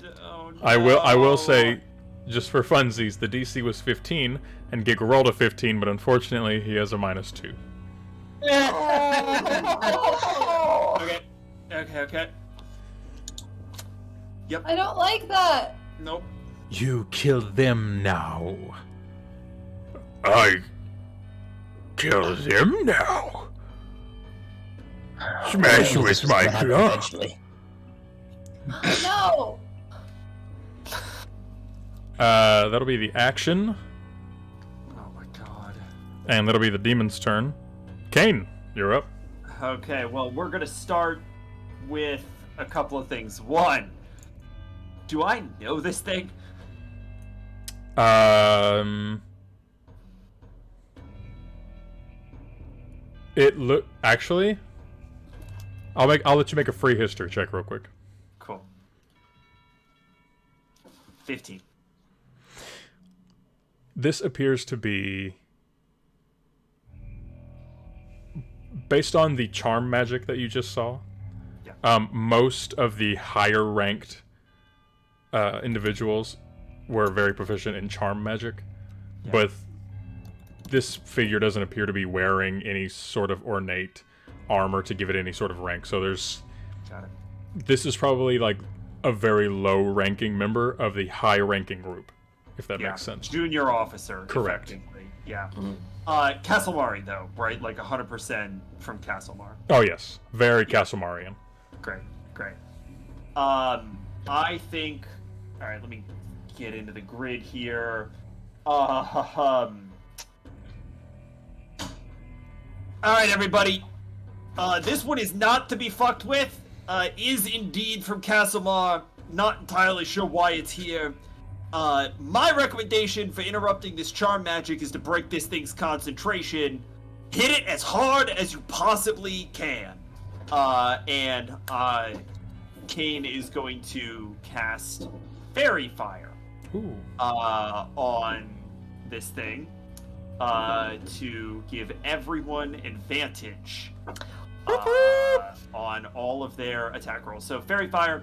[SPEAKER 3] God. Oh, no.
[SPEAKER 2] I will say, just for funsies, the DC was 15, and Gig rolled a 15, but unfortunately he has a -2.
[SPEAKER 3] Okay. Yep.
[SPEAKER 5] I don't like that.
[SPEAKER 3] Nope.
[SPEAKER 7] You kill them now. I kill them now. Smash with my claw.
[SPEAKER 4] Eventually.
[SPEAKER 5] No.
[SPEAKER 2] That'll be the action,
[SPEAKER 3] Oh my god.
[SPEAKER 2] and that'll be the demon's turn. Kane, you're up.
[SPEAKER 3] Okay, well, we're gonna start with a couple of things. One, do I know this thing?
[SPEAKER 2] Actually, I'll let you make a free history check real quick.
[SPEAKER 3] Cool. 15.
[SPEAKER 2] This appears to be based on the charm magic that you just saw, most of the higher ranked individuals were very proficient in charm magic, but this figure doesn't appear to be wearing any sort of ornate armor to give it any sort of rank. So there's...
[SPEAKER 3] Got it.
[SPEAKER 2] This is probably like a very low-ranking member of the high-ranking group, if that makes sense.
[SPEAKER 3] Junior officer.
[SPEAKER 2] Correct.
[SPEAKER 3] Yeah. Castlemari, though, right? Like 100% from Castlemar.
[SPEAKER 2] Oh, yes. Very Castlemarian.
[SPEAKER 3] Great. I think... Alright, let me get into the grid here. Alright, everybody. This one is not to be fucked with. Is indeed from Castlemar. Not entirely sure why it's here. My recommendation for interrupting this charm magic is to break this thing's concentration. Hit it as hard as you possibly can. And Kane is going to cast Fairy Fire on this thing to give everyone advantage on all of their attack rolls. So Fairy Fire,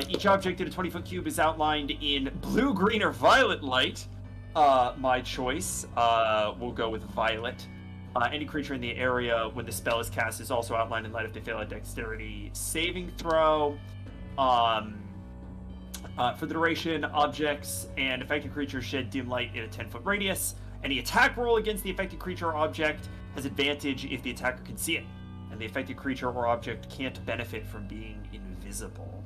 [SPEAKER 3] each object in a 20-foot cube is outlined in blue, green, or violet light. My choice. We'll go with violet. Any creature in the area when the spell is cast is also outlined in light if they fail a dexterity saving throw. For the duration, objects and affected creatures shed dim light in a 10-foot radius. Any attack roll against the affected creature or object has advantage if the attacker can see it, and the affected creature or object can't benefit from being invisible.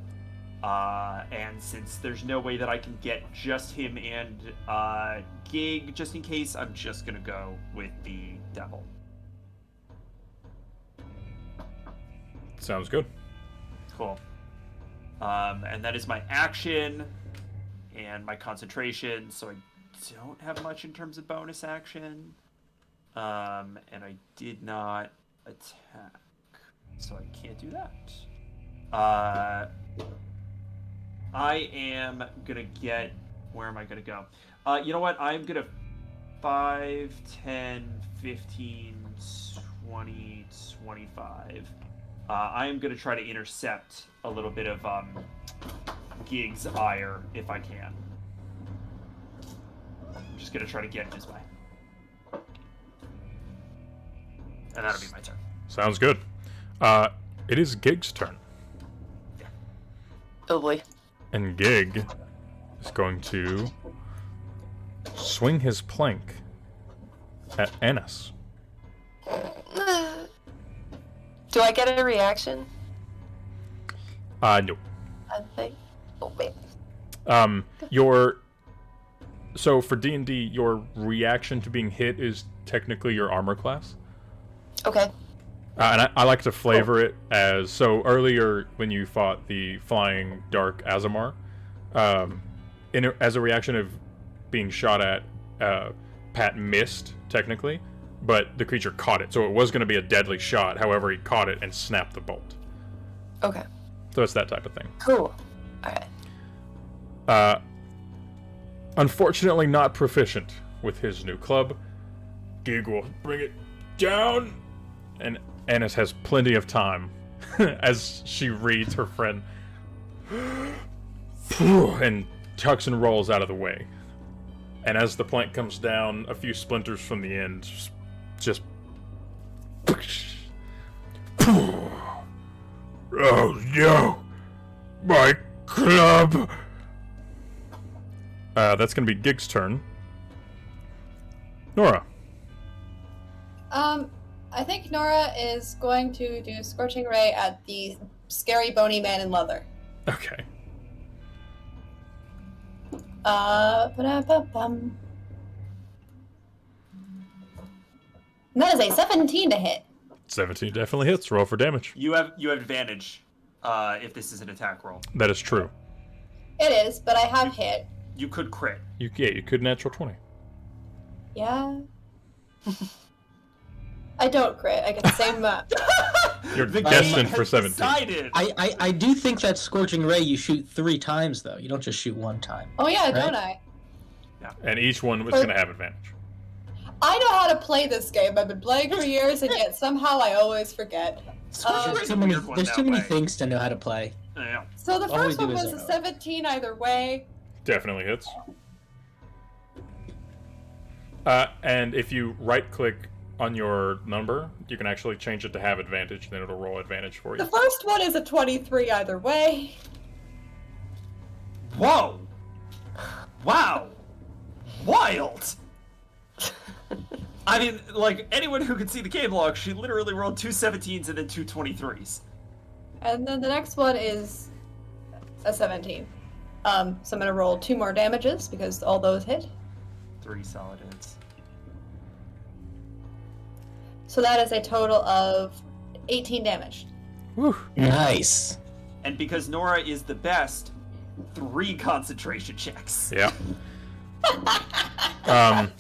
[SPEAKER 3] And since there's no way that I can get just him and Gig, just in case, I'm just gonna go with the devil.
[SPEAKER 2] Sounds good.
[SPEAKER 3] Cool. And that is my action and my concentration, so I don't have much in terms of bonus action. And I did not attack, so I can't do that. I am gonna get... Where am I gonna go? You know what? I'm gonna 5, 10, 15, 20, 25. I am gonna try to intercept a little bit of Gig's ire if I can. I'm just gonna try to get in his way. And that'll be my turn.
[SPEAKER 2] Sounds good. It is Gig's turn.
[SPEAKER 1] Oh boy.
[SPEAKER 2] And Gig is going to swing his plank at Annis.
[SPEAKER 1] Do I get a reaction?
[SPEAKER 2] No.
[SPEAKER 1] I think. Oh wait.
[SPEAKER 2] So for D&D, your reaction to being hit is technically your armor class.
[SPEAKER 1] Okay.
[SPEAKER 2] And I like to flavor it as... So earlier, when you fought the flying dark Azamar, as a reaction of being shot at, Pat missed, technically, but the creature caught it. So it was going to be a deadly shot. However, he caught it and snapped the bolt.
[SPEAKER 1] Okay.
[SPEAKER 2] So it's that type of thing.
[SPEAKER 1] Cool. Alright.
[SPEAKER 2] Unfortunately not proficient with his new club, Gig will bring it down, and Annis has plenty of time as she reads her friend and tucks and rolls out of the way. And as the plank comes down, a few splinters from the end just
[SPEAKER 7] Oh no! My club!
[SPEAKER 2] That's gonna be Gig's turn. Nora.
[SPEAKER 5] I think Nora is going to do Scorching Ray at the scary bony man in leather.
[SPEAKER 2] Okay.
[SPEAKER 5] Ba-da-ba-bum. And that is a 17 to hit.
[SPEAKER 2] 17 definitely hits. Roll for damage.
[SPEAKER 3] You have advantage if this is an attack roll.
[SPEAKER 2] That is true.
[SPEAKER 5] It is, but I have hit.
[SPEAKER 3] You could crit.
[SPEAKER 2] You could natural 20.
[SPEAKER 5] Yeah. I don't crit. I get the same amount.
[SPEAKER 2] You're
[SPEAKER 3] The
[SPEAKER 2] destined
[SPEAKER 3] game
[SPEAKER 2] for
[SPEAKER 3] has
[SPEAKER 2] 17.
[SPEAKER 3] decided.
[SPEAKER 4] I do think that Scorching Ray you shoot 3 times, though. You don't just shoot 1 time.
[SPEAKER 5] Oh yeah,
[SPEAKER 4] Right?
[SPEAKER 5] don't I?
[SPEAKER 2] And each one was going to have advantage.
[SPEAKER 5] I know how to play this game. I've been playing for years, and yet somehow I always forget.
[SPEAKER 4] There's too many things to know how to play.
[SPEAKER 3] Yeah.
[SPEAKER 5] So the
[SPEAKER 4] All we
[SPEAKER 5] first
[SPEAKER 4] do
[SPEAKER 5] one
[SPEAKER 4] is
[SPEAKER 5] was a
[SPEAKER 4] our own.
[SPEAKER 5] 17 either way.
[SPEAKER 2] Definitely hits. And if you right-click on your number, you can actually change it to have advantage, then it'll roll advantage for
[SPEAKER 5] The
[SPEAKER 2] you.
[SPEAKER 5] first one is a 23 either way.
[SPEAKER 3] Whoa! Wow! Wild! I mean, like, anyone who can see the game log, she literally rolled 2 17s and then 2 23s.
[SPEAKER 5] And then the next one is a 17. So I'm gonna roll 2 more damages because all those hit.
[SPEAKER 3] 3 solid hits.
[SPEAKER 5] So that is a total of 18 damage.
[SPEAKER 2] Whew.
[SPEAKER 4] Nice.
[SPEAKER 3] And because Nora is the best, 3 concentration checks.
[SPEAKER 2] Yeah. Um,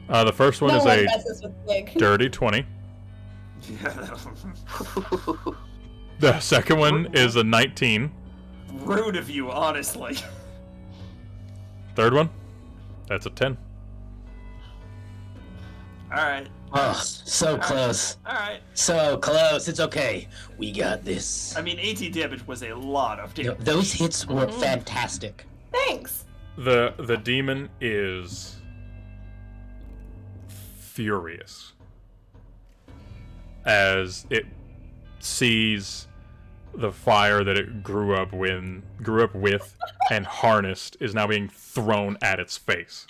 [SPEAKER 2] the first one
[SPEAKER 5] No
[SPEAKER 2] is
[SPEAKER 5] one
[SPEAKER 2] a
[SPEAKER 5] messes with Big.
[SPEAKER 2] dirty 20.
[SPEAKER 3] Yeah.
[SPEAKER 2] The second one is a 19.
[SPEAKER 3] Rude of you, honestly.
[SPEAKER 2] Third one, that's a 10.
[SPEAKER 3] Alright.
[SPEAKER 4] Oh, so close.
[SPEAKER 3] Alright.
[SPEAKER 4] So close. It's okay. We got this.
[SPEAKER 3] I mean, 18 damage was a lot of
[SPEAKER 4] You know,
[SPEAKER 3] damage.
[SPEAKER 4] those hits were fantastic.
[SPEAKER 5] Thanks.
[SPEAKER 2] The demon is furious as it sees the fire that it grew up with and harnessed is now being thrown at its face.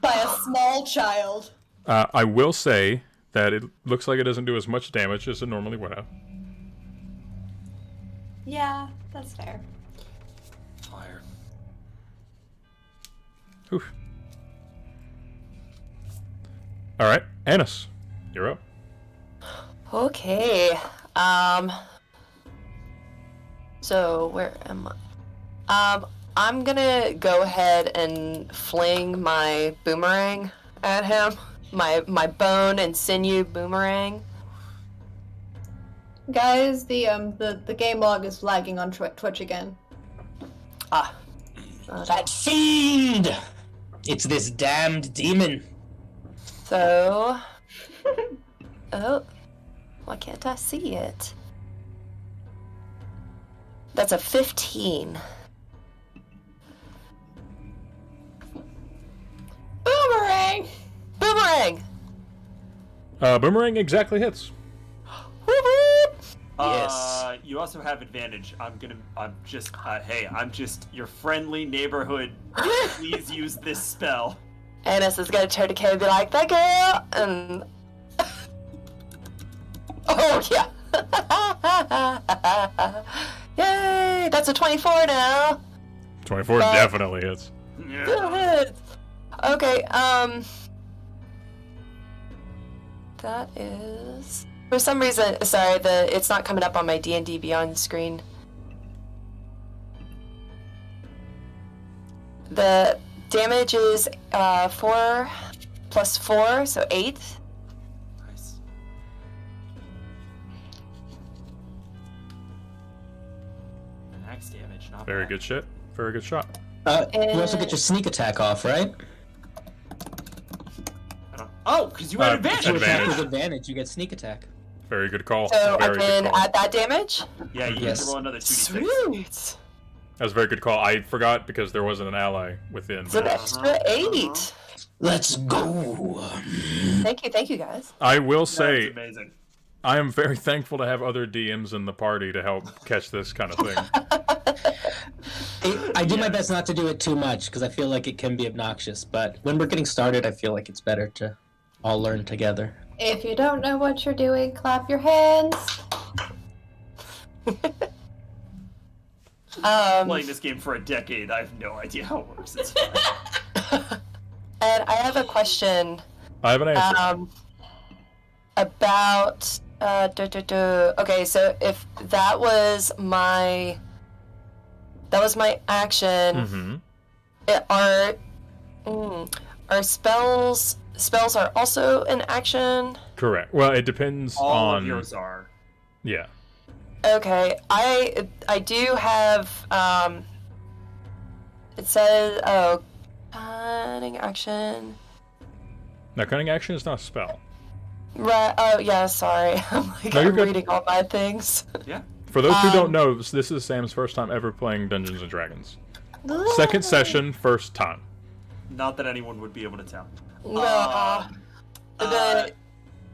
[SPEAKER 5] By a small child.
[SPEAKER 2] I will say that it looks like it doesn't do as much damage as it normally would have.
[SPEAKER 5] Yeah, that's fair.
[SPEAKER 3] Fire.
[SPEAKER 2] Whew. All right, Annis, you're up.
[SPEAKER 1] Okay. So where am I? I'm gonna go ahead and fling my boomerang at him. My bone and sinew boomerang.
[SPEAKER 5] Guys, the game log is lagging on Twitch again.
[SPEAKER 1] Ah.
[SPEAKER 4] That fiend! It's this damned demon.
[SPEAKER 1] So. Oh. Why can't I see it? That's a 15.
[SPEAKER 5] Boomerang!
[SPEAKER 1] Boomerang!
[SPEAKER 2] Boomerang exactly hits.
[SPEAKER 1] Whoop, whoop.
[SPEAKER 4] Yes.
[SPEAKER 3] You also have advantage. I'm just your friendly neighborhood. Please use this spell.
[SPEAKER 1] Annis is gonna turn to Kay and be like, that girl! And. Oh, yeah! Yay! That's a 24 now!
[SPEAKER 2] 24
[SPEAKER 1] But-
[SPEAKER 2] definitely hits.
[SPEAKER 3] Yeah.
[SPEAKER 1] Good. Okay, that is... For some reason, sorry, it's not coming up on my D&D Beyond screen. The damage is 4 plus 4, so 8.
[SPEAKER 3] Nice. Max damage, not
[SPEAKER 2] Very
[SPEAKER 3] bad.
[SPEAKER 2] good shit. Very good shot.
[SPEAKER 4] You also get your sneak attack off, right?
[SPEAKER 3] Oh, because you had advantage.
[SPEAKER 4] You attack
[SPEAKER 2] Advantage.
[SPEAKER 4] with advantage, you get sneak attack.
[SPEAKER 2] Very good call.
[SPEAKER 1] So I
[SPEAKER 2] Very
[SPEAKER 1] can
[SPEAKER 2] good call.
[SPEAKER 1] add that damage?
[SPEAKER 3] Yeah, you
[SPEAKER 4] Yes.
[SPEAKER 3] get to roll another 2d6.
[SPEAKER 1] Sweet!
[SPEAKER 2] That was a very good call. I forgot because there wasn't an ally within.
[SPEAKER 1] It's an
[SPEAKER 2] but
[SPEAKER 1] extra 8.
[SPEAKER 4] Let's go.
[SPEAKER 1] Thank you guys.
[SPEAKER 2] I will
[SPEAKER 3] That's
[SPEAKER 2] say,
[SPEAKER 3] amazing.
[SPEAKER 2] I am very thankful to have other DMs in the party to help catch this kind of thing.
[SPEAKER 4] I do my best not to do it too much because I feel like it can be obnoxious, but when we're getting started, I feel like it's better to all learn together.
[SPEAKER 5] If you don't know what you're doing, clap your hands.
[SPEAKER 3] Playing this game for a decade, I have no idea how it works. It's fine.
[SPEAKER 1] And I have a question
[SPEAKER 2] I have an answer.
[SPEAKER 1] about okay, so if that was my action,
[SPEAKER 2] Mm-hmm.
[SPEAKER 1] are spells are also an action?
[SPEAKER 2] Correct. Well, it depends
[SPEAKER 3] All
[SPEAKER 2] on.
[SPEAKER 3] of yours are.
[SPEAKER 2] Yeah.
[SPEAKER 1] Okay, I do have it says cunning action.
[SPEAKER 2] Now, cunning action is not a spell.
[SPEAKER 1] Right. Oh yeah. Sorry.
[SPEAKER 2] No, you're
[SPEAKER 1] I'm
[SPEAKER 2] good.
[SPEAKER 1] reading all my things.
[SPEAKER 3] Yeah.
[SPEAKER 2] For those who don't know, this is Sam's first time ever playing Dungeons and Dragons. Second session, first time.
[SPEAKER 3] Not that anyone would be able to tell.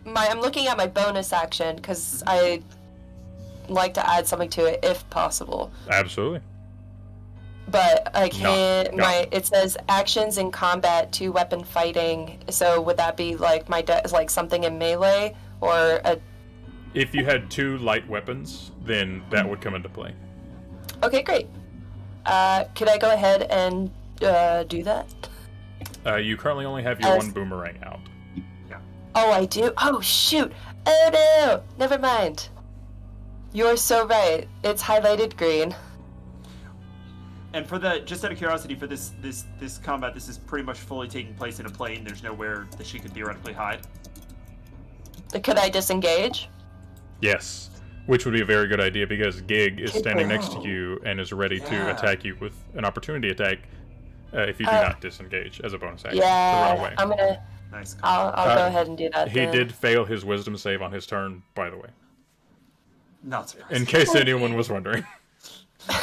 [SPEAKER 1] I'm looking at my bonus action because I like to add something to it if possible.
[SPEAKER 2] Absolutely.
[SPEAKER 1] But I can't.
[SPEAKER 2] No.
[SPEAKER 1] It says actions in combat, 2-weapon fighting. So would that be like like something in melee or a?
[SPEAKER 2] If you had 2 light weapons, then that would come into play.
[SPEAKER 1] Okay, great. Could I go ahead and do that?
[SPEAKER 2] You currently only have your 1 boomerang out.
[SPEAKER 1] Oh, I do. Oh shoot! Oh no! Never mind. You're so right. It's highlighted green.
[SPEAKER 3] And for just out of curiosity, for this combat, this is pretty much fully taking place in a plane. There's nowhere that she could theoretically hide.
[SPEAKER 1] Could I disengage?
[SPEAKER 2] Yes, which would be a very good idea because Gig is standing next to you and is ready to attack you with an opportunity attack if you do not disengage as a bonus action. To run away.
[SPEAKER 1] I'm gonna.
[SPEAKER 3] Nice.
[SPEAKER 1] I'll go ahead and do that.
[SPEAKER 2] He
[SPEAKER 1] then.
[SPEAKER 2] did fail his wisdom save on his turn, by the way.
[SPEAKER 3] Not surprised.
[SPEAKER 2] In case anyone was wondering.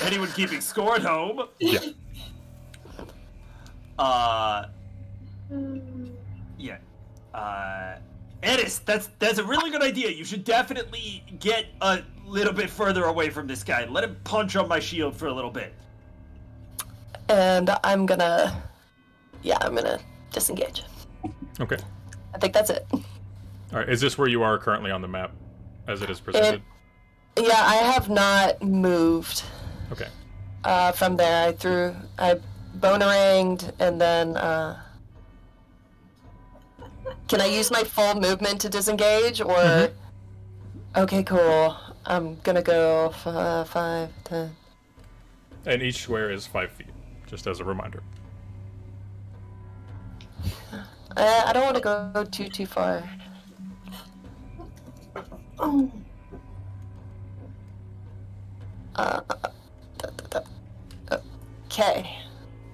[SPEAKER 3] Anyone keeping score at home?
[SPEAKER 2] Yeah.
[SPEAKER 3] Edis, that's a really good idea. You should definitely get a little bit further away from this guy. Let him punch on my shield for a little bit.
[SPEAKER 1] And I'm gonna disengage.
[SPEAKER 2] Okay.
[SPEAKER 1] I think that's it.
[SPEAKER 2] Alright, is this where you are currently on the map, as it is presented?
[SPEAKER 1] Yeah, I have not moved.
[SPEAKER 2] Okay.
[SPEAKER 1] From there, I boneranged, and then, can I use my full movement to disengage, or? Mm-hmm. Okay, cool. I'm gonna go 5, 10.
[SPEAKER 2] And each square is 5 feet, just as a reminder.
[SPEAKER 1] I don't want to go too far. Okay.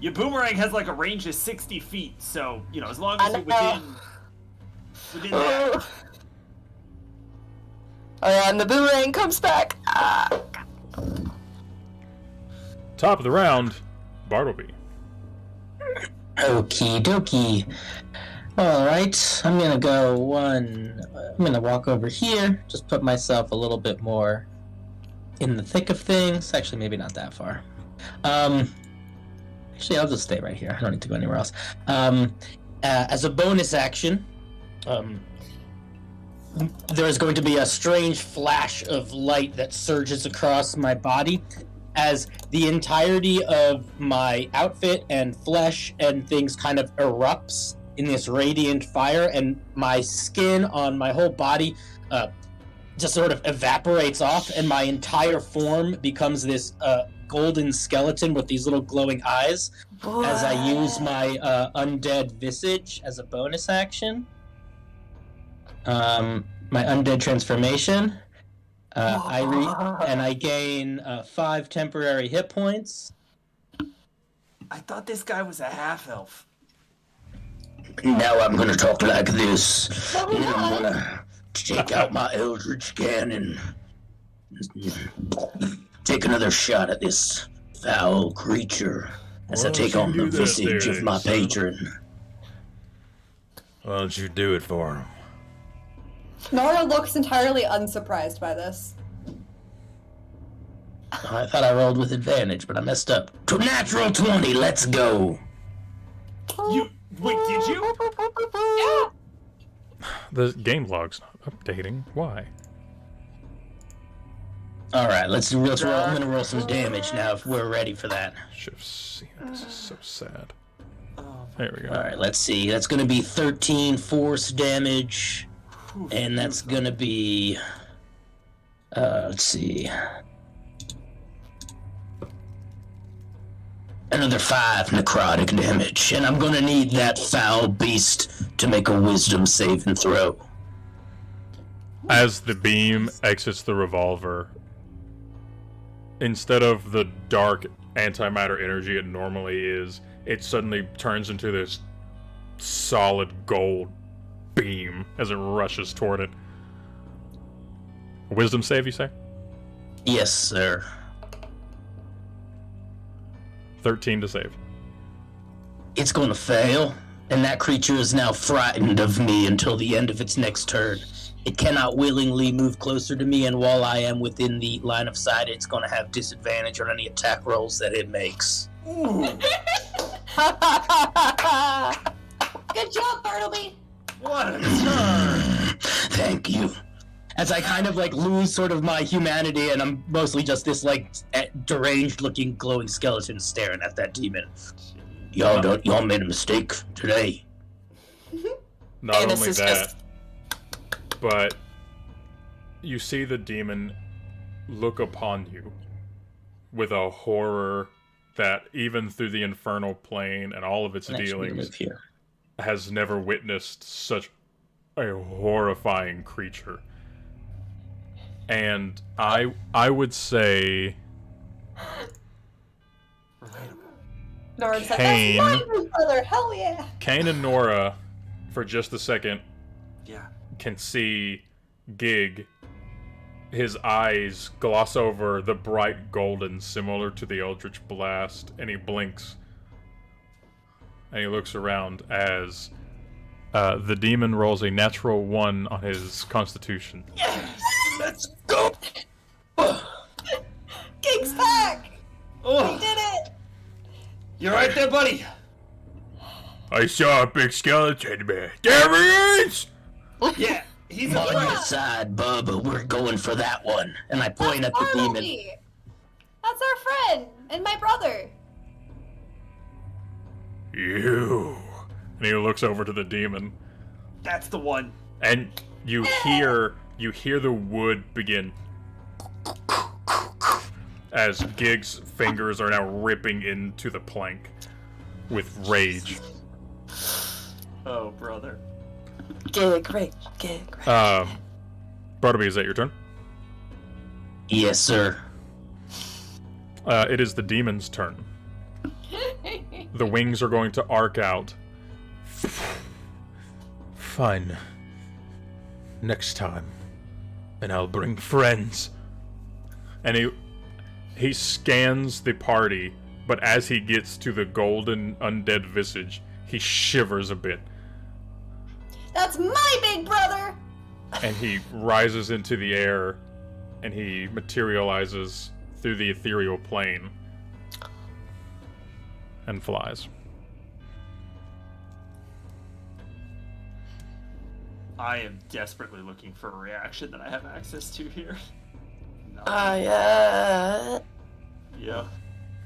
[SPEAKER 3] Your boomerang has like a range of 60 feet, so as long as you're within that.
[SPEAKER 1] Oh yeah, and the boomerang comes back.
[SPEAKER 2] Top of the round, Bartleby.
[SPEAKER 4] Okie dokie. Alright, I'm gonna walk over here, just put myself a little bit more in the thick of things. Actually, maybe not that far. Actually, I'll just stay right here. I don't need to go anywhere else. As a bonus action, there is going to be a strange flash of light that surges across my body as the entirety of my outfit and flesh and things kind of erupts in this radiant fire, and my skin on my whole body just sort of evaporates off, and my entire form becomes this golden skeleton with these little glowing eyes. What? As I use my undead visage as a bonus action. My undead transformation. I gain 5 temporary hit points.
[SPEAKER 3] I thought this guy was a half-elf.
[SPEAKER 4] Now I'm gonna talk like this. And I'm gonna take out my Eldritch Cannon. Take another shot at this foul creature as I take on the visage of my patron.
[SPEAKER 7] Why don't you do it for him?
[SPEAKER 5] Nora looks entirely unsurprised by this.
[SPEAKER 4] I thought I rolled with advantage, but I messed up. To natural 20, let's go.
[SPEAKER 3] Wait, did you?
[SPEAKER 5] Yeah.
[SPEAKER 2] The game log's not updating. Why?
[SPEAKER 4] Alright, let's roll. I'm gonna roll some damage now if we're ready for that.
[SPEAKER 2] Should have seen it. This is so sad. There we go.
[SPEAKER 4] Alright, let's see. That's gonna be 13 force damage. And that's gonna be... let's see... Another 5 necrotic damage. And I'm gonna need that foul beast to make a wisdom saving throw.
[SPEAKER 2] As the beam exits the revolver, instead of the dark antimatter energy it normally is, it suddenly turns into this solid gold beam as it rushes toward it. Wisdom save, you say?
[SPEAKER 4] Yes, sir.
[SPEAKER 2] 13 to save.
[SPEAKER 4] It's gonna fail, and that creature is now frightened of me until the end of its next turn. It cannot willingly move closer to me, and while I am within the line of sight, it's gonna have disadvantage on any attack rolls that it makes.
[SPEAKER 3] Ooh,
[SPEAKER 5] Good job, Bartleby.
[SPEAKER 3] what a turn!
[SPEAKER 4] Thank you. As I kind of like lose sort of my humanity, and I'm mostly just this like deranged-looking glowing skeleton staring at that demon. Y'all made a mistake today.
[SPEAKER 2] Not
[SPEAKER 1] And this
[SPEAKER 2] only
[SPEAKER 1] is
[SPEAKER 2] that,
[SPEAKER 1] just-
[SPEAKER 2] but you see the demon look upon you with a horror that even through the infernal plane and all of its
[SPEAKER 4] Actually,
[SPEAKER 2] dealings
[SPEAKER 4] live here.
[SPEAKER 2] has never witnessed such a horrifying creature. And I would say
[SPEAKER 5] Nora's like,
[SPEAKER 2] Kane.
[SPEAKER 5] that's my brother. Hell yeah.
[SPEAKER 2] Kane and Nora, for just a second,
[SPEAKER 3] Yeah.
[SPEAKER 2] can see Gig, his eyes gloss over the bright golden similar to the Eldritch Blast, and he blinks. And he looks around as the demon rolls a natural 1 on his constitution.
[SPEAKER 4] Let's go.
[SPEAKER 5] Gig's back. We
[SPEAKER 3] Oh,
[SPEAKER 5] did it.
[SPEAKER 3] you right there, buddy?
[SPEAKER 7] I saw a big skeleton man. There he is!
[SPEAKER 3] Yeah, he's
[SPEAKER 4] On
[SPEAKER 3] a
[SPEAKER 4] your side, bub. We're going for that one. And I point at the demon.
[SPEAKER 5] Bartleby. That's our friend and my brother.
[SPEAKER 2] You. And he looks over to the demon,
[SPEAKER 3] That's the one.
[SPEAKER 2] and you hear the wood begin as Gig's fingers are now ripping into the plank with rage.
[SPEAKER 3] Oh, brother.
[SPEAKER 1] Gig, rage, gig, rage.
[SPEAKER 2] Bartleby, is that your turn?
[SPEAKER 4] Yes, sir.
[SPEAKER 2] It is the demon's turn. The wings are going to arc out. Fine. Next time. And I'll bring friends. And he scans the party, but as he gets to the golden undead visage, he shivers a bit.
[SPEAKER 5] That's my big brother.
[SPEAKER 2] And he rises into the air, and he materializes through the ethereal plane and flies.
[SPEAKER 3] I am desperately looking for a reaction that I have access to here. No.
[SPEAKER 1] Yeah.
[SPEAKER 3] Yeah.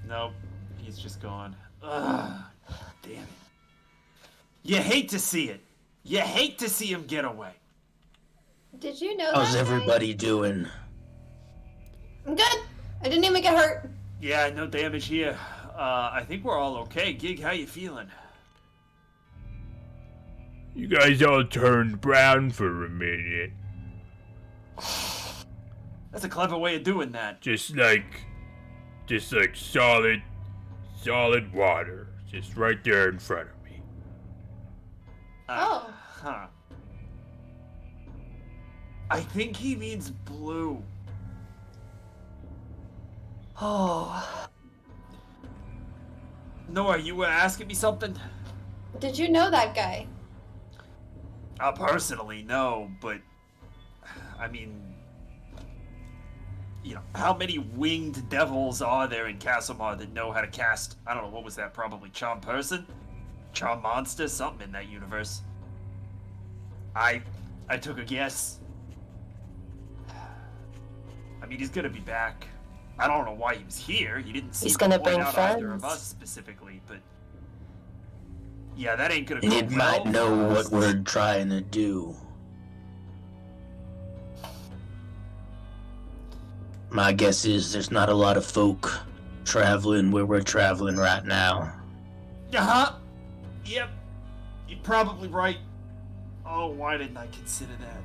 [SPEAKER 3] Nope. He's just gone. Ugh. Damn it. You hate to see it. You hate to see him get away.
[SPEAKER 5] Did you know
[SPEAKER 4] How's
[SPEAKER 5] that?
[SPEAKER 4] everybody doing?
[SPEAKER 5] I'm good. I didn't even get hurt.
[SPEAKER 3] Yeah, no damage here. I think we're all okay. Gig, how you feeling?
[SPEAKER 7] You guys all turned brown for a minute.
[SPEAKER 3] That's a clever way of doing that.
[SPEAKER 7] Just like solid water. Just right there in front of me.
[SPEAKER 5] Oh.
[SPEAKER 3] Huh. I think he means blue.
[SPEAKER 1] Oh.
[SPEAKER 3] Noah, you were asking me something?
[SPEAKER 5] Did you know that guy?
[SPEAKER 3] Personally, no, but I mean, you know, how many winged devils are there in Castlemar that know how to cast? I don't know, what was that? Probably Charm Person, Charm Monster, something in that universe. I took a guess. I mean, he's gonna be back. I don't know why he was here. He didn't seem
[SPEAKER 1] He's
[SPEAKER 3] to
[SPEAKER 1] gonna
[SPEAKER 3] point
[SPEAKER 1] bring
[SPEAKER 3] out either of
[SPEAKER 1] friends.
[SPEAKER 3] us specifically, but yeah, that ain't gonna go
[SPEAKER 4] It
[SPEAKER 3] well
[SPEAKER 4] might know
[SPEAKER 3] for
[SPEAKER 4] what
[SPEAKER 3] us.
[SPEAKER 4] we're trying to do. My guess is there's not a lot of folk traveling where we're traveling right now.
[SPEAKER 3] Uh-huh. Yep. You're probably right. Oh, why didn't I consider that?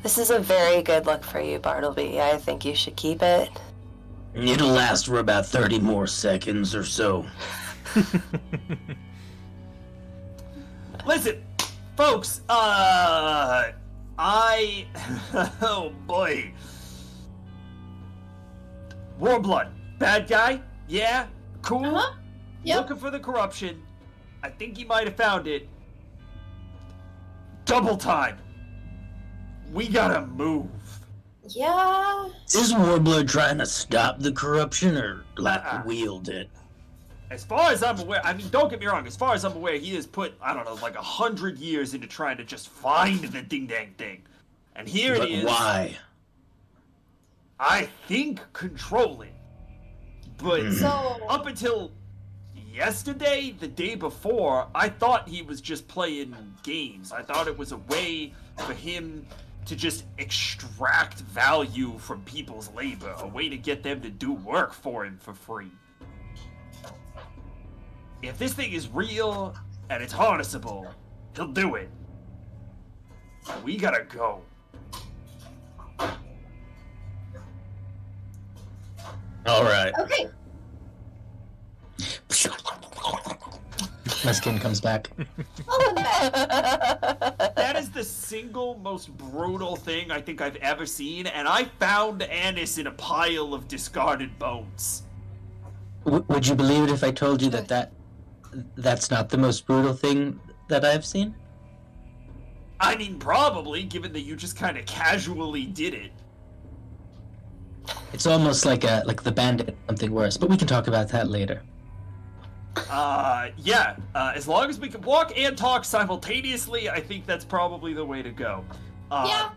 [SPEAKER 1] This is a very good look for you, Bartleby. I think you should keep it.
[SPEAKER 4] It'll last for about 30 more seconds or so.
[SPEAKER 3] Listen, folks, oh boy. Warblood, bad guy? Yeah? Cool?
[SPEAKER 5] Uh-huh. Yep.
[SPEAKER 3] Looking for the corruption. I think he might have found it. Double time. We gotta move.
[SPEAKER 5] Yeah.
[SPEAKER 4] Is Warbler trying to stop the corruption or
[SPEAKER 3] Uh-uh.
[SPEAKER 4] wield it?
[SPEAKER 3] As far as I'm aware, I mean, don't get me wrong, as far as I'm aware, he has put, I don't know, like 100 years into trying to just find the ding-dang thing. And here
[SPEAKER 4] But
[SPEAKER 3] it is.
[SPEAKER 4] why?
[SPEAKER 3] I think controlling. But
[SPEAKER 5] So
[SPEAKER 3] up until yesterday, the day before, I thought he was just playing games. I thought it was a way for him to just extract value from people's labor, a way to get them to do work for him for free. If this thing is real and it's harnessable, he'll do it. We gotta go.
[SPEAKER 4] All right.
[SPEAKER 5] okay.
[SPEAKER 4] My skin comes back.
[SPEAKER 5] I'll admit.
[SPEAKER 3] That is the single most brutal thing I think I've ever seen, and I found Annis in a pile of discarded bones.
[SPEAKER 4] Would you believe it if I told you that's not the most brutal thing that I've seen?
[SPEAKER 3] I mean, probably, given that you just kind of casually did it.
[SPEAKER 4] It's almost like the bandit, something worse. But we can talk about that later.
[SPEAKER 3] Yeah, as long as we can walk and talk simultaneously, I think that's probably the way to go.
[SPEAKER 5] Yeah.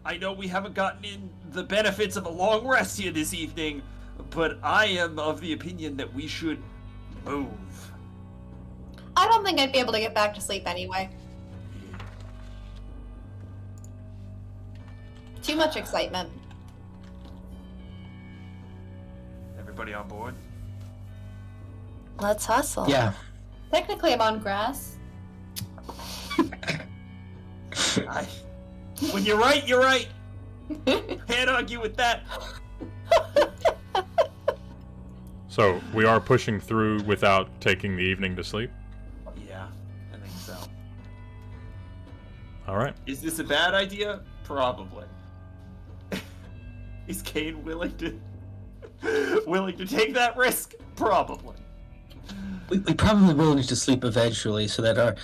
[SPEAKER 3] I know we haven't gotten in the benefits of a long rest here this evening, but I am of the opinion that we should move.
[SPEAKER 5] I don't think I'd be able to get back to sleep anyway. Too much excitement.
[SPEAKER 3] Everybody on board?
[SPEAKER 1] Let's hustle.
[SPEAKER 4] Yeah.
[SPEAKER 5] Technically, I'm on grass.
[SPEAKER 3] When you're right, you're right. Can't argue with that.
[SPEAKER 2] So, we are pushing through without taking the evening to sleep?
[SPEAKER 3] Yeah, I think so.
[SPEAKER 2] Alright.
[SPEAKER 3] Is this a bad idea? Probably. Is Kane willing to take that risk? Probably.
[SPEAKER 4] We probably will need to sleep eventually so that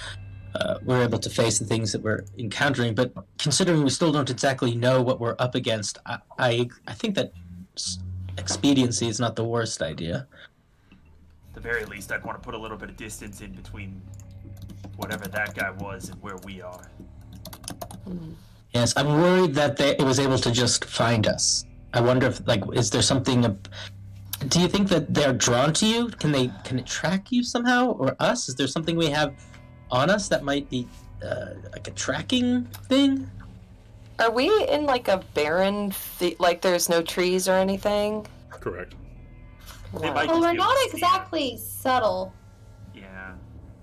[SPEAKER 4] we're able to face the things that we're encountering. But considering we still don't exactly know what we're up against, I think that expediency is not the worst idea.
[SPEAKER 3] At the very least, I'd want to put a little bit of distance in between whatever that guy was and where we are.
[SPEAKER 4] Yes, I'm worried that it was able to just find us. I wonder if, is there something? Do you think that they're drawn to you? Can it track you somehow, or us? Is there something we have on us that might be like a tracking thing?
[SPEAKER 1] Are we in like a barren, like there's no trees or anything?
[SPEAKER 2] Correct.
[SPEAKER 3] They might
[SPEAKER 5] Well,
[SPEAKER 3] just
[SPEAKER 5] we're
[SPEAKER 3] be able
[SPEAKER 5] not
[SPEAKER 3] to see
[SPEAKER 5] exactly subtle.
[SPEAKER 3] it. Yeah.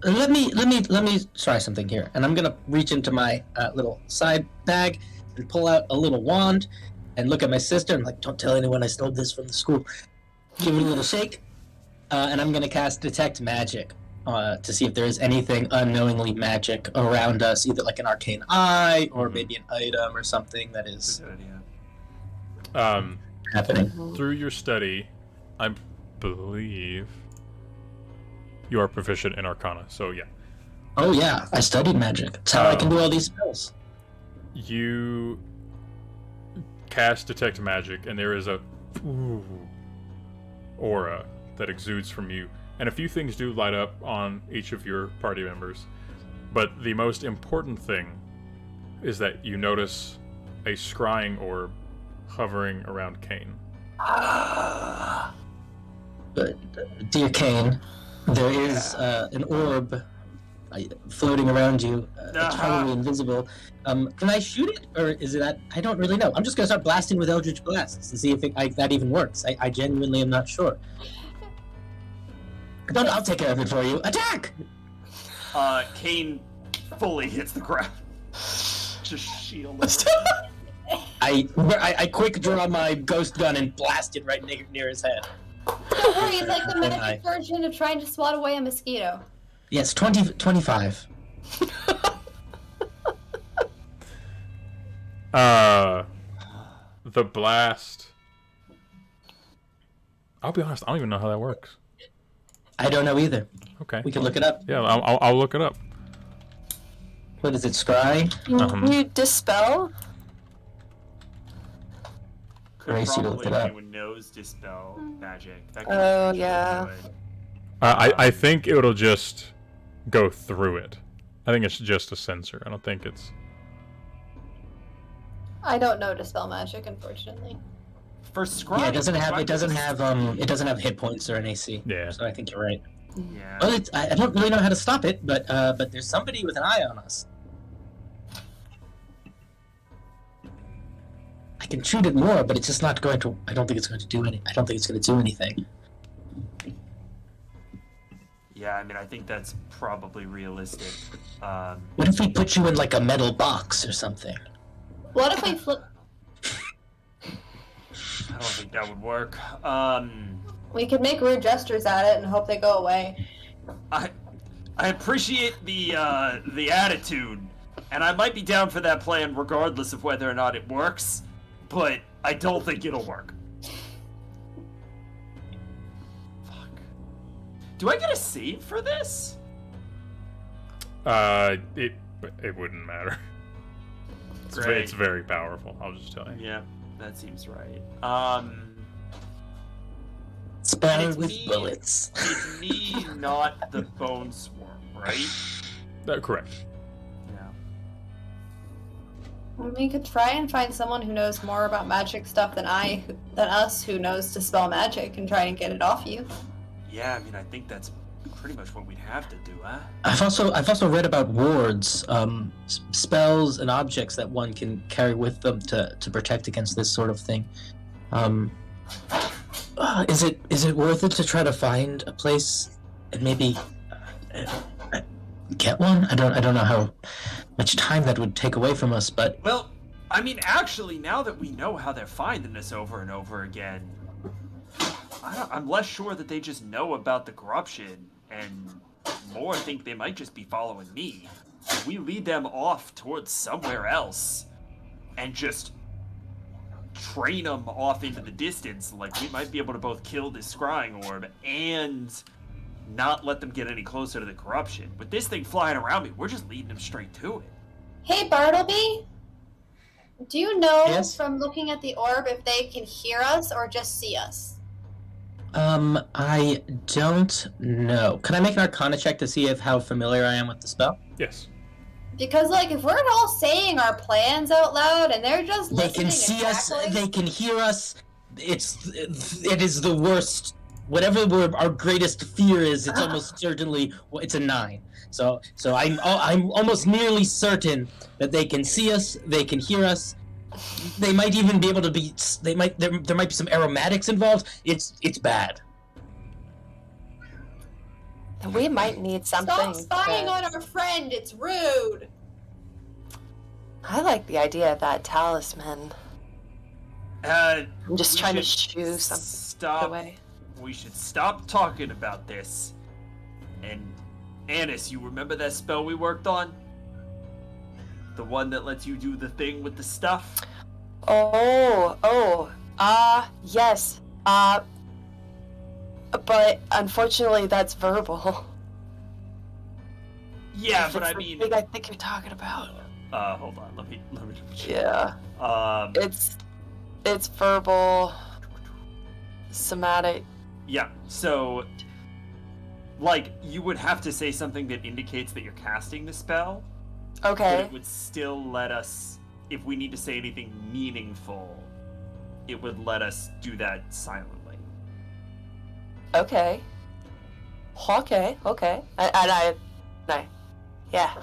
[SPEAKER 4] Let me try something here, and I'm gonna reach into my little side bag and pull out a little wand and look at my sister. I'm like, don't tell anyone I stole this from the school. Give it a little shake, and I'm gonna cast Detect Magic to see if there is anything unknowingly magic around us, either like an arcane eye or maybe an item or something that is
[SPEAKER 3] Good idea.
[SPEAKER 4] happening.
[SPEAKER 2] Through your study, I believe you are proficient in Arcana, so yeah.
[SPEAKER 4] Oh yeah, I studied magic. That's how I can do all these spells.
[SPEAKER 2] You cast Detect Magic, and there is a aura that exudes from you. And a few things do light up on each of your party members. But the most important thing is that you notice a scrying orb hovering around Kane.
[SPEAKER 4] But, dear Kane, there is an orb floating around you. It's probably invisible. Can I shoot it, or is it that? I don't really know. I'm just gonna start blasting with Eldritch Blasts and see if that even works. I genuinely am not sure. I'll take care of it for you. Attack!
[SPEAKER 3] Kane fully hits the ground. Just shield.
[SPEAKER 4] I quick draw my ghost gun and blast it right near his head.
[SPEAKER 5] Don't worry, it's like the
[SPEAKER 4] And
[SPEAKER 5] magic version of trying to swat away a mosquito.
[SPEAKER 4] Yes, 25.
[SPEAKER 2] The blast. I'll be honest, I don't even know how that works.
[SPEAKER 4] I don't know either.
[SPEAKER 2] Okay.
[SPEAKER 4] We can look it up.
[SPEAKER 2] Yeah, I'll look it up.
[SPEAKER 4] What is it, scry?
[SPEAKER 1] You dispel?
[SPEAKER 3] Could
[SPEAKER 4] Grace, you
[SPEAKER 3] probably
[SPEAKER 4] looked it up.
[SPEAKER 3] anyone knows dispel magic. That could
[SPEAKER 1] Oh,
[SPEAKER 3] be
[SPEAKER 1] yeah.
[SPEAKER 3] good.
[SPEAKER 2] I think it'll just go through it. I think it's just a sensor. I don't think it's.
[SPEAKER 5] I don't know dispel magic, unfortunately.
[SPEAKER 3] For scry,
[SPEAKER 4] Yeah, it doesn't have hit points or an AC.
[SPEAKER 2] Yeah.
[SPEAKER 4] So I think you're right.
[SPEAKER 3] Yeah.
[SPEAKER 4] Well, I don't really know how to stop it, but there's somebody with an eye on us. I can shoot it more, but it's just not going to. I don't think it's going to do any. I don't think it's going to do anything.
[SPEAKER 3] Yeah, I mean, I think that's probably realistic.
[SPEAKER 4] What if we put you in like a metal box or something?
[SPEAKER 5] What if we flip?
[SPEAKER 3] I don't think that would work.
[SPEAKER 5] We could make rude gestures at it and hope they go away.
[SPEAKER 3] I appreciate the attitude, and I might be down for that plan regardless of whether or not it works, but I don't think it'll work. Fuck. Do I get a save for this?
[SPEAKER 2] It wouldn't matter.
[SPEAKER 3] Great.
[SPEAKER 2] It's very powerful. I'll just tell you.
[SPEAKER 3] Yeah, that seems right.
[SPEAKER 4] Spell
[SPEAKER 3] it's
[SPEAKER 4] with
[SPEAKER 3] me.
[SPEAKER 4] bullets.
[SPEAKER 3] It's me, not the bone swarm, right?
[SPEAKER 2] Correct.
[SPEAKER 3] Yeah.
[SPEAKER 5] We could try and find someone who knows more about magic stuff than us, who knows to spell magic, and try and get it off you.
[SPEAKER 3] Yeah, I mean, I think that's pretty much what we'd have to do, huh?
[SPEAKER 4] I've also read about wards, spells and objects that one can carry with them to protect against this sort of thing. Is it worth it to try to find a place and maybe get one? I don't know how much time that would take away from us, but
[SPEAKER 3] Well, I mean, actually, now that we know how they're finding us over and over again, I'm less sure that they just know about the corruption, and more think they might just be following me. If we lead them off towards somewhere else, and just train them off into the distance, like, we might be able to both kill this scrying orb and not let them get any closer to the corruption. With this thing flying around me, we're just leading them straight to it.
[SPEAKER 5] Hey, Bartleby? Do you know
[SPEAKER 4] Yes?
[SPEAKER 5] from looking at the orb if they can hear us or just see us?
[SPEAKER 4] I don't know. Could I make an Arcana check to see how familiar I am with the spell?
[SPEAKER 2] Yes.
[SPEAKER 5] Because, like, if we're all saying our plans out loud and they're just
[SPEAKER 4] They
[SPEAKER 5] listening
[SPEAKER 4] can see
[SPEAKER 5] and
[SPEAKER 4] us.
[SPEAKER 5] cackling,
[SPEAKER 4] They can hear us. It is the worst. Whatever our greatest fear is, it's almost certainly it's a 9. So I'm almost nearly certain that they can see us. They can hear us. They might even be able to be. There might be some aromatics involved. It's bad.
[SPEAKER 1] We might need something.
[SPEAKER 5] stop spying on our friend. It's rude.
[SPEAKER 1] I like the idea of that talisman. I'm just
[SPEAKER 3] We
[SPEAKER 1] trying to
[SPEAKER 3] should
[SPEAKER 1] shoo something
[SPEAKER 3] stop.
[SPEAKER 1] away.
[SPEAKER 3] We should stop talking about this. And Annis, you remember that spell we worked on? The one that lets you do the thing with the stuff?
[SPEAKER 1] Yes. But unfortunately, that's verbal.
[SPEAKER 3] Yeah,
[SPEAKER 1] If
[SPEAKER 3] but
[SPEAKER 1] it's
[SPEAKER 3] I
[SPEAKER 1] the
[SPEAKER 3] mean,
[SPEAKER 1] thing I think you're talking about.
[SPEAKER 3] hold on, let me double check.
[SPEAKER 1] Yeah, it's verbal, somatic.
[SPEAKER 3] Yeah, so, like, you would have to say something that indicates that you're casting the spell, but
[SPEAKER 1] Okay.
[SPEAKER 3] it would still let us, if we need to say anything meaningful, it would let us do that silently.
[SPEAKER 1] Okay. Yeah.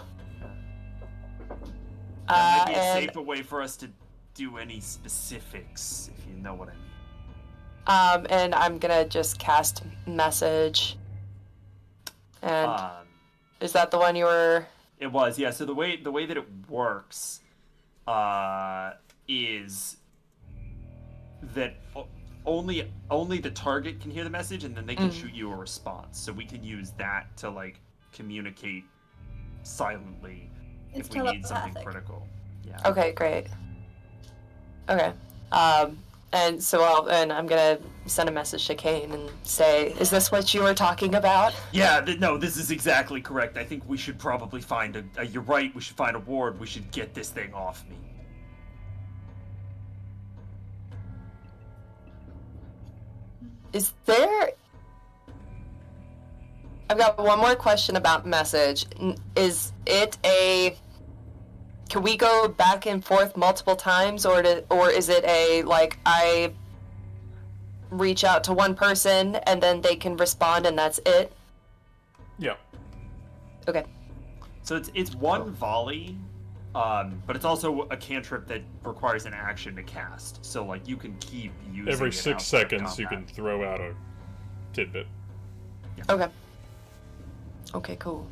[SPEAKER 3] That might be a
[SPEAKER 1] And
[SPEAKER 3] safer way for us to do any specifics, if you know what I mean.
[SPEAKER 1] and I'm gonna just cast message. And is that the one you were?
[SPEAKER 3] It was, yeah. So the way that it works, is that only the target can hear the message, and then they can shoot you a response. So we can use that to like communicate silently
[SPEAKER 5] It's
[SPEAKER 3] if we need something
[SPEAKER 5] telepathic.
[SPEAKER 3] critical. Yeah.
[SPEAKER 1] Okay, great. Okay. And so I'm gonna send a message to Kane and say, is this what you were talking about?
[SPEAKER 3] Yeah, no, this is exactly correct. I think we should probably find you're right, we should find a ward. We should get this thing off me.
[SPEAKER 1] Is there... I've got one more question about message. Is it a... Can we go back and forth multiple times, or is it a, like, I reach out to one person and then they can respond and that's it?
[SPEAKER 2] Yeah.
[SPEAKER 1] Okay.
[SPEAKER 3] So it's one volley, but it's also a cantrip that requires an action to cast. So like you can keep using
[SPEAKER 2] Every
[SPEAKER 3] it
[SPEAKER 2] 6
[SPEAKER 3] outside of
[SPEAKER 2] seconds, you
[SPEAKER 3] combat.
[SPEAKER 2] can throw out a tidbit.
[SPEAKER 1] Okay. Okay, cool.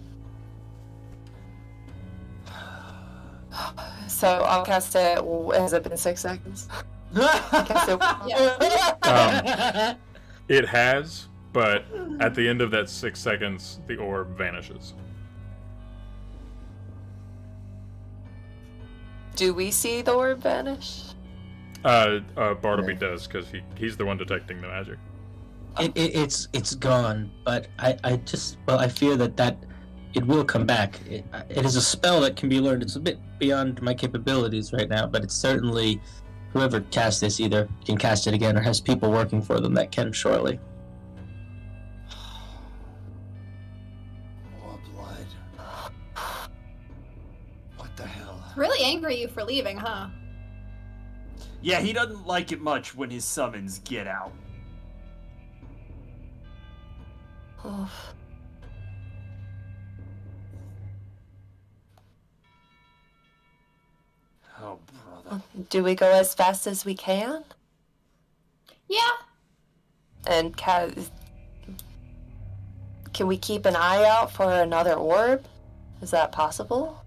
[SPEAKER 1] So I'll cast it. Has it been 6 seconds? Cast it.
[SPEAKER 2] It has, but at the end of that 6 seconds, the orb vanishes.
[SPEAKER 1] Do we see the orb vanish?
[SPEAKER 2] Bartleby does, because he's the one detecting the magic.
[SPEAKER 4] It's gone, but I fear that it will come back. It is a spell that can be learned. It's a bit beyond my capabilities right now, but it's certainly whoever cast this either can cast it again or has people working for them that can shortly.
[SPEAKER 8] More blood. What the hell?
[SPEAKER 5] Really angry you for leaving, huh?
[SPEAKER 3] Yeah, he doesn't like it much when his summons get out.
[SPEAKER 1] Oh.
[SPEAKER 3] Oh, brother.
[SPEAKER 1] Do we go as fast as we can?
[SPEAKER 5] Yeah.
[SPEAKER 1] And can we keep an eye out for another orb? Is that possible?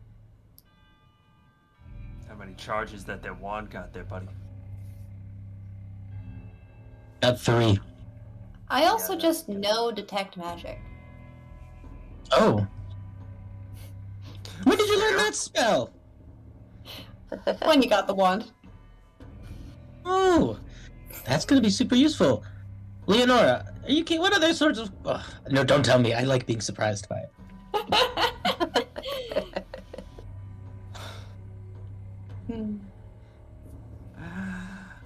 [SPEAKER 3] How many charges that wand got there, buddy?
[SPEAKER 4] Got 3.
[SPEAKER 5] I also
[SPEAKER 3] Yeah,
[SPEAKER 5] just know detect magic.
[SPEAKER 4] Oh. When did you learn that spell?
[SPEAKER 5] When you got the wand.
[SPEAKER 4] Oh, that's gonna be super useful. Leonora, are you what other sorts of... Ugh, no, don't tell me. I like being surprised by it.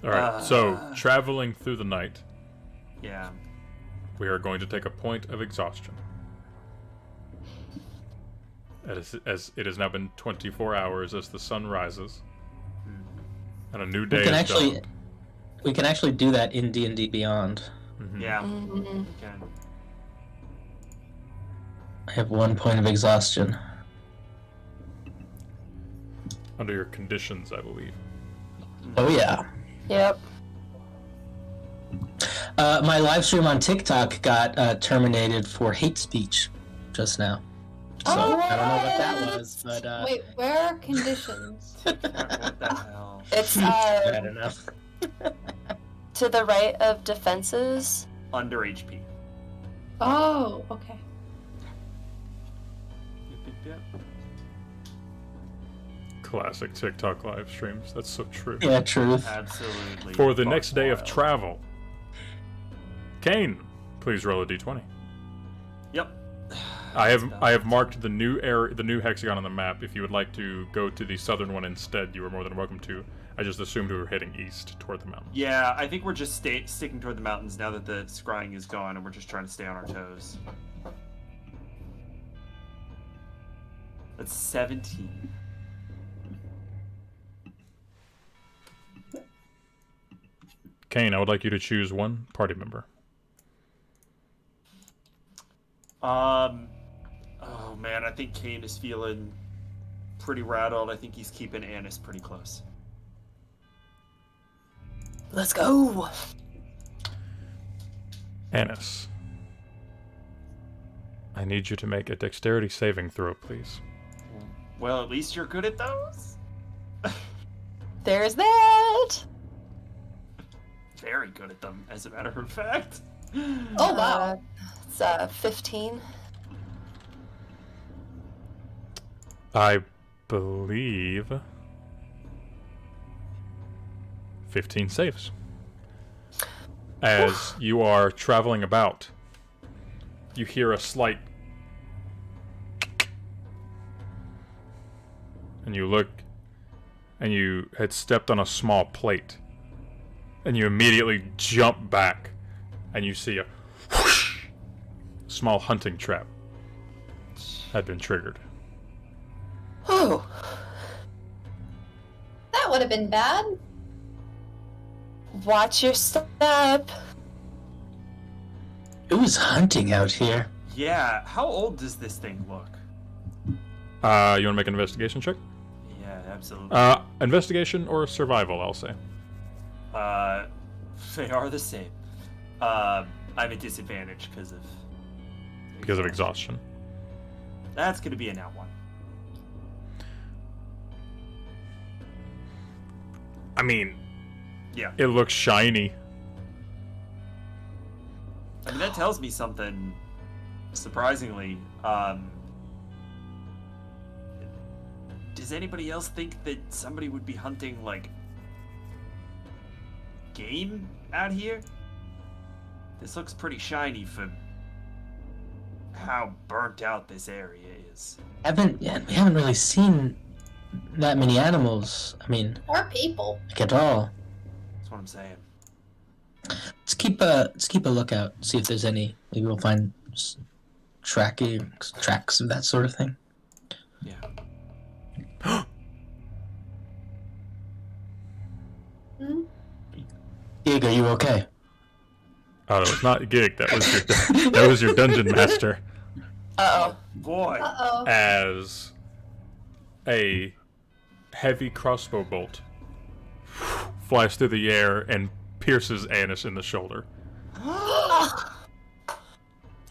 [SPEAKER 2] Alright, so traveling through the night,
[SPEAKER 3] Yeah.
[SPEAKER 2] we are going to take a point of exhaustion. As it has now been 24 hours as the sun rises, and a new day is dawned.
[SPEAKER 4] We can actually do that in D&D Beyond.
[SPEAKER 3] Yeah.
[SPEAKER 1] Mm-hmm.
[SPEAKER 3] Okay.
[SPEAKER 4] I have 1 point of exhaustion.
[SPEAKER 2] Under your conditions, I believe.
[SPEAKER 4] Oh yeah.
[SPEAKER 1] Yep.
[SPEAKER 4] My live stream on TikTok got terminated for hate speech just now. So I don't know what that was, but
[SPEAKER 5] Wait, where are conditions?
[SPEAKER 3] What the hell?
[SPEAKER 1] It's
[SPEAKER 4] bad enough.
[SPEAKER 1] to the right of defenses.
[SPEAKER 3] Under HP.
[SPEAKER 5] Oh, okay.
[SPEAKER 2] Classic TikTok live streams. That's so true.
[SPEAKER 4] Yeah, truth.
[SPEAKER 3] Absolutely.
[SPEAKER 2] For the
[SPEAKER 3] buck
[SPEAKER 2] next day of
[SPEAKER 3] wild.
[SPEAKER 2] travel, Kane, please roll a d20.
[SPEAKER 3] Yep.
[SPEAKER 2] I have marked the new area, the new hexagon on the map. If you would like to go to the southern one instead, you are more than welcome to. I just assumed we were heading east toward the mountain.
[SPEAKER 3] Yeah, I think we're just sticking toward the mountains now that the scrying is gone, and we're just trying to stay on our toes. That's 17.
[SPEAKER 2] Kane, I would like you to choose one party member.
[SPEAKER 3] Oh man, I think Kane is feeling pretty rattled. I think he's keeping Annis pretty close.
[SPEAKER 1] Let's go.
[SPEAKER 2] Annis, I need you to make a dexterity saving throw, please.
[SPEAKER 3] Well, at least you're good at those.
[SPEAKER 1] there's that.
[SPEAKER 3] Very good at them, as a matter of fact.
[SPEAKER 5] Oh wow.
[SPEAKER 1] It's 15.
[SPEAKER 2] I believe 15 saves. As you are traveling about, you hear a slight, and you look, and you had stepped on a small plate, and you immediately jump back, and you see a whoosh, small hunting trap had been triggered.
[SPEAKER 1] Oh,
[SPEAKER 5] That would have been bad.
[SPEAKER 1] watch your step.
[SPEAKER 4] It was hunting out here.
[SPEAKER 3] Yeah, how old does this thing look?
[SPEAKER 2] You want to make an investigation check?
[SPEAKER 3] Yeah, absolutely.
[SPEAKER 2] Investigation or survival, I'll say.
[SPEAKER 3] They are the same. I'm at disadvantage because of
[SPEAKER 2] Exhaustion.
[SPEAKER 3] That's gonna be a nat 1.
[SPEAKER 2] I mean,
[SPEAKER 3] Yeah.
[SPEAKER 2] it looks shiny.
[SPEAKER 3] I mean, that tells me something. Surprisingly, does anybody else think that somebody would be hunting like game out here? This looks pretty shiny for how burnt out this area is.
[SPEAKER 4] We haven't really seen that many animals. I mean,
[SPEAKER 5] Or people.
[SPEAKER 4] like at all.
[SPEAKER 3] That's what I'm saying.
[SPEAKER 4] Let's keep a lookout. See if there's any. Maybe we'll find tracks of that sort of thing.
[SPEAKER 3] Yeah.
[SPEAKER 4] Diego, are you okay?
[SPEAKER 2] Oh, that was not Gig. That was your dungeon master.
[SPEAKER 1] Uh-oh.
[SPEAKER 3] Boy.
[SPEAKER 5] Uh-oh.
[SPEAKER 2] As a heavy crossbow bolt flies through the air and pierces Annis in the shoulder.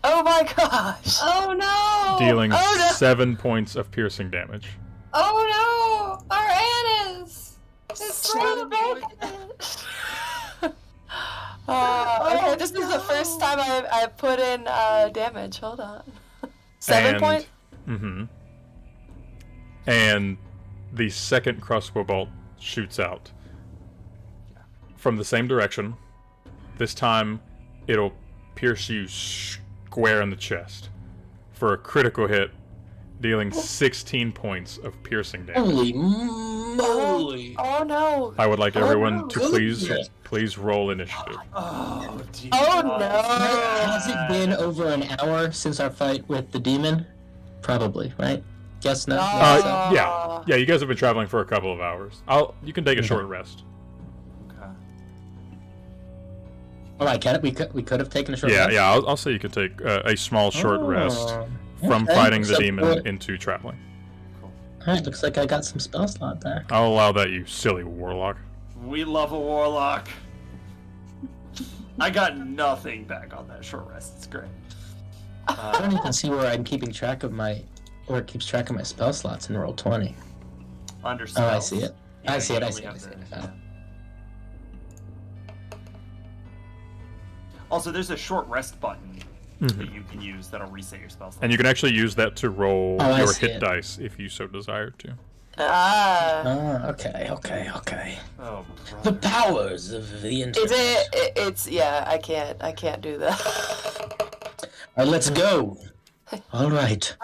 [SPEAKER 1] Oh my gosh.
[SPEAKER 5] Oh no!
[SPEAKER 2] Dealing
[SPEAKER 1] Oh, no.
[SPEAKER 2] 7 points of piercing damage.
[SPEAKER 5] Oh no! Our Anna's! It's
[SPEAKER 1] Son of a- okay, this is the first time I put in damage. Hold on. 7 points?
[SPEAKER 2] Mm-hmm. And the second crossbow bolt shoots out from the same direction. This time, it'll pierce you square in the chest for a critical hit, dealing 16 points of piercing damage.
[SPEAKER 4] Holy moly!
[SPEAKER 1] Oh no.
[SPEAKER 2] I would like everyone to
[SPEAKER 4] goodness.
[SPEAKER 2] please roll initiative.
[SPEAKER 3] Oh, dear.
[SPEAKER 1] Oh
[SPEAKER 3] God.
[SPEAKER 1] no.
[SPEAKER 4] Has it been over an hour since our fight with the demon? Probably, right? Guess not.
[SPEAKER 1] No.
[SPEAKER 2] Yeah, you guys have been traveling for a couple of hours. You can take a short rest.
[SPEAKER 3] Okay.
[SPEAKER 4] All right, can it? We could have taken a short
[SPEAKER 2] Yeah,
[SPEAKER 4] rest.
[SPEAKER 2] yeah. I'll say you could take a small short rest from
[SPEAKER 4] Okay,
[SPEAKER 2] fighting the
[SPEAKER 4] so
[SPEAKER 2] demon
[SPEAKER 4] what-
[SPEAKER 2] into traveling.
[SPEAKER 4] All right, looks like I got some spell slot back.
[SPEAKER 2] I'll allow that, you silly warlock.
[SPEAKER 3] We love a warlock. I got nothing back on that short rest. It's great.
[SPEAKER 4] I don't even see where I'm keeping track of where it keeps track of my spell slots in Roll20.
[SPEAKER 3] Under
[SPEAKER 4] Oh, I
[SPEAKER 3] spells.
[SPEAKER 4] see it.
[SPEAKER 3] Yeah,
[SPEAKER 4] I see
[SPEAKER 3] you
[SPEAKER 4] it. I
[SPEAKER 3] only
[SPEAKER 4] see it. I
[SPEAKER 3] have
[SPEAKER 4] see it.
[SPEAKER 3] the-
[SPEAKER 4] I found it.
[SPEAKER 3] Also, there's a short rest button
[SPEAKER 2] Mhm.
[SPEAKER 3] that you can use that'll reset your spell slot.
[SPEAKER 2] And you can actually use that to roll
[SPEAKER 4] Oh, I
[SPEAKER 2] your
[SPEAKER 4] see
[SPEAKER 2] hit
[SPEAKER 4] it.
[SPEAKER 2] dice if you so desire to.
[SPEAKER 4] Okay.
[SPEAKER 3] Oh,
[SPEAKER 4] The
[SPEAKER 3] brother.
[SPEAKER 4] powers of the internet.
[SPEAKER 1] Is it? It's yeah. I can't do that.
[SPEAKER 4] All right, let's go. All right.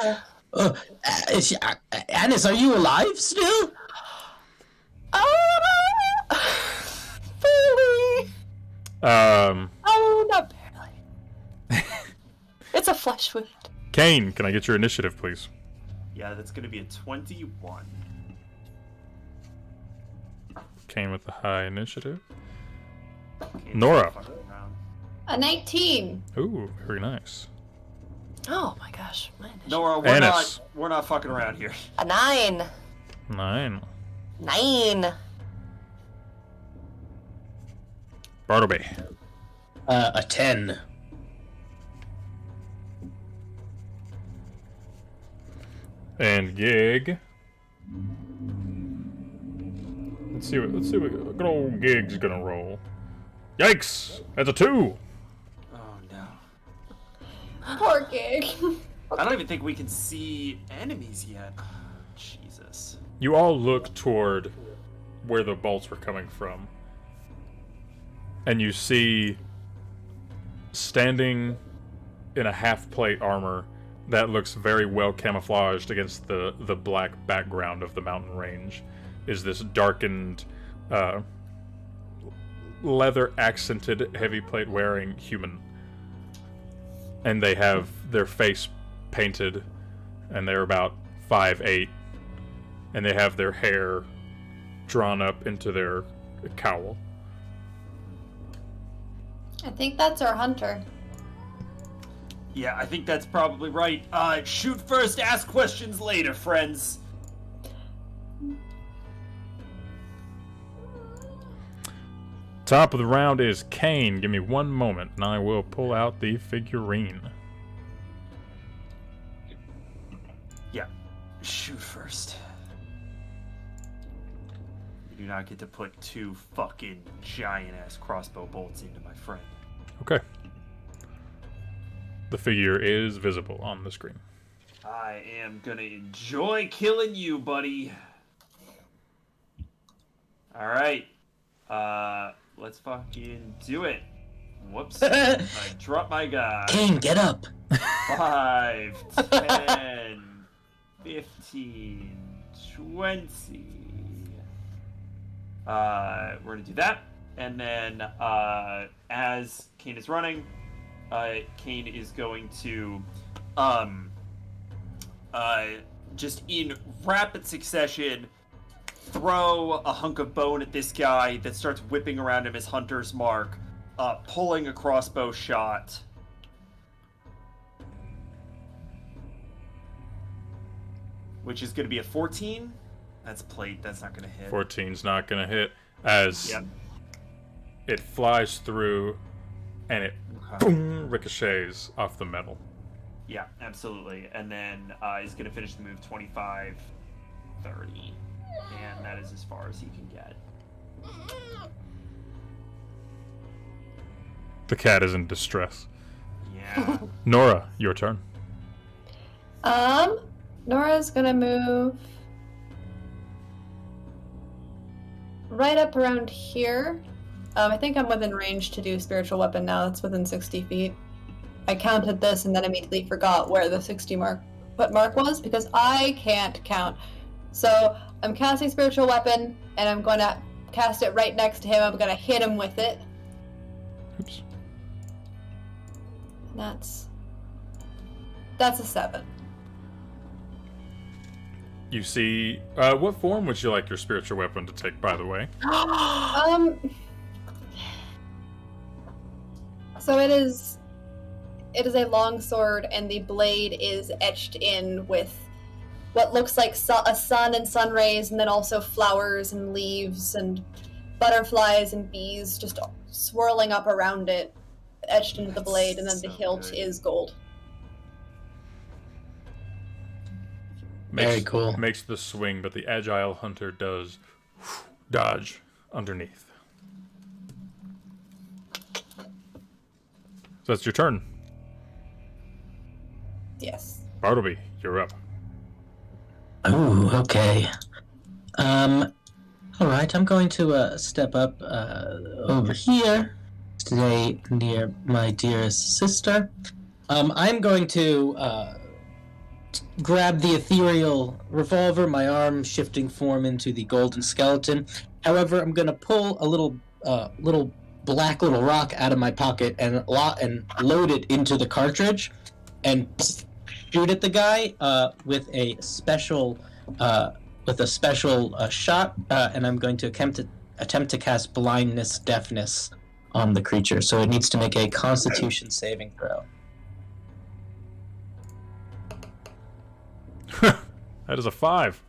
[SPEAKER 4] Annis, are you alive still?
[SPEAKER 1] Barely. Oh, not barely. It's a flesh wound.
[SPEAKER 2] Kane, can I get your initiative, please?
[SPEAKER 3] Yeah, that's gonna be a 21.
[SPEAKER 2] Kane with the high initiative.
[SPEAKER 3] Okay,
[SPEAKER 2] Nora.
[SPEAKER 3] fucking around.
[SPEAKER 5] A 19.
[SPEAKER 2] Ooh, very nice.
[SPEAKER 1] Oh my gosh. My initiative.
[SPEAKER 3] Nora,
[SPEAKER 2] Annis.
[SPEAKER 3] we're not fucking around here.
[SPEAKER 1] A 9.
[SPEAKER 2] 9.
[SPEAKER 1] 9.
[SPEAKER 2] Bartleby.
[SPEAKER 4] A 10.
[SPEAKER 2] And Gig. Let's Let's see what good old Gig's gonna roll. Yikes! That's a 2.
[SPEAKER 3] Oh no.
[SPEAKER 5] Poor Gig.
[SPEAKER 3] I don't even think we can see enemies yet. Jesus.
[SPEAKER 2] You all look toward where the bolts were coming from, and you see standing in a half-plate armor that looks very well camouflaged against the black background of the mountain range is this darkened, leather-accented, heavy plate wearing human. And they have their face painted, and they're about 5'8", and they have their hair drawn up into their cowl.
[SPEAKER 5] I think that's our hunter.
[SPEAKER 3] Yeah, I think that's probably right. Shoot first, ask questions later, friends.
[SPEAKER 2] Top of the round is Kane. Give me one moment, and I will pull out the figurine.
[SPEAKER 3] Yeah, shoot first. You do not get to put 2 fucking giant-ass crossbow bolts into my friend.
[SPEAKER 2] Okay. The figure is visible on the screen.
[SPEAKER 3] I am gonna enjoy killing you, buddy. Alright. Let's fucking do it. Whoops. I dropped my guy.
[SPEAKER 4] Kane, get up!
[SPEAKER 3] 5, 10, 15, 20. We're gonna do that. And then, as Kane is running, Kane is going to, just in rapid succession, throw a hunk of bone at this guy that starts whipping around him as Hunter's Mark, pulling a crossbow shot. Which is going to be a 14. That's plate, that's not going to hit.
[SPEAKER 2] 14's not going to hit, as
[SPEAKER 3] Yep.
[SPEAKER 2] it flies through and it boom, ricochets off the metal.
[SPEAKER 3] Yeah, absolutely. And then he's going to finish the move 25, 30. And that is as far as he can get.
[SPEAKER 2] The cat is in distress.
[SPEAKER 3] Yeah.
[SPEAKER 2] Nora, your turn.
[SPEAKER 5] Nora's gonna move right up around here. I think I'm within range to do spiritual weapon now. That's within 60 feet. I counted this and then immediately forgot where the 60 mark was because I can't count. So I'm casting spiritual weapon and I'm going to cast it right next to him. I'm going to hit him with it.
[SPEAKER 2] Oops.
[SPEAKER 5] That's a 7.
[SPEAKER 2] You see, what form would you like your spiritual weapon to take, by the way?
[SPEAKER 5] So it is a long sword, and the blade is etched in with what looks like a sun and sun rays, and then also flowers and leaves and butterflies and bees just swirling up around it, etched into the blade, and then the hilt is gold.
[SPEAKER 4] Very cool.
[SPEAKER 2] Makes the swing, but the agile hunter does dodge underneath. So that's your turn.
[SPEAKER 5] Yes.
[SPEAKER 2] Bartleby, you're up.
[SPEAKER 4] Ooh, okay. Alright, I'm going to step up over here, stay near my dearest sister. I'm going to grab the ethereal revolver, my arm shifting form into the golden skeleton. However, I'm going to pull a little black little rock out of my pocket and load it into the cartridge and shoot at the guy with a special shot, and I'm going to attempt to cast blindness, deafness on the creature. So it needs to make a Constitution saving throw.
[SPEAKER 2] That is a 5.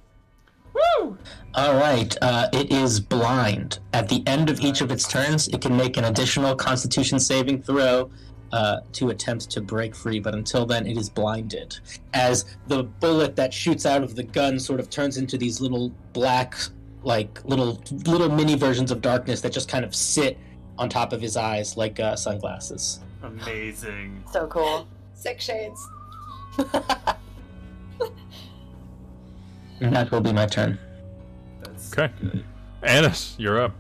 [SPEAKER 3] Woo!
[SPEAKER 4] All right, it is blind. At the end of each of its turns, it can make an additional Constitution saving throw to attempt to break free, but until then, it is blinded. As the bullet that shoots out of the gun sort of turns into these little black like little mini versions of darkness that just kind of sit on top of his eyes like sunglasses.
[SPEAKER 3] Amazing.
[SPEAKER 1] So cool.
[SPEAKER 5] 6 shades.
[SPEAKER 4] And that will be my turn.
[SPEAKER 3] That's
[SPEAKER 2] Okay.
[SPEAKER 3] good.
[SPEAKER 2] Annis, you're up.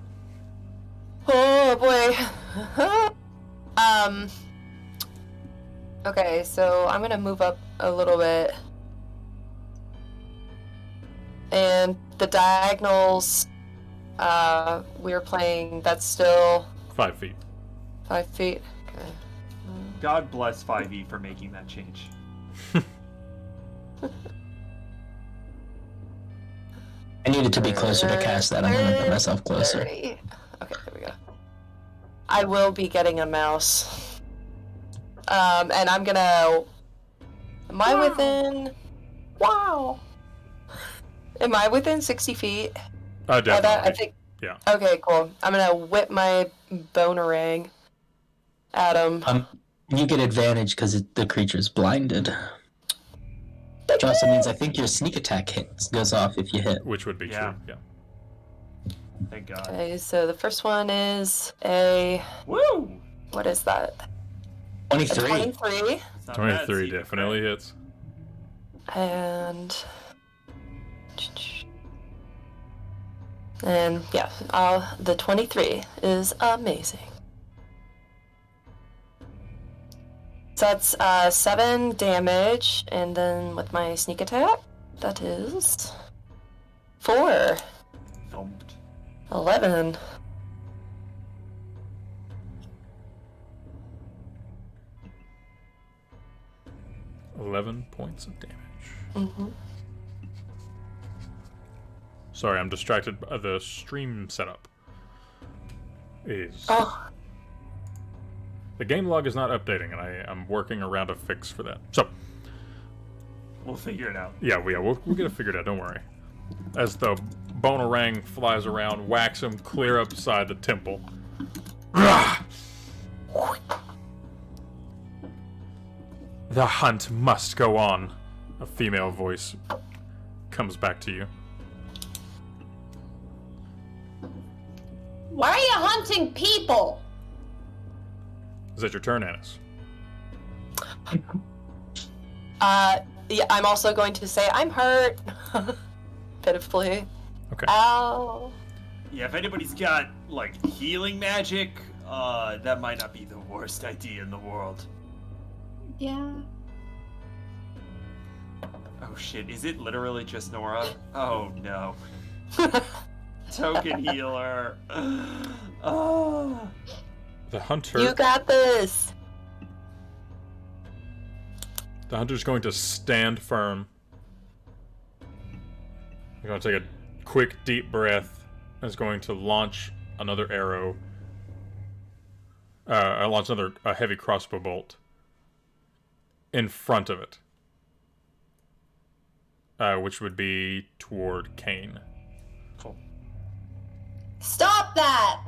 [SPEAKER 1] Oh boy. Okay, so I'm gonna move up a little bit. And the diagonals we were playing, that's still
[SPEAKER 2] 5 feet.
[SPEAKER 1] 5 feet. Okay.
[SPEAKER 3] God bless 5e for making that change.
[SPEAKER 4] I needed to be closer to cast that. I'm gonna put myself closer.
[SPEAKER 1] 30. Okay, there we go. I will be getting a mouse. And I'm gonna. Am I within? Wow. Am I within 60 feet?
[SPEAKER 2] Definitely.
[SPEAKER 1] I think.
[SPEAKER 2] Yeah.
[SPEAKER 1] Okay, cool. I'm gonna whip my bonerang at him.
[SPEAKER 4] You get advantage because the creature's blinded. Which also means I think your sneak attack goes off if you hit.
[SPEAKER 2] Which would be
[SPEAKER 3] Yeah.
[SPEAKER 2] true. Yeah.
[SPEAKER 3] Thank God.
[SPEAKER 1] Okay, so the first one is a.
[SPEAKER 3] Woo!
[SPEAKER 1] What is that? A
[SPEAKER 4] 23.
[SPEAKER 1] 23.
[SPEAKER 3] It's not bad,
[SPEAKER 2] 23
[SPEAKER 3] secret,
[SPEAKER 2] definitely
[SPEAKER 3] right?
[SPEAKER 2] hits.
[SPEAKER 1] And yeah, the 23 is amazing. So that's 7 damage, and then with my sneak attack, that is 4.
[SPEAKER 3] Thumped.
[SPEAKER 1] 11.
[SPEAKER 2] $11 points of damage.
[SPEAKER 1] Mm-hmm.
[SPEAKER 2] Sorry, I'm distracted by the stream setup.
[SPEAKER 1] Oh,
[SPEAKER 2] The game log is not updating, and I'm working around a fix for that. So,
[SPEAKER 3] We'll figure it out.
[SPEAKER 2] yeah, we'll get it figured out, don't worry. As the Bonerang flies around, whacks him clear upside the temple. The hunt must go on. A female voice comes back to you.
[SPEAKER 5] Why are you hunting people?
[SPEAKER 2] Is that your turn, Annis?
[SPEAKER 1] yeah, I'm also going to say I'm hurt. Pitifully.
[SPEAKER 2] Okay.
[SPEAKER 1] Ow.
[SPEAKER 3] Yeah, if anybody's got, like, healing magic, that might not be the worst idea in the world.
[SPEAKER 5] Yeah.
[SPEAKER 3] Oh shit, is it literally just Nora? Oh no. Token healer. Oh.
[SPEAKER 2] The hunter.
[SPEAKER 1] You got this.
[SPEAKER 2] The hunter's going to stand firm. He's going to take a quick, deep breath. And is going to launch another arrow. Launch another heavy crossbow bolt in front of it, which would be toward Kane.
[SPEAKER 3] Cool.
[SPEAKER 5] Stop that!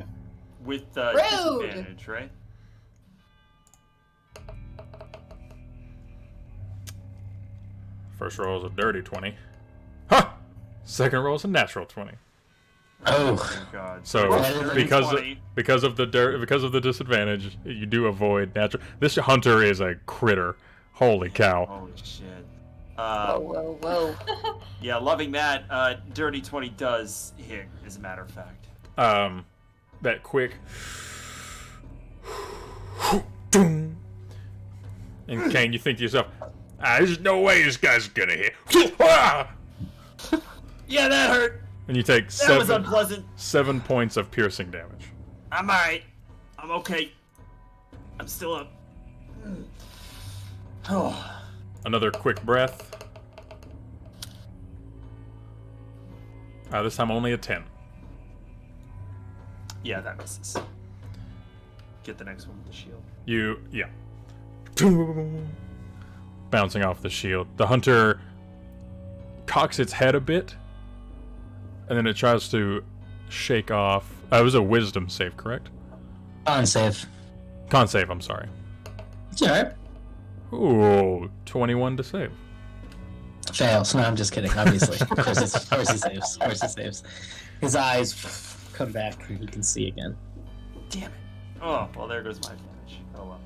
[SPEAKER 3] With
[SPEAKER 5] Rude.
[SPEAKER 3] disadvantage, right?
[SPEAKER 2] First roll is a dirty 20. Ha! Second roll is a natural 20.
[SPEAKER 4] Oh,
[SPEAKER 3] Oh god.
[SPEAKER 2] So
[SPEAKER 3] Dirty
[SPEAKER 2] because
[SPEAKER 3] 20.
[SPEAKER 2] because of the disadvantage, you do avoid natural. This hunter is a critter. Holy cow!
[SPEAKER 3] Holy shit.
[SPEAKER 1] Whoa, whoa, whoa.
[SPEAKER 3] Yeah, loving that. Dirty 20 does hit, as a matter of fact.
[SPEAKER 2] That quick. And Kane, you think to yourself, there's no way this guy's gonna hit.
[SPEAKER 3] Yeah, that hurt.
[SPEAKER 2] And you take
[SPEAKER 3] That was unpleasant.
[SPEAKER 2] 7 points of piercing damage.
[SPEAKER 3] I'm alright. I'm okay. I'm still up. Oh.
[SPEAKER 2] Another quick breath. This time only a 10.
[SPEAKER 3] Yeah, that misses. Get the next one with the shield.
[SPEAKER 2] Yeah. Bouncing off the shield. The hunter cocks its head a bit, and then it tries to shake off. It was a wisdom save, correct?
[SPEAKER 4] con save.
[SPEAKER 2] Con save, I'm sorry.
[SPEAKER 4] It's alright.
[SPEAKER 2] Ooh, 21 to save.
[SPEAKER 4] Fails. No, I'm just kidding, obviously. Of course he saves. Of course he saves. His eyes come back and he can see again.
[SPEAKER 3] Damn it. Oh, well, there goes my advantage. Oh, well.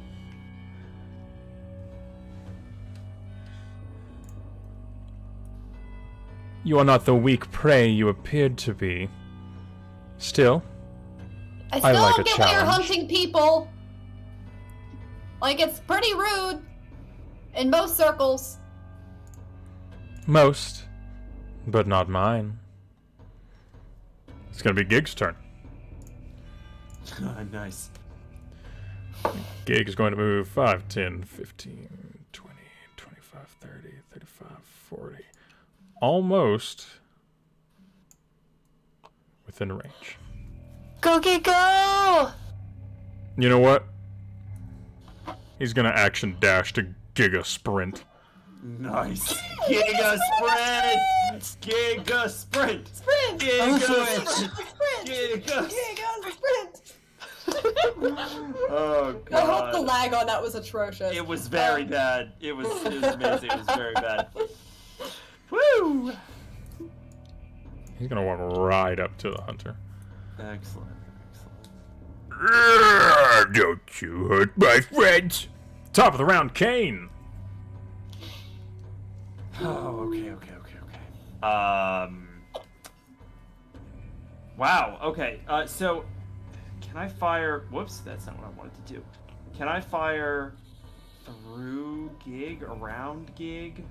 [SPEAKER 2] You are not the weak prey you appeared to be. Still,
[SPEAKER 5] I still
[SPEAKER 2] like
[SPEAKER 5] don't
[SPEAKER 2] a
[SPEAKER 5] get why you're
[SPEAKER 2] challenge.
[SPEAKER 5] hunting people. Like, it's pretty rude. In most circles.
[SPEAKER 2] most, but not mine. It's gonna be Gig's turn.
[SPEAKER 3] Nice.
[SPEAKER 2] Gig is going to move 5, 10, 15, 20, 25, 30, 35, 40. Almost within range.
[SPEAKER 1] Go, Gig, go!
[SPEAKER 2] You know what? He's gonna action dash to Giga Sprint.
[SPEAKER 3] Nice. Giga sprint! Giga sprint!
[SPEAKER 5] Sprint!
[SPEAKER 3] Giga
[SPEAKER 4] for it.
[SPEAKER 3] sprint! Giga
[SPEAKER 5] Sprint!
[SPEAKER 3] Oh, God.
[SPEAKER 5] I hope the lag on that was atrocious.
[SPEAKER 3] It was very bad. It was amazing. It was very bad. Woo!
[SPEAKER 2] He's gonna walk right up to the hunter.
[SPEAKER 3] Excellent.
[SPEAKER 7] Don't you hurt my friends.
[SPEAKER 2] Top of the round, Kane.
[SPEAKER 3] Oh, okay. Wow, okay. So, can I fire... Whoops, that's not what I wanted to do. Can I fire through Gig, around Gig?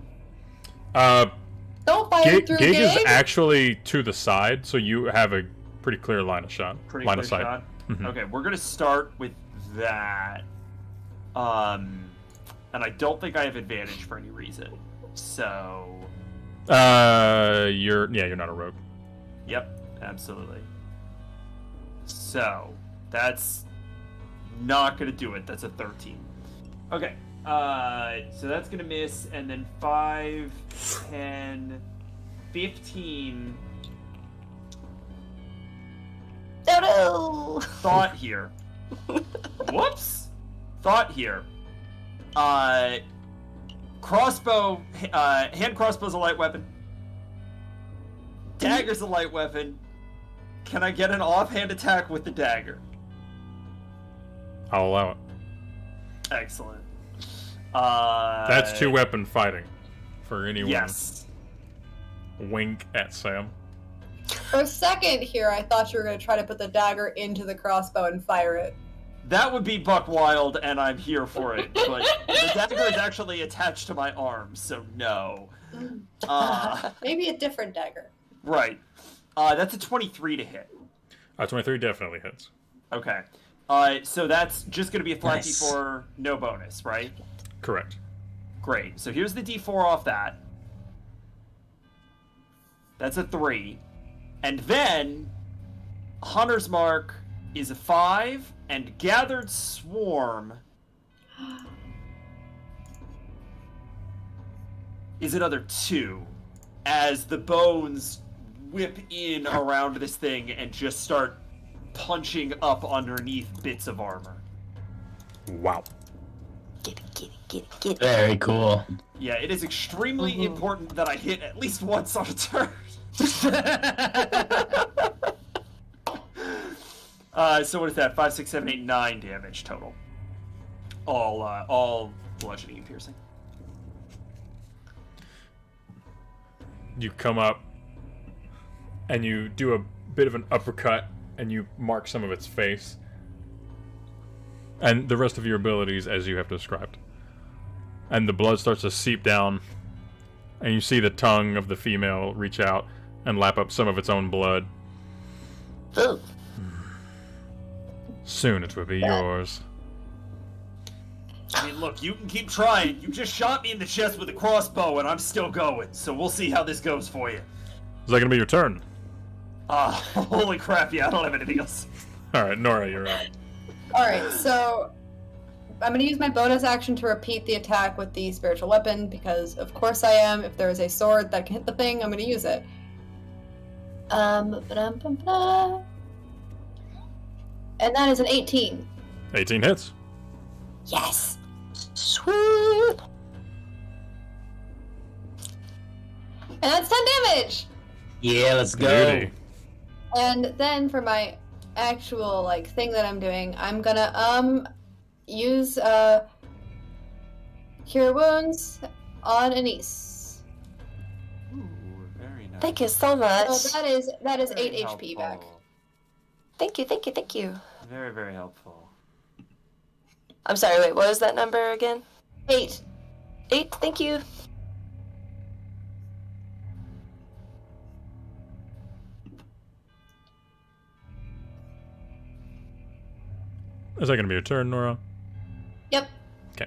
[SPEAKER 5] Don't fire
[SPEAKER 2] Gig,
[SPEAKER 5] through
[SPEAKER 2] Gig
[SPEAKER 5] Gig.
[SPEAKER 2] is actually to the side, so you have a pretty clear line of shot.
[SPEAKER 3] Pretty
[SPEAKER 2] line
[SPEAKER 3] clear
[SPEAKER 2] of sight.
[SPEAKER 3] shot?
[SPEAKER 2] Mhm.
[SPEAKER 3] Okay, we're gonna start with that. And I don't think I have advantage for any reason. So...
[SPEAKER 2] You're not a rogue.
[SPEAKER 3] Yep, absolutely. So, that's not gonna do it. That's a 13. Okay, so that's gonna miss, and then 5, 10, 15.
[SPEAKER 1] No!
[SPEAKER 3] Thought here. Whoops! Thought here. Crossbow, hand crossbow's a light weapon. Dagger's a light weapon. Can I get an offhand attack with the dagger?
[SPEAKER 2] I'll allow it.
[SPEAKER 3] Excellent.
[SPEAKER 2] That's 2-weapon fighting. For anyone.
[SPEAKER 3] Yes.
[SPEAKER 2] Wink at Sam.
[SPEAKER 5] For a second here, I thought you were going to try to put the dagger into the crossbow and fire it.
[SPEAKER 3] That would be buck wild, and I'm here for it. But the dagger is actually attached to my arm, so no.
[SPEAKER 5] Maybe a different dagger.
[SPEAKER 3] Right. That's a 23 to hit.
[SPEAKER 2] 23 definitely hits.
[SPEAKER 3] Okay. So that's just going to be a flat
[SPEAKER 4] Nice.
[SPEAKER 3] D4, no bonus, right?
[SPEAKER 2] Correct.
[SPEAKER 3] Great. So here's the D4 off that. That's a 3. And then, Hunter's Mark is a 5, and Gathered Swarm is another 2, as the bones whip in around this thing and just start punching up underneath bits of armor.
[SPEAKER 2] Wow.
[SPEAKER 1] Get it.
[SPEAKER 4] Very cool.
[SPEAKER 3] Yeah, it is extremely important that I hit at least once on a turn. So what is that? 5, 6, 7, 8, 9 damage total. All bludgeoning and piercing.
[SPEAKER 2] You come up and you do a bit of an uppercut and you mark some of its face. And the rest of your abilities as you have described. And the blood starts to seep down. And you see the tongue of the female reach out and lap up some of its own blood.
[SPEAKER 1] Ooh.
[SPEAKER 2] Soon it will be yours.
[SPEAKER 3] I mean, look, you can keep trying. You just shot me in the chest with a crossbow, and I'm still going. So we'll see how this goes for you.
[SPEAKER 2] Is that going to be your turn?
[SPEAKER 3] Holy crap! Yeah, I don't have anything else.
[SPEAKER 2] Alright, Nora, you're up.
[SPEAKER 5] Alright, so I'm going to use my bonus action to repeat the attack with the spiritual weapon, because of course I am. If there is a sword that can hit the thing, I'm going to use it. Ba-dum-bum-ba. And that is an 18.
[SPEAKER 2] 18 hits.
[SPEAKER 1] Yes. Sweet.
[SPEAKER 5] And that's 10 damage!
[SPEAKER 4] Yeah, let's go.
[SPEAKER 2] Beauty.
[SPEAKER 5] And then for my actual like thing that I'm doing, I'm gonna use cure wounds on Anise.
[SPEAKER 3] Ooh, very nice.
[SPEAKER 1] Thank you so much.
[SPEAKER 5] So that is
[SPEAKER 3] Very
[SPEAKER 5] 8 HP back.
[SPEAKER 3] helpful.
[SPEAKER 1] Thank you, thank you, thank you.
[SPEAKER 3] Very, very helpful.
[SPEAKER 1] I'm sorry, wait, what was that number again?
[SPEAKER 5] 8.
[SPEAKER 1] 8, thank you.
[SPEAKER 2] Is that going to be your turn, Nora?
[SPEAKER 5] Yep.
[SPEAKER 2] Okay.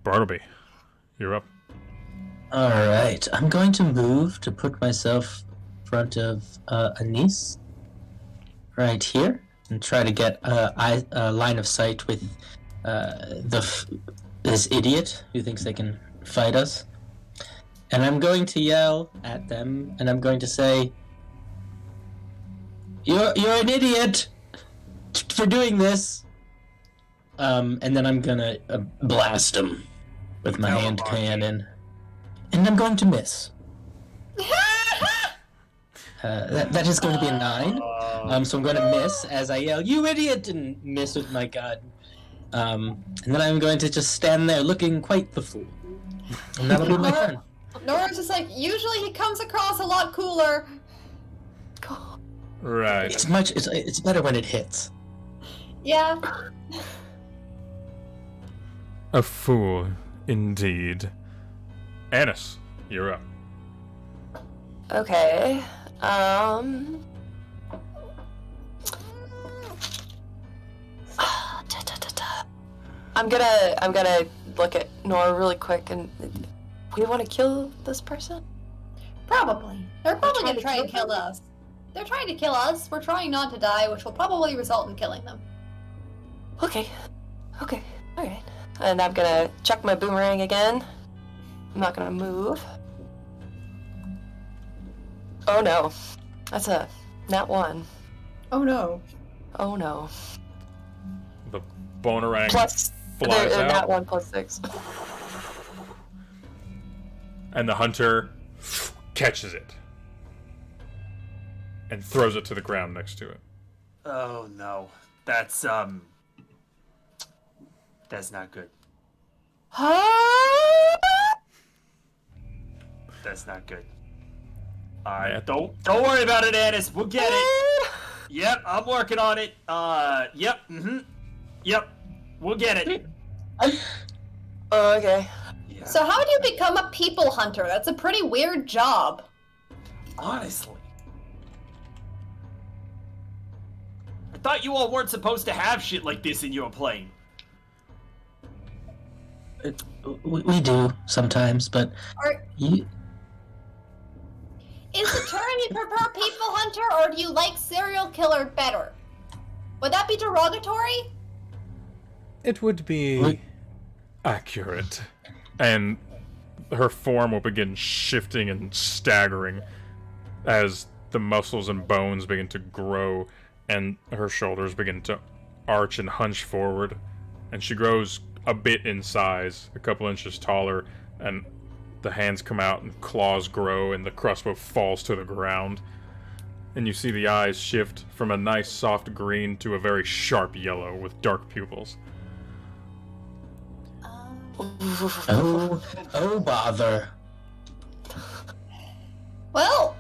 [SPEAKER 2] Bartleby, you're up.
[SPEAKER 4] All right, I'm going to move to put myself in front of Anise, right here, and try to get a line of sight with this idiot who thinks they can fight us. And I'm going to yell at them, and I'm going to say, "You're an idiot for doing this." And then I'm gonna blast him with my hand cannon. And I'm going to miss. That is going to be a 9. So I'm going to miss as I yell, "You idiot!" and miss with my gun. And then I'm going to just stand there looking quite the fool. And that'll be my turn.
[SPEAKER 5] Nora's just like, usually he comes across a lot cooler.
[SPEAKER 2] Right.
[SPEAKER 4] It's better when it hits.
[SPEAKER 5] Yeah.
[SPEAKER 2] A fool, indeed. Annis, you're up.
[SPEAKER 1] Okay. I'm gonna look at Nora really quick and we want to kill this person?
[SPEAKER 5] Probably. They're probably
[SPEAKER 1] trying
[SPEAKER 5] gonna try and
[SPEAKER 1] to kill
[SPEAKER 5] kill us. They're trying to kill us. We're trying not to die, which will probably result in killing them.
[SPEAKER 1] Okay. Okay. Alright. And I'm gonna chuck my boomerang again. I'm not gonna move. Oh no. That's a nat 1.
[SPEAKER 5] Oh no.
[SPEAKER 1] Oh no.
[SPEAKER 2] The bonerang
[SPEAKER 1] Plus
[SPEAKER 2] flies
[SPEAKER 1] nat
[SPEAKER 2] out,
[SPEAKER 1] 1 plus 6.
[SPEAKER 2] and the hunter catches it and throws it to the ground next to it.
[SPEAKER 3] Oh no, that's not good. That's not good. All right,
[SPEAKER 2] Man.
[SPEAKER 3] don't worry about it, Annis. We'll get it. Yep, I'm working on it. Yep, we'll get it.
[SPEAKER 1] Oh, okay.
[SPEAKER 3] Yeah.
[SPEAKER 5] So how do you become a people hunter? That's a pretty weird job.
[SPEAKER 3] Honestly, I thought you all weren't supposed to have shit like this in your plane.
[SPEAKER 4] We do sometimes, but
[SPEAKER 5] Are,
[SPEAKER 4] you,
[SPEAKER 5] is the term you prefer people hunter, or do you like serial killer better? Would that be derogatory?
[SPEAKER 2] It would be
[SPEAKER 4] What?
[SPEAKER 2] accurate. And her form will begin shifting and staggering as the muscles and bones begin to grow and her shoulders begin to arch and hunch forward. And she grows a bit in size, a couple inches taller, and the hands come out and claws grow and the crossbow falls to the ground. And you see the eyes shift from a nice soft green to a very sharp yellow with dark pupils.
[SPEAKER 4] oh bother.
[SPEAKER 5] Well,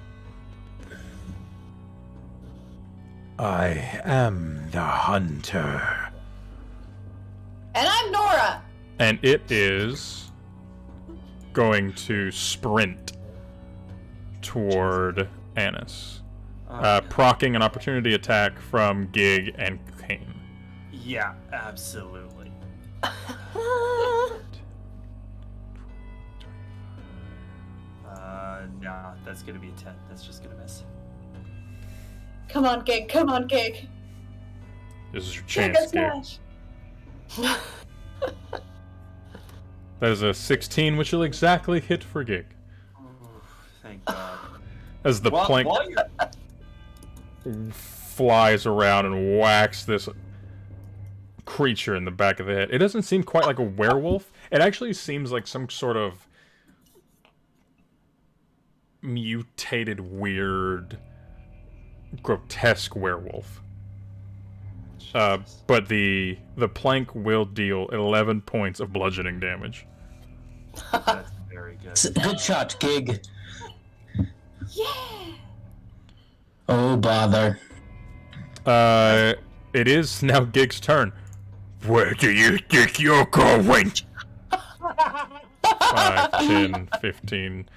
[SPEAKER 7] I am the hunter.
[SPEAKER 5] and I'm Nora.
[SPEAKER 2] And it is going to sprint toward Annis, proccing an opportunity attack from Gig and Kane.
[SPEAKER 3] Yeah, absolutely. Nah, that's gonna be a 10. That's just gonna miss.
[SPEAKER 5] Come on, Gig. Come on, Gig.
[SPEAKER 2] This is your
[SPEAKER 5] Gig
[SPEAKER 2] chance,
[SPEAKER 5] a
[SPEAKER 2] Gig.
[SPEAKER 5] smash.
[SPEAKER 2] That is a 16, which will exactly hit for Gig.
[SPEAKER 3] Thank God.
[SPEAKER 2] As the plank
[SPEAKER 3] While you're...
[SPEAKER 2] flies around and whacks this creature in the back of the head. It doesn't seem quite like a werewolf. It actually seems like some sort of mutated, weird grotesque werewolf. But the plank will deal 11 points of bludgeoning damage.
[SPEAKER 3] That's very good.
[SPEAKER 4] Good shot, Gig.
[SPEAKER 5] Yeah!
[SPEAKER 4] Oh, bother.
[SPEAKER 2] It is now Gig's turn.
[SPEAKER 7] Where do you think you're going?
[SPEAKER 2] 5, 10, 15,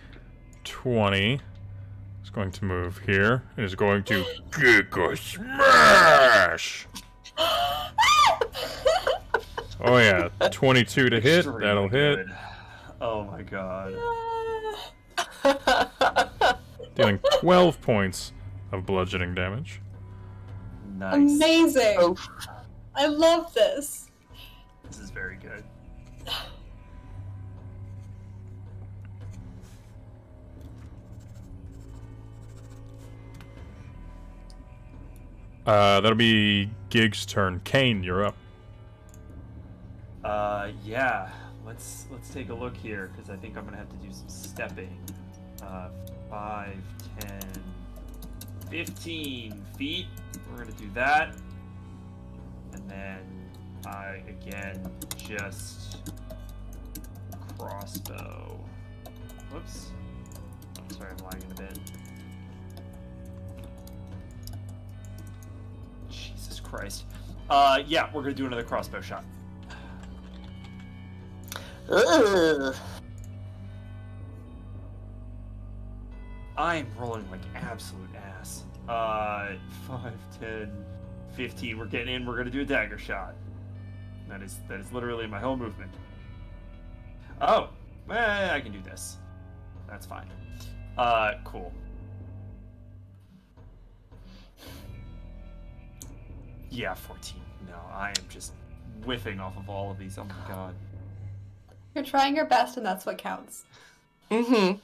[SPEAKER 2] 20. It's going to move here. It is going to
[SPEAKER 7] Give a smash!
[SPEAKER 2] Oh yeah, 22 to hit.
[SPEAKER 3] Extremely
[SPEAKER 2] That'll hit.
[SPEAKER 3] good. Oh my god.
[SPEAKER 2] Dealing 12 points of bludgeoning damage.
[SPEAKER 3] Nice.
[SPEAKER 5] Amazing!
[SPEAKER 1] Oh.
[SPEAKER 5] I love this.
[SPEAKER 3] This is very good.
[SPEAKER 2] That'll be Gig's turn. Kane, you're up.
[SPEAKER 3] Yeah. Let's take a look here, because I think I'm gonna have to do some stepping. 5, 10, 15 feet. We're gonna do that. And then I, again, just crossbow. Whoops. Sorry, I'm lagging a bit. Jesus Christ. Yeah, we're gonna do another crossbow shot.
[SPEAKER 1] Ugh.
[SPEAKER 3] I'm rolling like absolute ass. 5, 10, 15. We're getting in. We're gonna do a dagger shot. That is literally my whole movement. Oh, I can do this. That's fine. Cool. Yeah, 14. No, I am just whiffing off of all of these. Oh my god.
[SPEAKER 5] You're trying your best, and that's what counts.
[SPEAKER 1] Mm-hmm.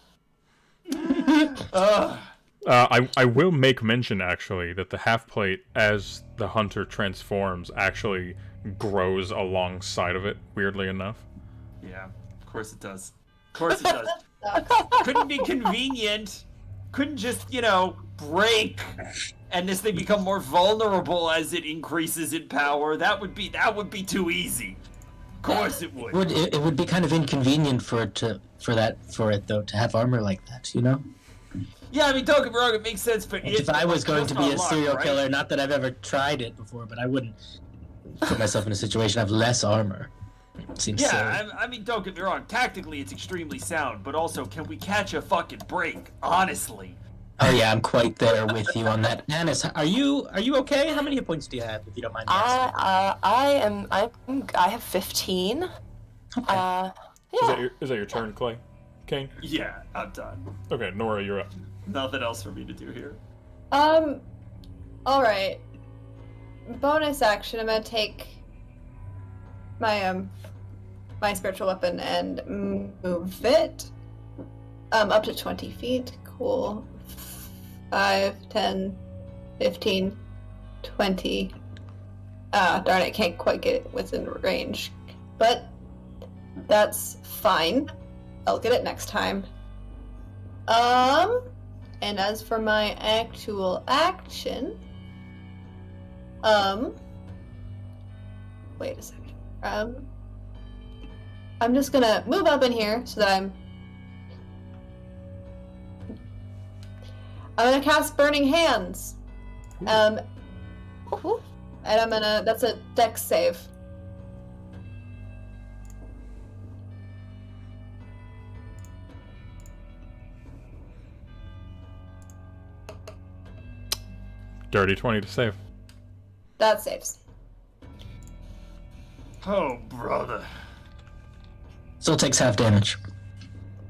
[SPEAKER 3] Ugh.
[SPEAKER 2] I will make mention, actually, that the half plate, as the hunter transforms, actually grows alongside of it, weirdly enough.
[SPEAKER 3] Yeah, of course it does. Of course it does. Couldn't be convenient. Couldn't just, break and this thing become more vulnerable as it increases in power. That would be too easy. Of course it would.
[SPEAKER 4] It would be kind of inconvenient for it though to have armor like that, you know?
[SPEAKER 3] Yeah, I mean, don't get me wrong, it makes sense, but
[SPEAKER 4] If I was going to be a serial killer, not that I've ever tried it before, but I wouldn't put myself in a situation of less armor. It seems silly.
[SPEAKER 3] Yeah, I mean, don't get me wrong. Tactically, it's extremely sound, but also, can we catch a fucking break? Honestly.
[SPEAKER 4] Oh yeah, I'm quite there with you on that. Anis, are you okay? How many hit points do you have, if you don't mind me asking?
[SPEAKER 1] I have 15.
[SPEAKER 4] Okay.
[SPEAKER 1] Yeah.
[SPEAKER 2] Is that your turn, Clay? Kane?
[SPEAKER 3] Yeah, I'm done.
[SPEAKER 2] Okay, Nora, you're up.
[SPEAKER 3] Nothing else for me to do here.
[SPEAKER 5] Alright. Bonus action, I'm gonna take my, my spiritual weapon and move it, up to 20 feet. Cool. 5, 10, 15, 20. Darn it, can't quite get it within range. But that's fine. I'll get it next time. And as for my actual action, wait a second. I'm just gonna move up in here so that I'm gonna cast Burning Hands. And I'm gonna, that's a dex save.
[SPEAKER 2] Dirty 20 to save.
[SPEAKER 5] That saves.
[SPEAKER 3] Oh, brother.
[SPEAKER 4] Still takes half damage.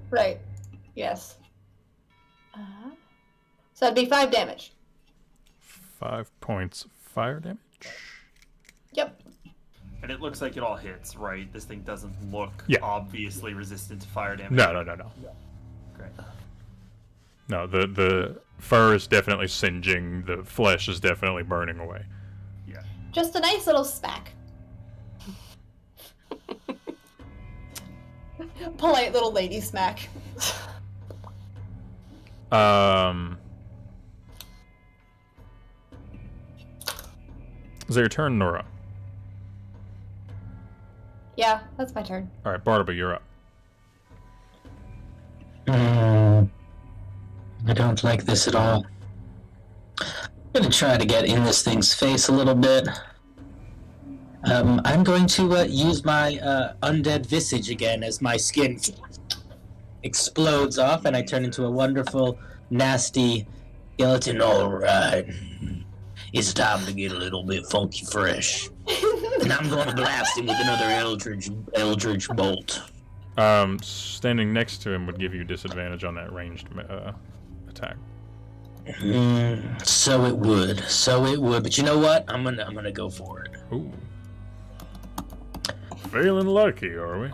[SPEAKER 5] Right. Yes. So that'd be 5 damage.
[SPEAKER 2] 5 points fire damage.
[SPEAKER 5] Yep.
[SPEAKER 3] And it looks like it all hits, right? This thing doesn't look
[SPEAKER 2] Yeah.
[SPEAKER 3] obviously resistant to fire damage.
[SPEAKER 2] No.
[SPEAKER 3] Great.
[SPEAKER 2] No, the fur is definitely singeing. The flesh is definitely burning away.
[SPEAKER 3] Yeah.
[SPEAKER 5] Just a nice little smack. Polite little lady smack.
[SPEAKER 2] Is it your turn, Nora?
[SPEAKER 5] Yeah, that's my turn.
[SPEAKER 2] All right, Bartleby, you're up.
[SPEAKER 4] I don't like this at all. I'm gonna try to get in this thing's face a little bit. I'm going to use my undead visage again as my skin explodes off and I turn into a wonderful, nasty skeleton. Alright. It's time to get a little bit funky fresh. And I'm going to blast him with another Eldritch Bolt.
[SPEAKER 2] Standing next to him would give you disadvantage on that ranged attack.
[SPEAKER 4] So it would. But you know what? I'm gonna go for it.
[SPEAKER 2] Ooh. Feeling lucky, are we?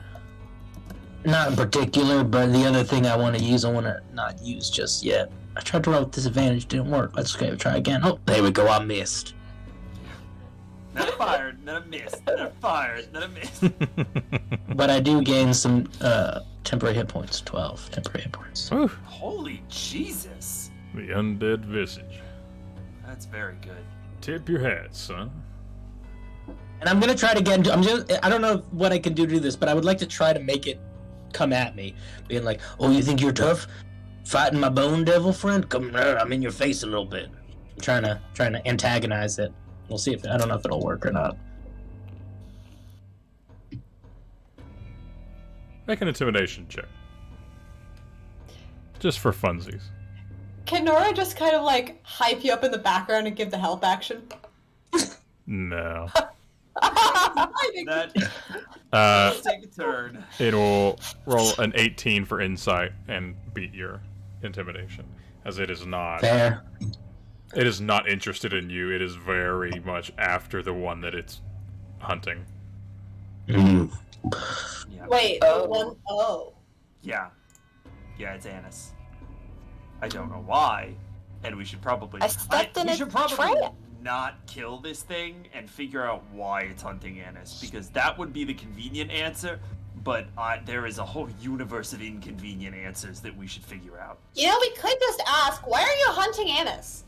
[SPEAKER 4] Not in particular, but the other thing I want to not use just yet. I tried to roll with disadvantage, didn't work. Let's try again. Oh, there we go. I missed.
[SPEAKER 3] Then I fired, then I missed, then I fired, then I missed.
[SPEAKER 4] But I do gain some temporary hit points. 12 temporary hit points.
[SPEAKER 2] Ooh.
[SPEAKER 3] Holy Jesus.
[SPEAKER 2] The undead visage.
[SPEAKER 3] That's very good.
[SPEAKER 2] Tip your hat, son.
[SPEAKER 4] And I'm gonna try to get into. I don't know what I can do to do this, but I would like to try to make it come at me, being like, "Oh, you think you're tough? Fighting my bone devil friend? Come here, I'm in your face a little bit." I'm trying to antagonize it. We'll see if I don't know if it'll work or not.
[SPEAKER 2] Make an intimidation check. Just for funsies.
[SPEAKER 5] Can Nora just kind of like hype you up in the background and give the help action?
[SPEAKER 2] No.
[SPEAKER 3] That, let's take a turn.
[SPEAKER 2] It'll roll an 18 for insight and beat your intimidation, as it is not.
[SPEAKER 4] Fair.
[SPEAKER 2] It is not interested in you. It is very much after the one that it's hunting.
[SPEAKER 3] Yeah.
[SPEAKER 5] Wait, oh.
[SPEAKER 3] Yeah, it's Annis. I don't know why, and we should probably.
[SPEAKER 1] I stepped in
[SPEAKER 3] we
[SPEAKER 1] a
[SPEAKER 3] should probably
[SPEAKER 1] trap.
[SPEAKER 3] not kill this thing and figure out why it's hunting Annis, because that would be the convenient answer. But there is a whole universe of inconvenient answers that we should figure out.
[SPEAKER 5] You know, we could just ask, why are you hunting Annis?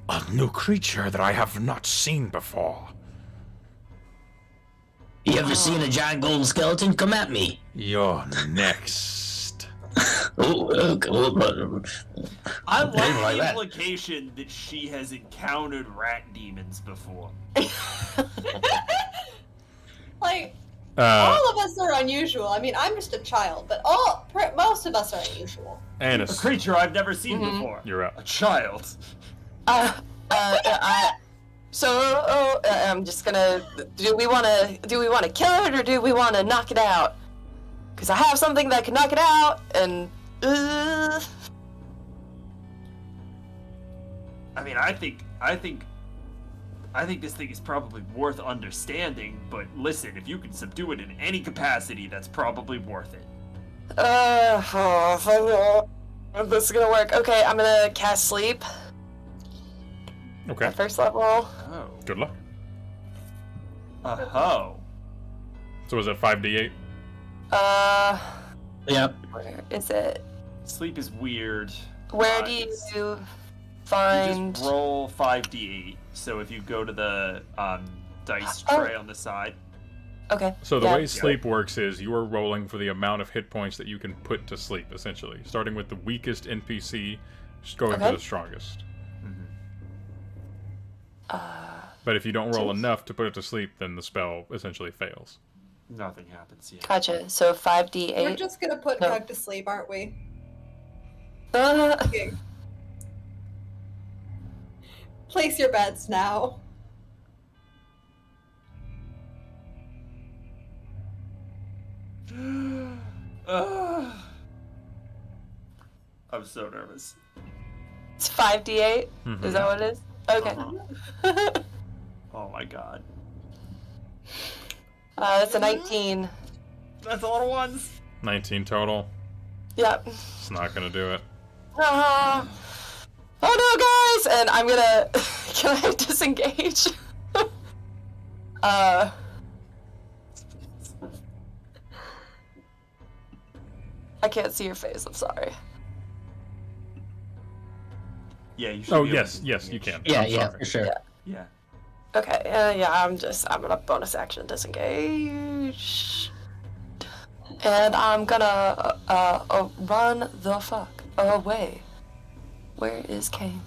[SPEAKER 7] A new creature that I have not seen before.
[SPEAKER 4] You ever seen a giant golden skeleton? Come at me.
[SPEAKER 7] You're next.
[SPEAKER 3] I like
[SPEAKER 4] like
[SPEAKER 3] the
[SPEAKER 4] that.
[SPEAKER 3] implication that she has encountered rat demons before.
[SPEAKER 5] Like,
[SPEAKER 2] Uh,
[SPEAKER 5] all of us are unusual. I mean, I'm just a child, but most of us are unusual.
[SPEAKER 3] A
[SPEAKER 2] Annis,
[SPEAKER 3] creature I've never seen before.
[SPEAKER 2] you're up.
[SPEAKER 3] A child.
[SPEAKER 1] I'm just gonna. Do we want to kill it or do we want to knock it out? Because I have something that can knock it out, and.
[SPEAKER 3] I mean, I think this thing is probably worth understanding, but listen, if you can subdue it in any capacity, that's probably worth it.
[SPEAKER 1] This is gonna work. Okay, I'm gonna cast sleep.
[SPEAKER 2] Okay.
[SPEAKER 1] First level.
[SPEAKER 3] Oh.
[SPEAKER 2] Good luck.
[SPEAKER 3] Oh.
[SPEAKER 2] So is it 5d8?
[SPEAKER 4] Yep.
[SPEAKER 1] Where is it?
[SPEAKER 3] Sleep is weird.
[SPEAKER 1] Where do
[SPEAKER 3] It's-
[SPEAKER 1] you
[SPEAKER 3] You
[SPEAKER 1] find?
[SPEAKER 3] just roll 5d8. So if you go to the dice
[SPEAKER 1] Oh.
[SPEAKER 3] tray on the side.
[SPEAKER 1] Okay.
[SPEAKER 2] So the
[SPEAKER 1] yeah.
[SPEAKER 2] way sleep works is you are rolling for the amount of hit points that you can put to sleep, essentially. Starting with the weakest NPC, just going
[SPEAKER 1] Okay.
[SPEAKER 2] to the strongest. But if you don't roll enough to put it to sleep, then the spell essentially fails.
[SPEAKER 3] Nothing happens yet.
[SPEAKER 1] Gotcha. So
[SPEAKER 5] We're
[SPEAKER 1] 5d8.
[SPEAKER 5] just gonna put
[SPEAKER 1] No.
[SPEAKER 5] Doug to sleep, aren't we?
[SPEAKER 1] Okay.
[SPEAKER 5] Place your bets now.
[SPEAKER 3] I'm so nervous.
[SPEAKER 1] It's 5d8.
[SPEAKER 2] Mhm.
[SPEAKER 1] Is that what it is? Okay.
[SPEAKER 3] Oh my god.
[SPEAKER 1] That's a 19.
[SPEAKER 3] That's a lot of ones.
[SPEAKER 2] 19 total.
[SPEAKER 1] Yep.
[SPEAKER 2] It's not gonna do it.
[SPEAKER 1] Oh no, guys! And I'm gonna. Can I disengage? I can't see your face. I'm sorry.
[SPEAKER 3] Yeah, you should.
[SPEAKER 2] Oh
[SPEAKER 3] be able
[SPEAKER 2] yes,
[SPEAKER 3] to
[SPEAKER 2] yes, you
[SPEAKER 3] disengage.
[SPEAKER 2] can.
[SPEAKER 4] Yeah,
[SPEAKER 2] I'm
[SPEAKER 4] yeah,
[SPEAKER 2] sorry.
[SPEAKER 4] for sure.
[SPEAKER 1] Yeah.
[SPEAKER 3] Yeah.
[SPEAKER 1] Okay, yeah, I'm gonna bonus action disengage. And I'm gonna, run the fuck away. Where is Kane?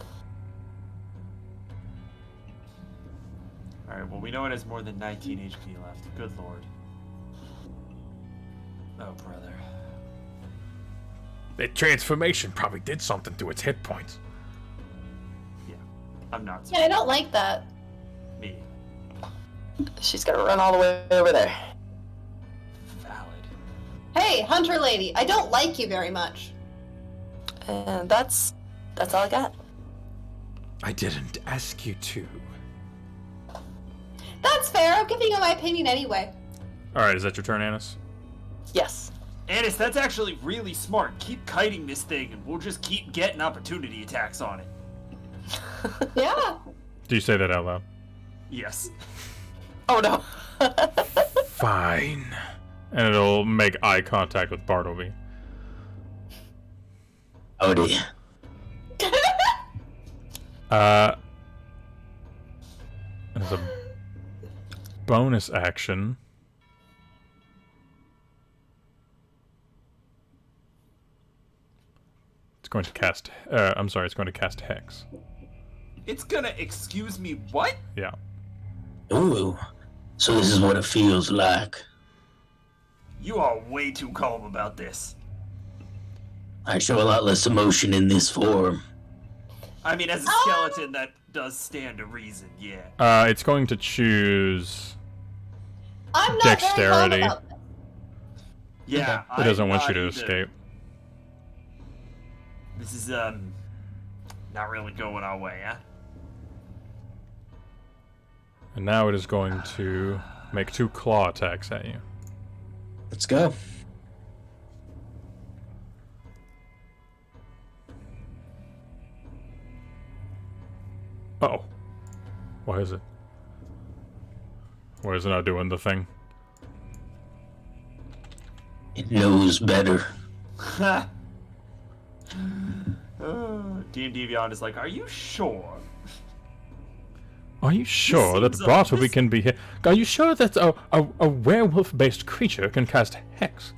[SPEAKER 3] Alright, well, we know it has more than 19 HP left. Good lord. Oh, brother.
[SPEAKER 7] That transformation probably did something to its hit points.
[SPEAKER 3] Yeah, I'm not
[SPEAKER 5] Yeah, I don't like that.
[SPEAKER 3] me.
[SPEAKER 1] She's gonna run all the way over there.
[SPEAKER 3] Valid.
[SPEAKER 5] Hey, Hunter Lady, I don't like you very much.
[SPEAKER 1] And that's all I got.
[SPEAKER 7] I didn't ask you to.
[SPEAKER 5] That's fair. I'm giving you my opinion anyway.
[SPEAKER 2] Alright, is that your turn, Annis?
[SPEAKER 1] Yes.
[SPEAKER 3] Anis, that's actually really smart. Keep kiting this thing, and we'll just keep getting opportunity attacks on it.
[SPEAKER 5] Yeah.
[SPEAKER 2] Do you say that out loud?
[SPEAKER 3] Yes.
[SPEAKER 1] Oh no.
[SPEAKER 7] Fine.
[SPEAKER 2] And it'll make eye contact with Bartleby.
[SPEAKER 4] Howdy.
[SPEAKER 2] As a bonus action, it's going to cast. It's going to cast Hex.
[SPEAKER 3] It's gonna excuse me, what?
[SPEAKER 2] Yeah.
[SPEAKER 4] Ooh, so this is what it feels like.
[SPEAKER 3] You are way too calm about this.
[SPEAKER 4] I show a lot less emotion in this form.
[SPEAKER 3] I mean, as a skeleton, that does stand to reason, yeah.
[SPEAKER 2] It's going to choose.
[SPEAKER 5] I'm not
[SPEAKER 2] Dexterity.
[SPEAKER 5] very calm about this.
[SPEAKER 3] Yeah,
[SPEAKER 2] It doesn't
[SPEAKER 3] I'm
[SPEAKER 2] want you
[SPEAKER 3] not
[SPEAKER 2] to
[SPEAKER 3] either.
[SPEAKER 2] escape.
[SPEAKER 3] This is, not really going our way, huh?
[SPEAKER 2] And now it is going to make 2 claw attacks at you.
[SPEAKER 4] Let's go.
[SPEAKER 2] Uh-oh. Why is it? Why is it not doing the thing?
[SPEAKER 4] It knows better.
[SPEAKER 3] D&D Beyond is like, are you sure?
[SPEAKER 2] Are you sure that
[SPEAKER 3] seems
[SPEAKER 2] Bartleby
[SPEAKER 3] this-
[SPEAKER 2] can be hit? Are you sure that a werewolf-based creature can cast Hex?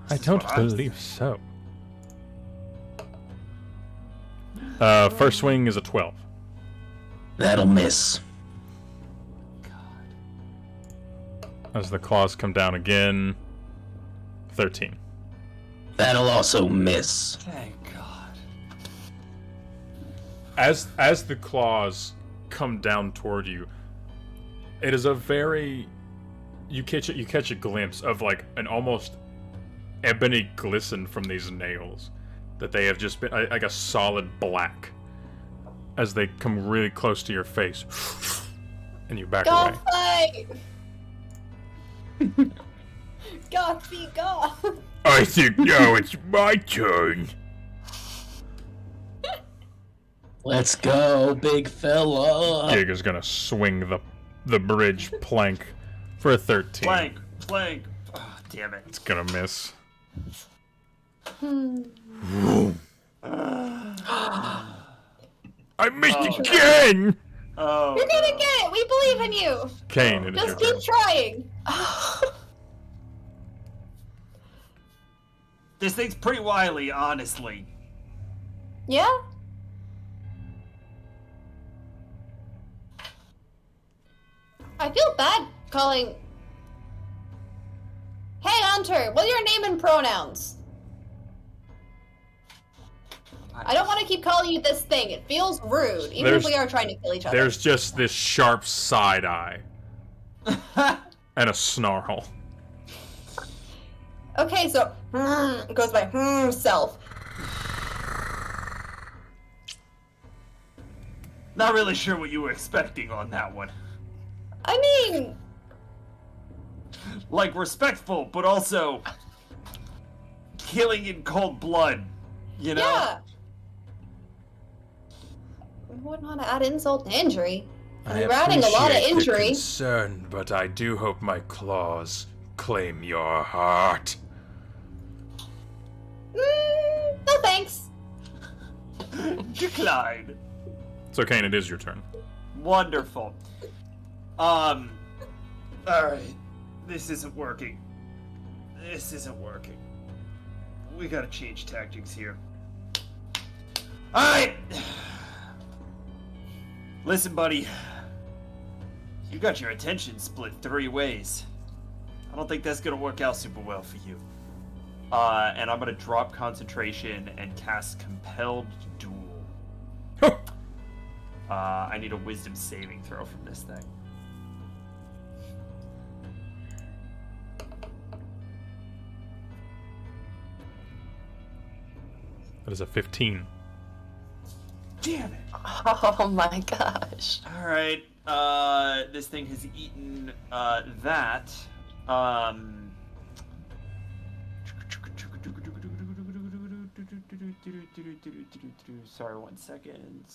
[SPEAKER 2] I
[SPEAKER 3] This is
[SPEAKER 2] don't
[SPEAKER 3] what I'm
[SPEAKER 2] believe so. First swing is a 12.
[SPEAKER 4] That'll miss.
[SPEAKER 2] As the claws come down again, 13.
[SPEAKER 4] That'll also miss.
[SPEAKER 3] Thank God.
[SPEAKER 2] As the claws come down toward you, it is a very you catch a glimpse of like an almost ebony glisten from these nails that they have just been like a solid black as they come really close to your face and you back
[SPEAKER 5] Goth
[SPEAKER 2] away.
[SPEAKER 5] fight! Goth be goth!
[SPEAKER 7] I think now it's my turn.
[SPEAKER 4] Let's go, big fella.
[SPEAKER 2] Gig is gonna swing the bridge plank for a 13.
[SPEAKER 3] Plank. Oh, damn it.
[SPEAKER 2] It's gonna miss.
[SPEAKER 7] I missed again.
[SPEAKER 3] Oh,
[SPEAKER 5] You're gonna get it! We believe in you!
[SPEAKER 2] Kane, it is your
[SPEAKER 5] Just
[SPEAKER 2] turn.
[SPEAKER 5] keep trying!
[SPEAKER 3] this thing's pretty wily, honestly.
[SPEAKER 5] Yeah? I feel bad calling... Hey, Hunter, what are your name and pronouns? I don't want to keep calling you this thing. It feels rude, even
[SPEAKER 2] There's-
[SPEAKER 5] if we are trying to kill each other.
[SPEAKER 2] There's just this sharp side eye and a snarl.
[SPEAKER 5] Okay, so it goes by self.
[SPEAKER 3] Not really sure what you were expecting on that one.
[SPEAKER 5] I mean,
[SPEAKER 3] Like, respectful, but also killing in cold blood, you know?
[SPEAKER 5] yeah. I wouldn't want to add insult to injury. We're adding a lot of injury.
[SPEAKER 7] concern, but I do hope my claws claim your heart.
[SPEAKER 5] No thanks.
[SPEAKER 3] Decline.
[SPEAKER 2] So Kane, it is your turn.
[SPEAKER 3] Wonderful. All right. This isn't working. This isn't working. We gotta change tactics here. All right. Listen, buddy. You got your attention split 3 ways. I don't think that's gonna work out super well for you. And I'm gonna drop concentration and cast Compelled Duel. I need a Wisdom saving throw from this thing.
[SPEAKER 2] That is a 15.
[SPEAKER 3] Damn it!
[SPEAKER 1] Oh my gosh.
[SPEAKER 3] All right. This thing has eaten that. Sorry, 1 second.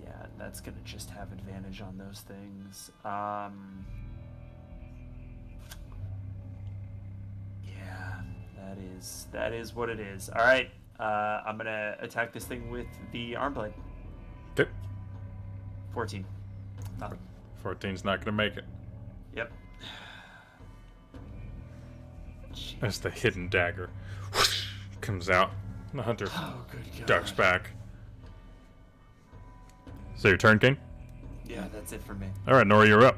[SPEAKER 3] Yeah, that's gonna just have advantage on those things. Yeah, that is what it is. All right, I'm gonna attack this thing with the arm blade.
[SPEAKER 2] Okay.
[SPEAKER 3] 14. Nothing.
[SPEAKER 2] 14's not gonna make it.
[SPEAKER 3] Yep.
[SPEAKER 2] That's the hidden dagger. Comes out. The hunter
[SPEAKER 3] Oh, good God.
[SPEAKER 2] ducks back. So your turn, King?
[SPEAKER 3] Yeah, that's it for me.
[SPEAKER 2] Alright, Nora, you're up.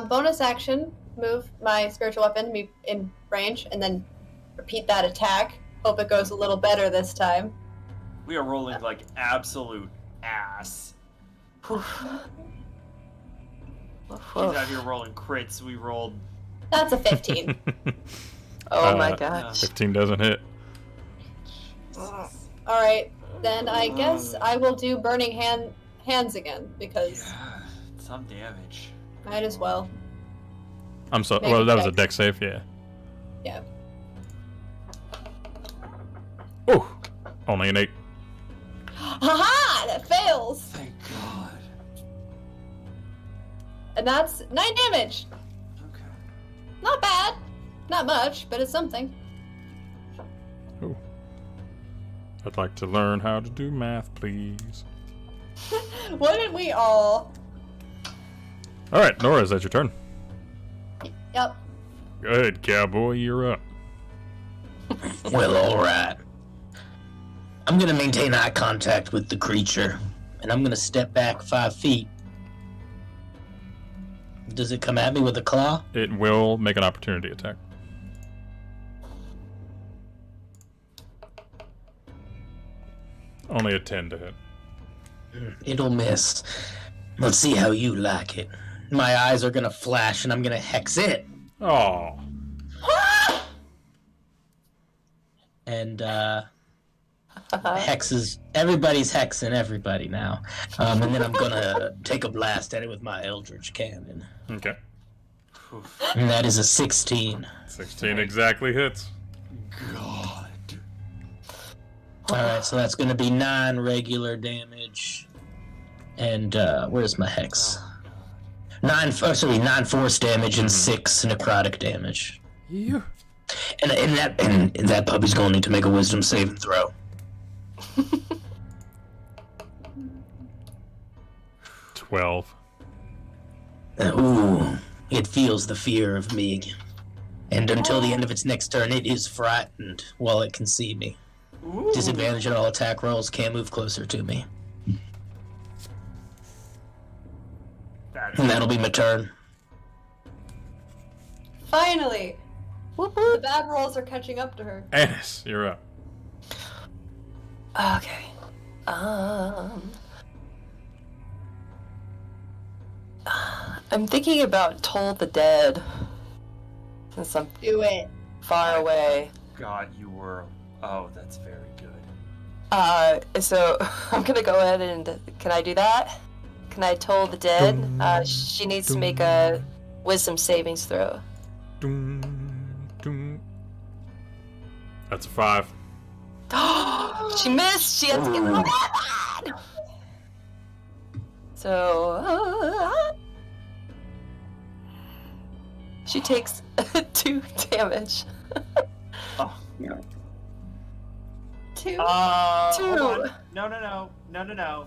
[SPEAKER 5] Bonus action, move my spiritual weapon to be in range, and then repeat that attack. Hope it goes a little better this time.
[SPEAKER 3] We are rolling like absolute ass. He's out here rolling crits. We rolled.
[SPEAKER 5] That's a 15.
[SPEAKER 1] Oh my
[SPEAKER 2] Uh,
[SPEAKER 1] gosh.
[SPEAKER 2] 15 doesn't hit.
[SPEAKER 5] Alright, then I guess I will do burning hands again, because
[SPEAKER 3] Yeah, some damage.
[SPEAKER 5] might as well.
[SPEAKER 2] I'm sorry.
[SPEAKER 5] Make
[SPEAKER 2] Well,
[SPEAKER 5] a
[SPEAKER 2] that was a
[SPEAKER 5] dex.
[SPEAKER 2] deck save, yeah.
[SPEAKER 5] Yeah.
[SPEAKER 2] Oh, only an 8.
[SPEAKER 5] Haha! That fails!
[SPEAKER 3] Thank God.
[SPEAKER 5] And that's 9 damage!
[SPEAKER 3] Okay.
[SPEAKER 5] Not bad. Not much, but it's something.
[SPEAKER 2] Ooh. I'd like to learn how to do math, please.
[SPEAKER 5] Wouldn't we all?
[SPEAKER 2] Alright, Nora, is that your turn?
[SPEAKER 5] Yep.
[SPEAKER 2] Good, cowboy, you're up.
[SPEAKER 4] Well, alright. I'm gonna maintain eye contact with the creature, and I'm gonna step back 5 feet. Does it come at me with a claw?
[SPEAKER 2] It will make an opportunity attack. Only a 10 to hit.
[SPEAKER 4] It'll miss. Let's see how you like it. My eyes are gonna flash, and I'm gonna hex it.
[SPEAKER 2] Oh,
[SPEAKER 4] And hexes. Everybody's hexing everybody now. And then I'm gonna take a blast at it with my Eldritch Cannon.
[SPEAKER 2] okay.
[SPEAKER 4] And that is a 16.
[SPEAKER 2] 16 exactly hits.
[SPEAKER 3] God.
[SPEAKER 4] Alright, so that's gonna be 9 regular damage. And where's my hex? 9 force damage and 6 necrotic damage.
[SPEAKER 6] You.
[SPEAKER 4] And that puppy's gonna need to make a wisdom saving throw.
[SPEAKER 2] 12.
[SPEAKER 4] Ooh, it feels the fear of me. And until the end of its next turn, it is frightened while it can see me.
[SPEAKER 3] Ooh.
[SPEAKER 4] Disadvantage on all attack rolls, can't move closer to me.
[SPEAKER 3] That's
[SPEAKER 4] And that'll be my turn.
[SPEAKER 5] Finally! The bad rolls are catching up to her.
[SPEAKER 2] Annis, you're up.
[SPEAKER 1] Okay. I'm thinking about Toll the Dead. Since I'm
[SPEAKER 5] Do it.
[SPEAKER 1] far away.
[SPEAKER 3] God, you were. Oh, that's very good.
[SPEAKER 1] So I'm gonna go ahead and can I do that? Can I Toll the Dead? She needs to make a Wisdom savings throw.
[SPEAKER 2] Doom, doom. That's a 5.
[SPEAKER 1] She missed. She has to get the weapon. So she takes 2 damage.
[SPEAKER 3] Oh.
[SPEAKER 5] Two.
[SPEAKER 3] Hold on.
[SPEAKER 1] Two.
[SPEAKER 3] No.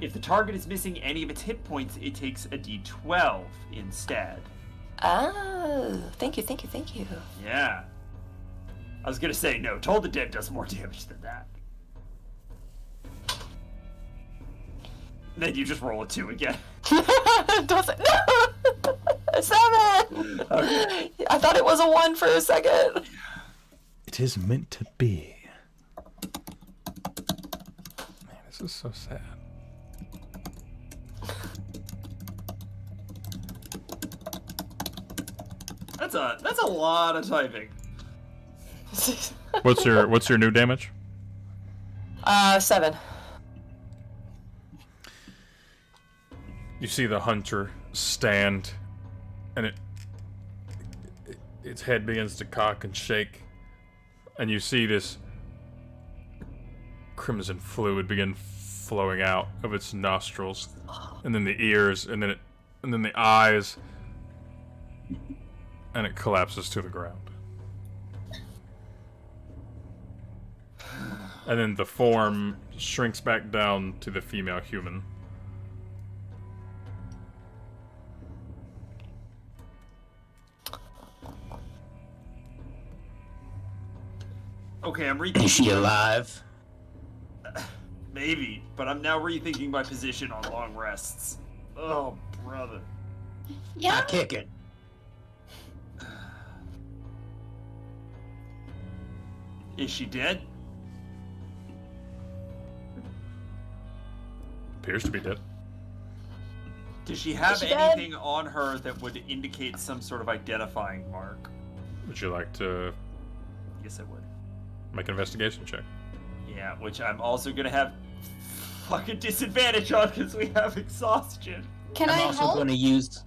[SPEAKER 3] If the target is missing any of its hit points, it takes a d12 instead.
[SPEAKER 1] Oh, thank you.
[SPEAKER 3] Yeah. I was gonna say, no, Toll the Dead does more damage than that. Then you just roll a 2 again.
[SPEAKER 1] Doesn't. No! 7!
[SPEAKER 3] Okay.
[SPEAKER 1] I thought it was a 1 for a second.
[SPEAKER 2] It is meant to be. Man, this is so sad.
[SPEAKER 3] That's a lot of typing.
[SPEAKER 2] What's your new damage?
[SPEAKER 1] 7.
[SPEAKER 2] You see the hunter stand, and its head begins to cock and shake, and you see this crimson fluid begin flowing out of its nostrils, and then the ears, and then the eyes, and it collapses to the ground. And then the form shrinks back down to the female human.
[SPEAKER 3] Okay, I'm rethinking.
[SPEAKER 4] Is she alive?
[SPEAKER 3] Maybe, but I'm now rethinking my position on long rests. Oh, brother.
[SPEAKER 5] Yeah.
[SPEAKER 4] I kick it.
[SPEAKER 3] Is she dead?
[SPEAKER 2] Appears to be dead.
[SPEAKER 3] Does she have
[SPEAKER 1] Is she dead?
[SPEAKER 3] anything on her that would indicate some sort of identifying mark?
[SPEAKER 2] Would you like to
[SPEAKER 3] Yes, I would.
[SPEAKER 2] make an investigation check?
[SPEAKER 3] Yeah, which I'm also gonna have fucking disadvantage on because we have exhaustion.
[SPEAKER 5] Can
[SPEAKER 4] I'm
[SPEAKER 5] I
[SPEAKER 4] also
[SPEAKER 5] help?
[SPEAKER 4] going to use.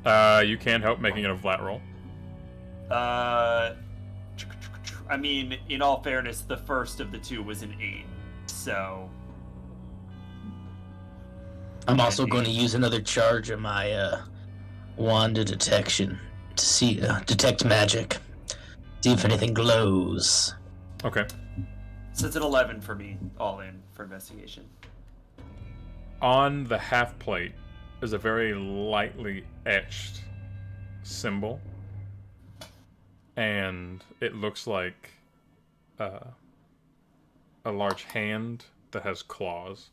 [SPEAKER 2] You can help making it a flat roll.
[SPEAKER 3] I mean, in all fairness, the first of the 2 was an 8, so
[SPEAKER 4] I'm also going to use another charge of my wand of detection to see detect magic. See if anything glows.
[SPEAKER 2] Okay.
[SPEAKER 3] so it's an 11 for me, all in for investigation.
[SPEAKER 2] On the half plate is a very lightly etched symbol, and it looks like a large hand that has claws.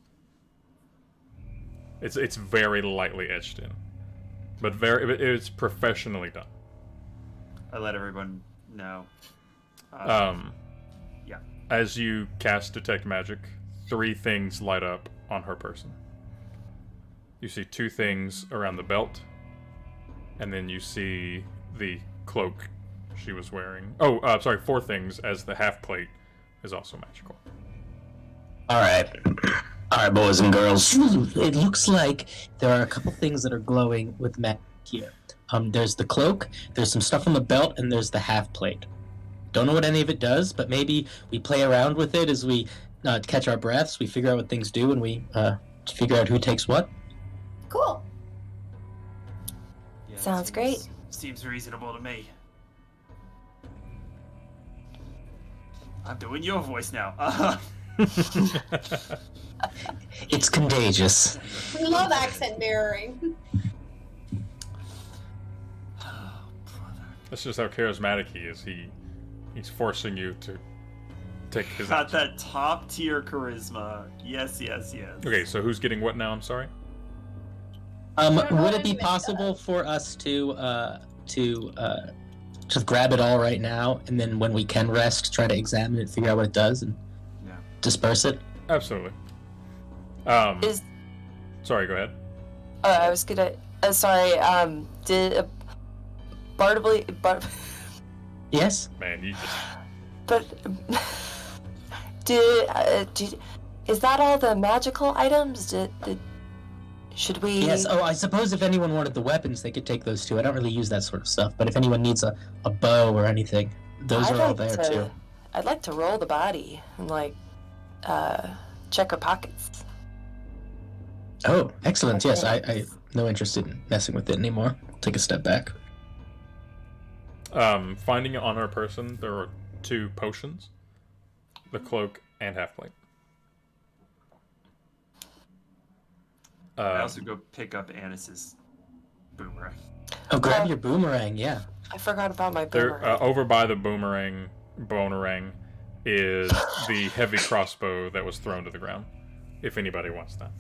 [SPEAKER 2] It's very lightly etched in, but it's professionally done.
[SPEAKER 3] I let everyone know. Yeah.
[SPEAKER 2] As you cast Detect Magic, 3 things light up on her person. You see 2 things around the belt, and then you see the cloak she was wearing. 4 things, as the half plate is also magical.
[SPEAKER 4] All right, boys and girls. It looks like there are a couple things that are glowing with magic here. There's the cloak, there's some stuff on the belt, and there's the half plate. Don't know what any of it does, but maybe we play around with it as we catch our breaths. We figure out what things do, and we figure out who takes what.
[SPEAKER 5] Cool.
[SPEAKER 3] Yeah,
[SPEAKER 1] Sounds great.
[SPEAKER 3] Seems reasonable to me. I'm doing your voice now.
[SPEAKER 4] It's contagious.
[SPEAKER 5] We love accent mirroring.
[SPEAKER 2] That's just how charismatic he is. He's forcing you to take his
[SPEAKER 3] Got
[SPEAKER 2] action.
[SPEAKER 3] that top tier charisma. Yes.
[SPEAKER 2] Okay, so who's getting what now? I'm sorry.
[SPEAKER 5] don't know
[SPEAKER 4] Would
[SPEAKER 5] what
[SPEAKER 4] it be
[SPEAKER 5] anyone
[SPEAKER 4] possible
[SPEAKER 5] does.
[SPEAKER 4] for us to just grab it all right now, and then when we can rest, try to examine it, figure out what it does, and
[SPEAKER 3] Yeah.
[SPEAKER 4] disperse it?
[SPEAKER 2] Absolutely.
[SPEAKER 1] Is
[SPEAKER 2] Sorry, go ahead.
[SPEAKER 1] I was gonna. Sorry. Did
[SPEAKER 4] Yes.
[SPEAKER 2] Man, you just...
[SPEAKER 1] but did is that all the magical items? Should we?
[SPEAKER 4] Yes. Oh, I suppose if anyone wanted the weapons, they could take those too. I don't really use that sort of stuff, but if anyone needs a bow or anything, those
[SPEAKER 1] I'd
[SPEAKER 4] are all
[SPEAKER 1] like
[SPEAKER 4] there
[SPEAKER 1] to-
[SPEAKER 4] too.
[SPEAKER 1] I'd like to roll the body and check her pockets.
[SPEAKER 4] Oh, excellent. Yes, I no interest in messing with it anymore. Take a step back.
[SPEAKER 2] Finding it on her person, there are 2 potions, the cloak and half plate.
[SPEAKER 3] I also go pick up Anis's boomerang.
[SPEAKER 4] Oh, grab your boomerang, yeah.
[SPEAKER 1] I forgot about my
[SPEAKER 2] There,
[SPEAKER 1] boomerang.
[SPEAKER 2] over by the bonerang is the heavy crossbow that was thrown to the ground. If anybody wants that.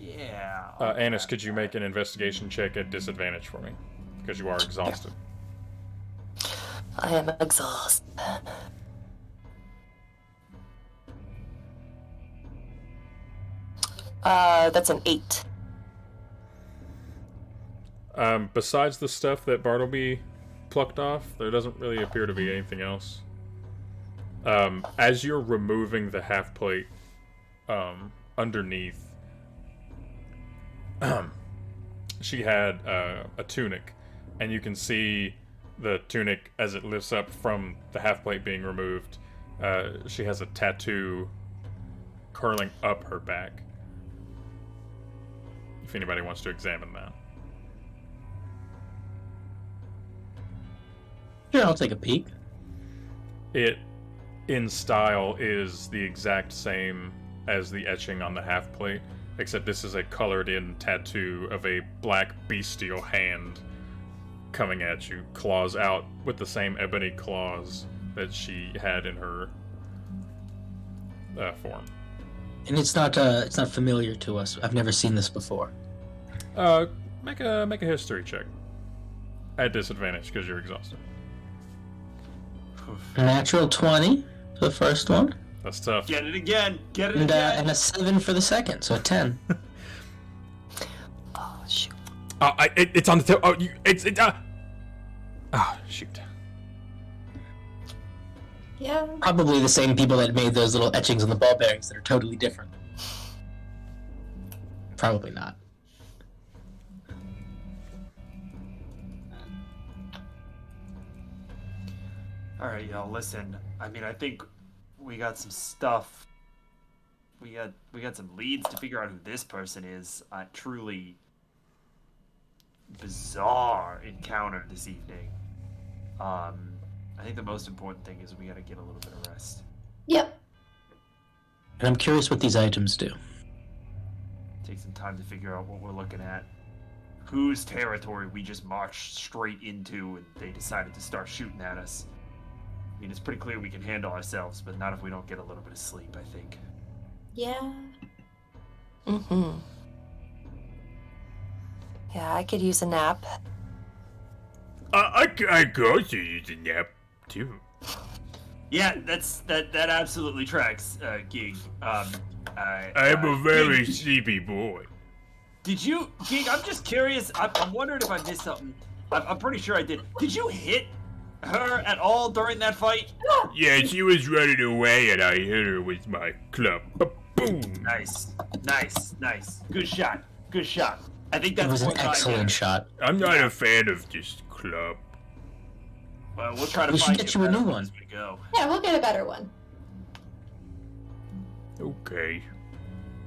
[SPEAKER 3] Yeah.
[SPEAKER 2] Anis, could you make an investigation check at disadvantage for me? Because you are exhausted.
[SPEAKER 1] I am exhausted. That's an 8.
[SPEAKER 2] Besides the stuff that Bartleby plucked off, there doesn't really appear to be anything else. As you're removing the half plate, underneath, she had a tunic, and you can see the tunic as it lifts up from the half plate being removed. She has a tattoo curling up her back. If anybody wants to examine that.
[SPEAKER 4] Sure, I'll take a peek.
[SPEAKER 2] It, in style, is the exact same as the etching on the half plate, except this is a colored-in tattoo of a black bestial hand coming at you, claws out with the same ebony claws that she had in her form.
[SPEAKER 4] And it's not familiar to us. I've never seen this before.
[SPEAKER 2] Make a history check at disadvantage because you're exhausted.
[SPEAKER 4] Natural 20 for the first one,
[SPEAKER 2] That's tough.
[SPEAKER 3] Get it again. Get it
[SPEAKER 4] and
[SPEAKER 3] again.
[SPEAKER 4] and a 7 for the second, so a 10.
[SPEAKER 1] Oh, shoot.
[SPEAKER 7] It's on the table. Oh, Oh, shoot.
[SPEAKER 5] Yeah.
[SPEAKER 4] Probably the same people that made those little etchings on the ball bearings that are totally different. Probably not.
[SPEAKER 3] All right, y'all. Listen. I mean, I think we got some stuff. We got some leads to figure out who this person is. A truly bizarre encounter this evening. I think the most important thing is we got to get a little bit of rest.
[SPEAKER 5] Yep.
[SPEAKER 4] And I'm curious what these items do.
[SPEAKER 3] Take some time to figure out what we're looking at. Whose territory we just marched straight into and they decided to start shooting at us. I mean, it's pretty clear we can handle ourselves, but not if we don't get a little bit of sleep, I think.
[SPEAKER 5] Yeah.
[SPEAKER 1] Mm-hmm. Yeah, I could use a nap.
[SPEAKER 7] I could also use a nap, too.
[SPEAKER 3] Yeah, that absolutely tracks, Gig.
[SPEAKER 7] I'm a very
[SPEAKER 3] Gig,
[SPEAKER 7] sleepy boy.
[SPEAKER 3] Did you, Gig? I'm just curious. I'm wondering if I missed something. I'm pretty sure I did. Did you hit her at all during that fight?
[SPEAKER 7] Yeah, she was running away and I hit her with my club. Boom!
[SPEAKER 3] Nice. Good shot. I think that's
[SPEAKER 4] It was an
[SPEAKER 3] what I
[SPEAKER 4] excellent
[SPEAKER 3] get.
[SPEAKER 4] shot.
[SPEAKER 7] I'm not a fan of this club.
[SPEAKER 3] Well, we'll try to
[SPEAKER 4] We should
[SPEAKER 3] find
[SPEAKER 4] get you a
[SPEAKER 3] better
[SPEAKER 4] new
[SPEAKER 3] one
[SPEAKER 4] one.
[SPEAKER 3] as we go.
[SPEAKER 5] Yeah, we'll get a better one.
[SPEAKER 7] Okay.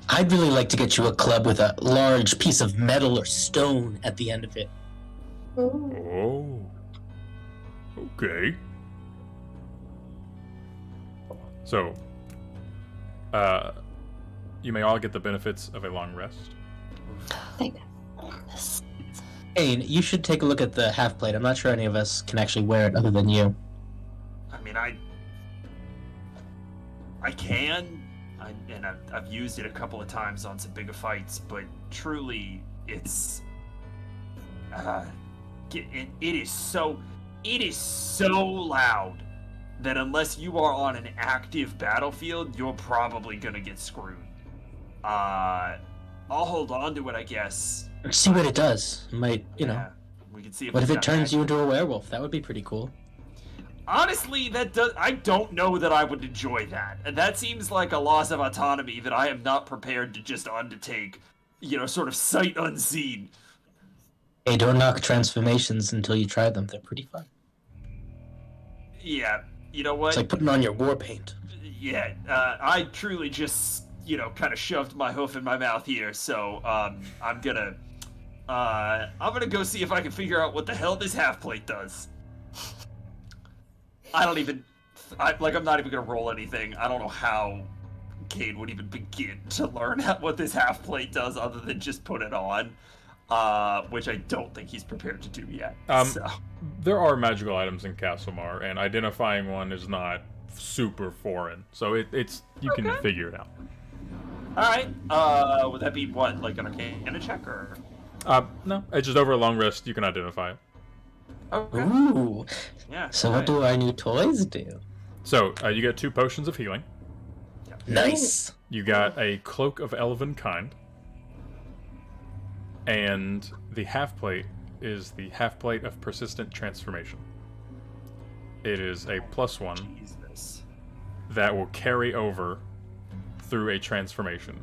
[SPEAKER 4] I'd really like to get you a club with a large piece of metal or stone at the end of it.
[SPEAKER 5] Ooh.
[SPEAKER 7] Oh. Okay.
[SPEAKER 2] So, you may all get the benefits of a long rest.
[SPEAKER 5] Thank
[SPEAKER 4] Hey, you should take a look at the half plate. I'm not sure any of us can actually wear it other than you.
[SPEAKER 3] I mean, I can, and I've used it a couple of times on some bigger fights, but truly, it's it is so loud that unless you are on an active battlefield, you're probably gonna get screwed. I'll hold on to it, I guess.
[SPEAKER 4] See what it does. It might,
[SPEAKER 3] Yeah, we can see if
[SPEAKER 4] What if
[SPEAKER 3] it's
[SPEAKER 4] it
[SPEAKER 3] got
[SPEAKER 4] turns
[SPEAKER 3] magic.
[SPEAKER 4] you into a werewolf? That would be pretty cool.
[SPEAKER 3] Honestly, I don't know that I would enjoy that. And that seems like a loss of autonomy that I am not prepared to just undertake, sort of sight unseen.
[SPEAKER 4] Hey, don't knock transformations until you try them. They're pretty fun.
[SPEAKER 3] Yeah, you know what?
[SPEAKER 4] It's like putting on your war paint.
[SPEAKER 3] Yeah, I truly just kind of shoved my hoof in my mouth here, so I'm gonna go see if I can figure out what the hell this half plate does. I'm not even gonna roll anything. I don't know how Cade would even begin to learn what this half plate does other than just put it on, which I don't think he's prepared to do yet. So.
[SPEAKER 2] There are magical items in Castlemar, and identifying one is not super foreign, so it's you can figure it out.
[SPEAKER 3] All right. Would that be what, like an Arcana check or?
[SPEAKER 2] No, it's just over a long rest. You can identify it.
[SPEAKER 3] Okay.
[SPEAKER 4] Ooh.
[SPEAKER 3] Yeah.
[SPEAKER 4] So what do our new toys do?
[SPEAKER 2] So you get 2 potions of healing.
[SPEAKER 4] Nice.
[SPEAKER 2] You got a cloak of elven kind, and the half plate is the half plate of persistent transformation. It is a +1
[SPEAKER 3] Jesus.
[SPEAKER 2] that will carry over through a transformation.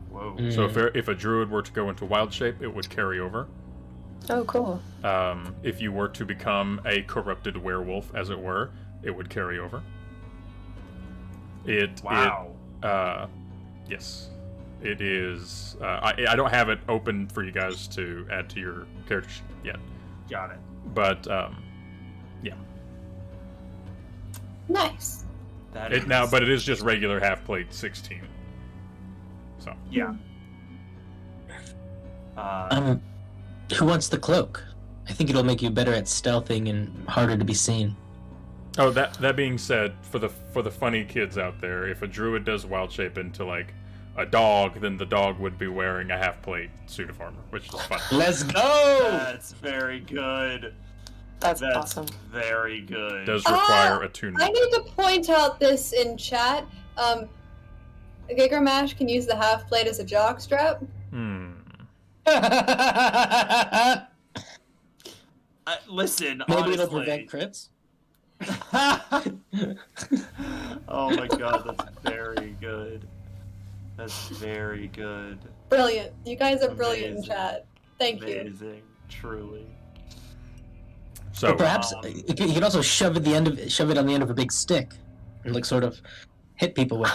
[SPEAKER 3] Whoa.
[SPEAKER 2] So if a druid were to go into wild shape, it would carry over.
[SPEAKER 1] Oh, cool.
[SPEAKER 2] If you were to become a corrupted werewolf, as it were, it would carry over.
[SPEAKER 3] Wow.
[SPEAKER 2] Yes. It is... I don't have it open for you guys to add to your character sheet yet.
[SPEAKER 3] Got it.
[SPEAKER 2] But, yeah.
[SPEAKER 5] Nice.
[SPEAKER 3] That
[SPEAKER 2] But it is just regular half-plate 16. So.
[SPEAKER 3] Yeah.
[SPEAKER 4] Who wants the cloak? I think it'll make you better at stealthing and harder to be seen.
[SPEAKER 2] Oh, that being said, for the funny kids out there, if a druid does wild shape into, like, a dog, then the dog would be wearing a half-plate suit of armor, which is fun.
[SPEAKER 4] Let's go!
[SPEAKER 3] That's very good.
[SPEAKER 1] That's awesome.
[SPEAKER 3] Very good.
[SPEAKER 2] Does require attunement.
[SPEAKER 5] I need to point out this in chat. Gigermash can use the half plate as a jockstrap.
[SPEAKER 3] Listen,
[SPEAKER 4] Maybe
[SPEAKER 3] honestly.
[SPEAKER 4] it'll prevent crits.
[SPEAKER 3] Oh my god, that's very good. That's very good.
[SPEAKER 5] Brilliant. You guys are brilliant in
[SPEAKER 3] Amazing.
[SPEAKER 5] chat. Thank you.
[SPEAKER 3] Amazing. Truly.
[SPEAKER 2] So,
[SPEAKER 4] Or perhaps you could also shove it on the end of a big stick, and like sort of hit people with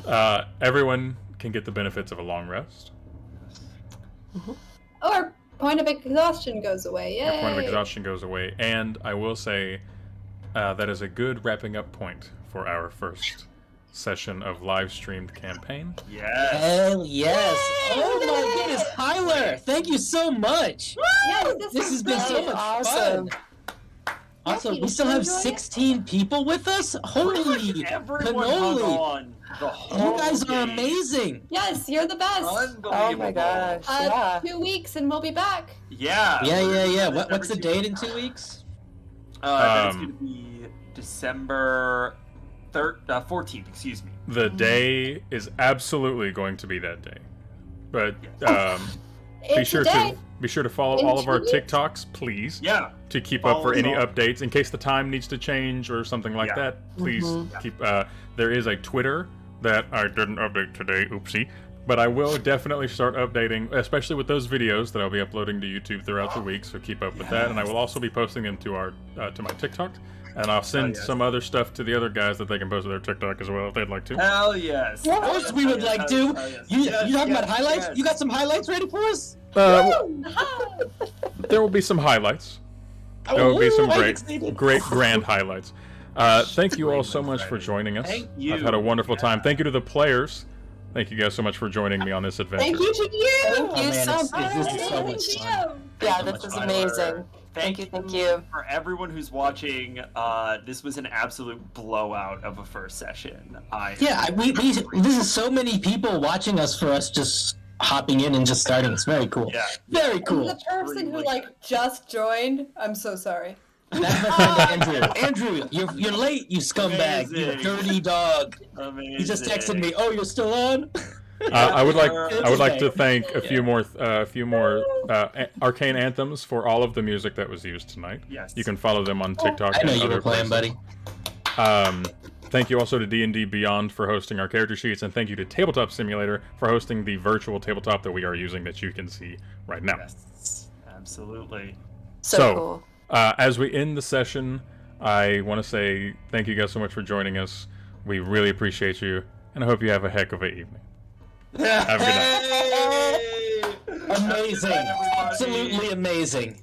[SPEAKER 4] it.
[SPEAKER 2] everyone can get the benefits of a long rest.
[SPEAKER 5] Or point of exhaustion goes away. Yay!
[SPEAKER 2] Your point of exhaustion goes away, and I will say that is a good wrapping up point for our first session of live streamed campaign.
[SPEAKER 3] Yes.
[SPEAKER 4] Hell yes! Oh my goodness, Tyler! Thank you so much.
[SPEAKER 5] Yes,
[SPEAKER 4] This has been so much
[SPEAKER 1] Awesome.
[SPEAKER 4] fun. Also,
[SPEAKER 5] Lucky,
[SPEAKER 4] we still have
[SPEAKER 5] did you enjoy it?
[SPEAKER 4] 16 people with us. Holy
[SPEAKER 3] Everyone hung
[SPEAKER 4] cannoli!
[SPEAKER 3] on the whole
[SPEAKER 4] You guys are
[SPEAKER 3] game.
[SPEAKER 4] amazing.
[SPEAKER 5] Yes, you're the best.
[SPEAKER 3] Unbelievable.
[SPEAKER 1] Oh my gosh. Yeah.
[SPEAKER 5] 2 weeks and we'll be back.
[SPEAKER 3] Yeah.
[SPEAKER 4] Yeah.
[SPEAKER 3] That's
[SPEAKER 4] What's the
[SPEAKER 3] every
[SPEAKER 4] date in
[SPEAKER 3] 2
[SPEAKER 4] 2 weeks?
[SPEAKER 3] That's going to be December 14th, excuse me.
[SPEAKER 2] The day is absolutely going to be that day, but be
[SPEAKER 5] It's
[SPEAKER 2] sure
[SPEAKER 5] a day.
[SPEAKER 2] to follow
[SPEAKER 5] In
[SPEAKER 2] all of
[SPEAKER 5] 2
[SPEAKER 2] our
[SPEAKER 5] weeks.
[SPEAKER 2] TikToks, please.
[SPEAKER 3] Yeah.
[SPEAKER 2] To keep up
[SPEAKER 3] Follow
[SPEAKER 2] for
[SPEAKER 3] us
[SPEAKER 2] any
[SPEAKER 3] all.
[SPEAKER 2] updates in case the time needs to change or something like
[SPEAKER 3] Yeah.
[SPEAKER 2] that. Please
[SPEAKER 1] Mhm.
[SPEAKER 2] keep. There is a Twitter that I didn't update today. Oopsie. But I will definitely start updating, especially with those videos that I'll be uploading to YouTube throughout the week. So keep up with that, and I will also be posting them to our to my TikTok, and I'll send
[SPEAKER 3] yes.
[SPEAKER 2] some other stuff to the other guys that they can post to their TikTok as well if they'd like to.
[SPEAKER 3] Hell yes.
[SPEAKER 4] Of course we would like to. You talking about highlights?
[SPEAKER 3] Yes.
[SPEAKER 4] You got some highlights ready for us?
[SPEAKER 2] There will be some highlights. There will be some
[SPEAKER 4] I'm
[SPEAKER 2] great,
[SPEAKER 4] excited.
[SPEAKER 2] grand highlights. Thank you all so much for joining us.
[SPEAKER 3] Thank you.
[SPEAKER 2] I've had a wonderful time. Thank you to the players. Thank you guys so much for joining me on this adventure.
[SPEAKER 5] Thank you to you.
[SPEAKER 1] Thank you
[SPEAKER 4] Oh, man,
[SPEAKER 1] so
[SPEAKER 4] it's-
[SPEAKER 1] much.
[SPEAKER 4] this is so much fun.
[SPEAKER 1] Yeah,
[SPEAKER 4] so
[SPEAKER 1] this
[SPEAKER 4] much
[SPEAKER 1] was
[SPEAKER 4] fun.
[SPEAKER 1] amazing. Thank you.
[SPEAKER 3] For everyone who's watching, this was an absolute blowout of a first session.
[SPEAKER 4] This is so many people watching us for us just hopping in and just starting. It's very cool.
[SPEAKER 3] Yeah.
[SPEAKER 4] Very
[SPEAKER 5] And
[SPEAKER 4] cool.
[SPEAKER 5] the person who just joined, I'm so sorry.
[SPEAKER 4] That's my friend Andrew. Andrew, you're late, you scumbag. You
[SPEAKER 3] Amazing.
[SPEAKER 4] dirty dog.
[SPEAKER 3] Amazing.
[SPEAKER 4] He just texted me. Oh, you're still on?
[SPEAKER 2] I would like to
[SPEAKER 4] okay.
[SPEAKER 2] thank a few more arcane anthems for all of the music that was used tonight.
[SPEAKER 3] Yes.
[SPEAKER 2] You can follow them on TikTok.
[SPEAKER 4] I know
[SPEAKER 2] and
[SPEAKER 4] you
[SPEAKER 2] other
[SPEAKER 4] were playing,
[SPEAKER 2] places.
[SPEAKER 4] buddy.
[SPEAKER 2] Thank you also to D&D Beyond for hosting our character sheets, and thank you to Tabletop Simulator for hosting the virtual tabletop that we are using that you can see right now.
[SPEAKER 3] Yes. Absolutely.
[SPEAKER 1] So cool.
[SPEAKER 2] As we end the session, I want to say thank you guys so much for joining us. We really appreciate you, and I hope you have a heck of an evening. Have a good night.
[SPEAKER 4] Amazing. Absolutely amazing.